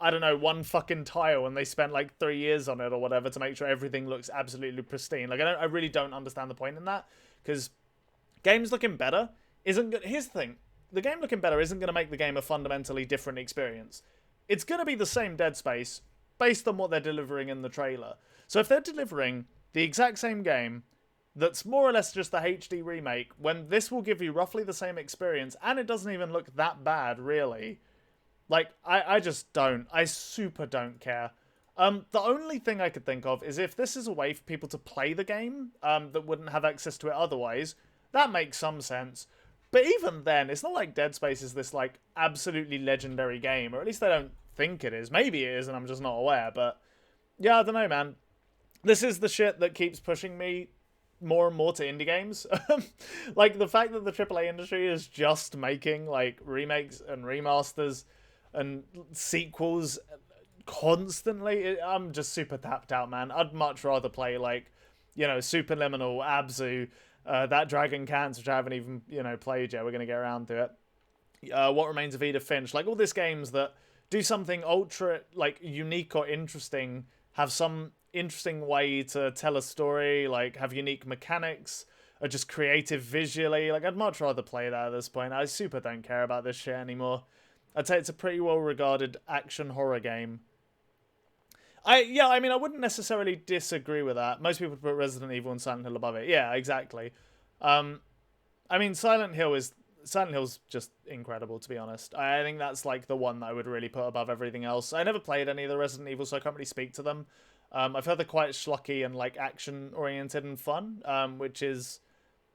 I don't know, one fucking tile and they spent, like, 3 years on it or whatever to make sure everything looks absolutely pristine. Like, I really don't understand the point in that, because games looking better isn't good. Here's the thing. The game looking better isn't going to make the game a fundamentally different experience. It's going to be the same Dead Space based on what they're delivering in the trailer. So if they're delivering the exact same game that's more or less just a HD remake, when this will give you roughly the same experience, and it doesn't even look that bad, really. Like, I super don't care. The only thing I could think of is if this is a way for people to play the game that wouldn't have access to it otherwise, that makes some sense. But even then, it's not like Dead Space is this like absolutely legendary game, or at least I don't think it is. Maybe it is, and I'm just not aware. But yeah, I don't know, man. This is the shit that keeps pushing me more and more to indie games. Like the fact that the AAA industry is just making like remakes and remasters and sequels constantly. I'm just super tapped out, man. I'd much rather play like, you know, Superliminal, Abzu, that Dragon Cants, which I haven't even, you know, played yet. We're going to get around to it. What Remains of Edith Finch. Like all these games that do something ultra like unique or interesting, have some interesting way to tell a story, like have unique mechanics, or just creative visually. Like I'd much rather play that at this point. I super don't care about this shit anymore. I'd say it's a pretty well regarded action horror game. I mean I wouldn't necessarily disagree with that. Most people put Resident Evil and Silent Hill above it. Yeah, exactly. I mean Silent Hill's just incredible, to be honest. I think that's like the one that I would really put above everything else. I never played any of the Resident Evil, so I can't really speak to them. I've heard they're quite schlocky and like action oriented and fun, which is,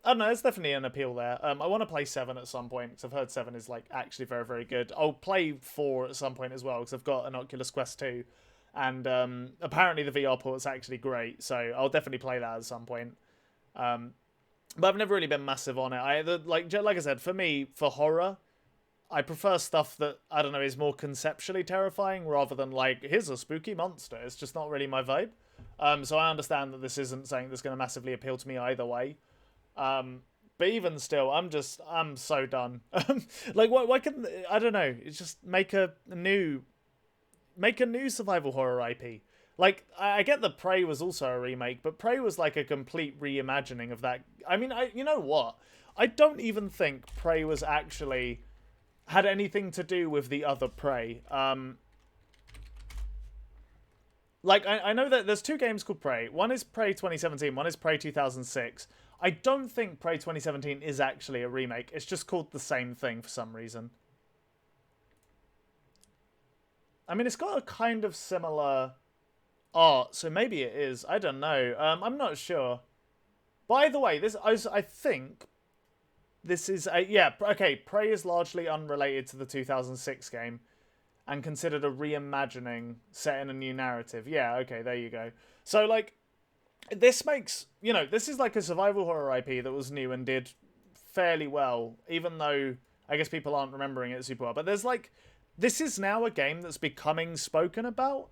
I don't know, it's definitely an appeal there. I want to play 7 at some point because I've heard 7 is like actually very, very good. I'll play 4 at some point as well because I've got an Oculus Quest 2, and apparently the VR port's actually great, so I'll definitely play that at some point. But I've never really been massive on it. Like I said, for me, for horror, I prefer stuff that, I don't know, is more conceptually terrifying rather than like, here's a spooky monster. It's just not really my vibe. So I understand that this isn't something that's going to massively appeal to me either way. But even still, I'm so done. Like, why couldn't, I don't know, it's just make a new survival horror IP. Like, I get that Prey was also a remake, but Prey was like a complete reimagining of that. I mean, you know what? I don't even think Prey was actually had anything to do with the other Prey. Like, I know that there's 2 games called Prey. One is Prey 2017, one is Prey 2006. I don't think Prey 2017 is actually a remake. It's just called the same thing for some reason. I mean, it's got a kind of similar art, so maybe it is. I don't know. I'm not sure. By the way, I think this is a... Yeah, okay, Prey is largely unrelated to the 2006 game and considered a reimagining set in a new narrative. Yeah, okay, there you go. So, like, this makes... You know, this is like a survival horror IP that was new and did fairly well, even though I guess people aren't remembering it super well. But there's, like... This is now a game that's becoming spoken about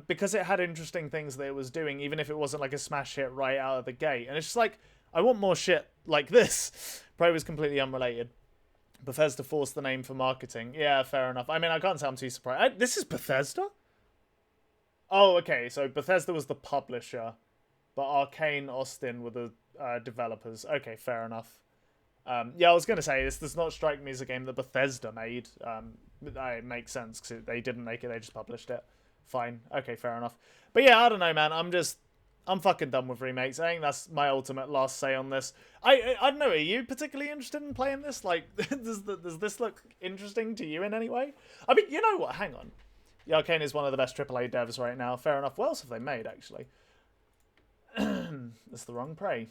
because it had interesting things that it was doing, even if it wasn't like a smash hit right out of the gate. And it's just like, I want more shit like this. Prey was completely unrelated. Bethesda forced the name for marketing. Yeah, fair enough. I mean, I can't say I'm too surprised. This is Bethesda? Oh, okay. So Bethesda was the publisher, but Arcane Austin were the developers. Okay, fair enough. Yeah, I was going to say, this does not strike me as a game that Bethesda made. It makes sense because they didn't make it, they just published it. Fine. Okay, fair enough. But yeah, I don't know, man. I'm fucking done with remakes. I think that's my ultimate last say on this. I don't know, are you particularly interested in playing this? Like, does this look interesting to you in any way? I mean, you know what? Hang on. Yeah, Arcane is one of the best AAA devs right now. Fair enough. What else have they made, actually? That's the wrong Prey.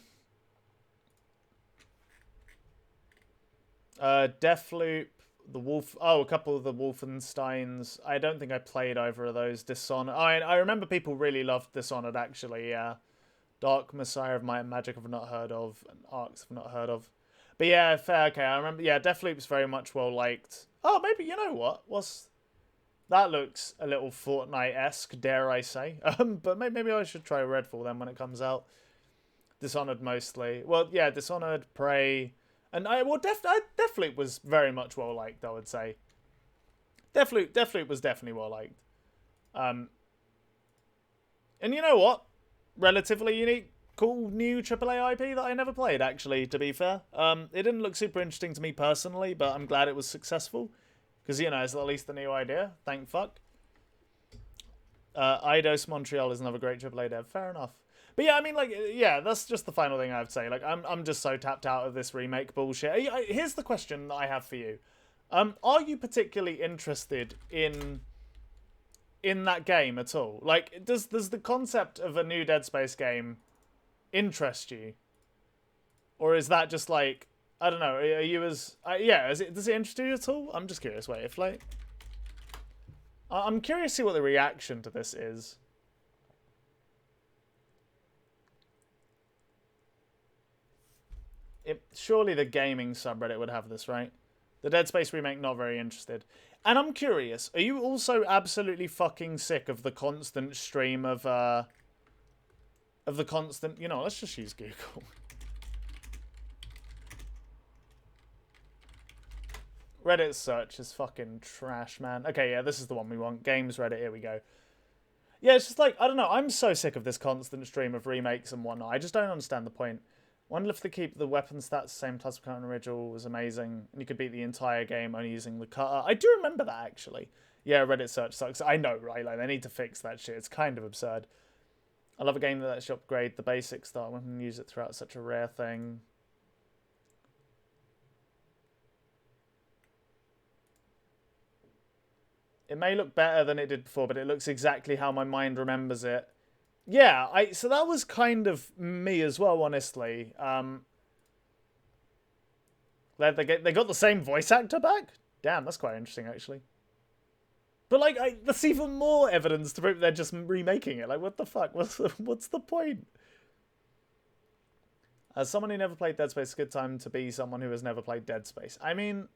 Deathloop, the Wolf... Oh, a couple of the Wolfensteins. I don't think I played either of those. Dishonored... I remember people really loved Dishonored, actually, yeah. Dark Messiah of Might and Magic I've not heard of, and Arcs I've not heard of. But yeah, fair, okay, I remember... Yeah, Deathloop's very much well-liked. Oh, maybe, you know what? That looks a little Fortnite-esque, dare I say. But maybe I should try Redfall then when it comes out. Dishonored mostly. Well, yeah, Dishonored, Prey... And Deathloop was very much well liked, I would say. Deathloop was definitely well liked. And you know what? Relatively unique, cool new AAA IP that I never played, actually, to be fair. It didn't look super interesting to me personally, but I'm glad it was successful. Because, you know, it's at least a new idea. Thank fuck. Eidos Montreal is another great AAA dev. Fair enough. But yeah, I mean, like, yeah, that's just the final thing I would say. Like, I'm just so tapped out of this remake bullshit. Here's the question that I have for you. Are you particularly interested in that game at all? Like, does the concept of a new Dead Space game interest you? Or is that just like, I don't know. Are you as yeah? Does it interest you at all? I'm just curious. Wait, if like, I'm curious to see what the reaction to this is. Surely the gaming subreddit would have this, right? The Dead Space remake, not very interested. And I'm curious, are you also absolutely fucking sick of the constant stream of the constant, you know, let's just use Google. Reddit search is fucking trash, man. Okay, yeah, this is the one we want. Games Reddit, here we go. Yeah, it's just like, I don't know, I'm so sick of this constant stream of remakes and whatnot. I just don't understand the point. Wonder if they keep the weapon stats the same type of current original was amazing. And you could beat the entire game only using the cutter. I do remember that, actually. Yeah, Reddit search sucks. I know, right? Like, they need to fix that shit. It's kind of absurd. I love a game that lets you upgrade the basic start weapon and use it throughout. Such a rare thing. It may look better than it did before, but it looks exactly how my mind remembers it. Yeah, so that was kind of me as well, honestly. They got the same voice actor back? Damn, that's quite interesting, actually. But, like, that's even more evidence to prove they're just remaking it. Like, what the fuck? What's the point? As someone who never played Dead Space, it's a good time to be someone who has never played Dead Space. I mean,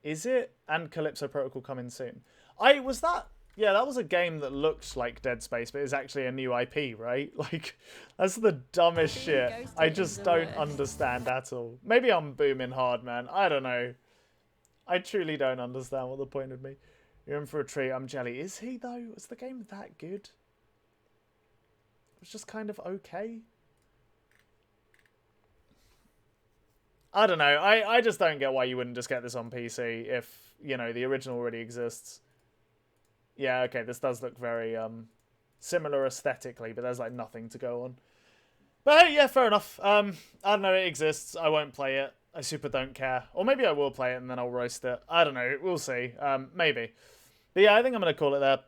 is it? And Calypso Protocol coming soon. Yeah, that was a game that looked like Dead Space, but it's actually a new IP, right? Like, that's the dumbest shit. I just don't understand at all. Maybe I'm booming hard, man. I don't know. I truly don't understand what the point would be. You're in for a treat. I'm jelly. Is he, though? Was the game that good? It was just kind of okay. I don't know. I just don't get why you wouldn't just get this on PC if, you know, the original already exists. Yeah, okay, this does look very similar aesthetically, but there's like nothing to go on. But hey, yeah, fair enough. I don't know, it exists. I won't play it. I super don't care. Or maybe I will play it and then I'll roast it. I don't know. We'll see. Maybe. But yeah, I think I'm going to call it there.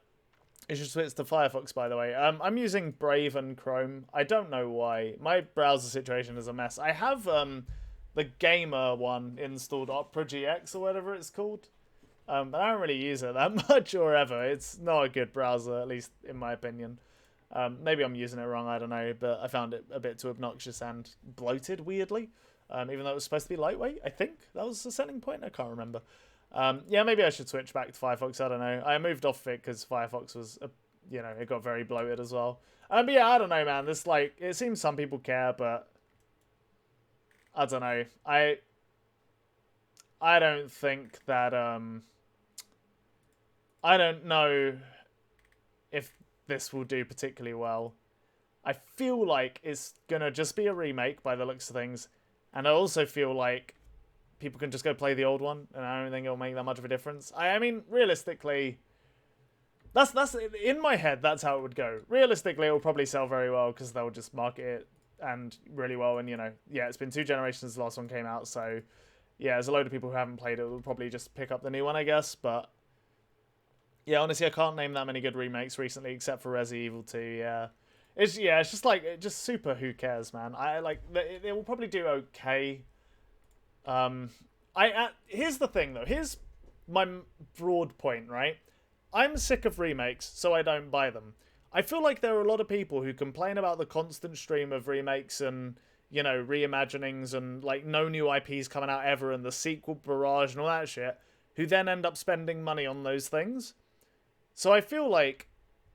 It should switch to Firefox, by the way. I'm using Brave and Chrome. I don't know why. My browser situation is a mess. I have the gamer one installed, Opera GX or whatever it's called. But I don't really use it that much or ever. It's not a good browser, at least in my opinion. Maybe I'm using it wrong, I don't know. But I found it a bit too obnoxious and bloated, weirdly. Even though it was supposed to be lightweight, I think. That was the setting point, I can't remember. Yeah, maybe I should switch back to Firefox, I don't know. I moved off it because Firefox was, you know, it got very bloated as well. But yeah, I don't know, man. This, like, it seems some people care, but I don't know. I don't think that, I don't know if this will do particularly well. I feel like it's gonna just be a remake by the looks of things, and I also feel like people can just go play the old one, and I don't think it'll make that much of a difference. I mean, realistically, that's in my head. That's how it would go. Realistically, it will probably sell very well because they'll just market it and really well. And you know, yeah, it's been 2 generations since the last one came out, so yeah, there's a load of people who haven't played it will probably just pick up the new one, I guess, but. Yeah, honestly, I can't name that many good remakes recently, except for Resident Evil 2. Yeah, it's just like super. Who cares, man? I like it will probably do okay. Here's the thing though. Here's my broad point, right? I'm sick of remakes, so I don't buy them. I feel like there are a lot of people who complain about the constant stream of remakes and, you know, reimaginings and like no new IPs coming out ever and the sequel barrage and all that shit, who then end up spending money on those things. So I feel like,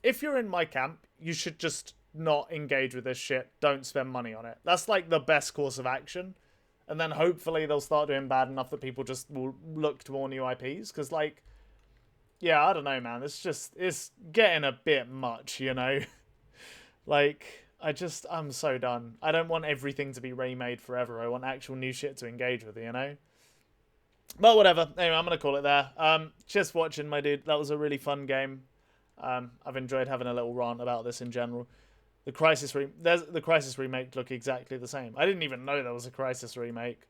if you're in my camp, you should just not engage with this shit. Don't spend money on it. That's like the best course of action. And then hopefully they'll start doing bad enough that people just will look to more new IPs. Because like, yeah, I don't know, man. It's getting a bit much, you know? Like, I'm so done. I don't want everything to be remade forever. I want actual new shit to engage with, you know? But whatever. Anyway, I'm going to call it there. Just watching, my dude. That was a really fun game. I've enjoyed having a little rant about this in general. The Crisis remake look exactly the same. I didn't even know there was a Crisis remake.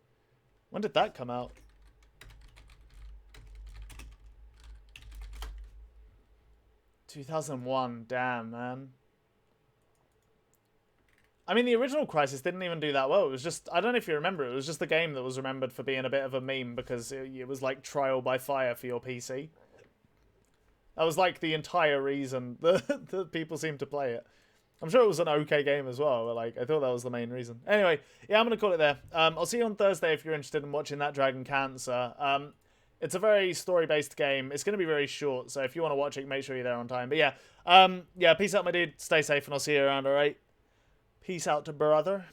When did that come out? ...2001. Damn, man. I mean, the original Crysis didn't even do that well. It was just, I don't know if you remember, it was just the game that was remembered for being a bit of a meme because it was like trial by fire for your PC. That was like the entire reason that people seemed to play it. I'm sure it was an okay game as well, but like I thought that was the main reason. Anyway, yeah, I'm going to call it there. I'll see you on Thursday if you're interested in watching that Dragon Cancer. It's a very story-based game. It's going to be very short, so if you want to watch it, make sure you're there on time. But yeah, yeah, peace out, my dude. Stay safe, and I'll see you around, all right? Peace out to brother.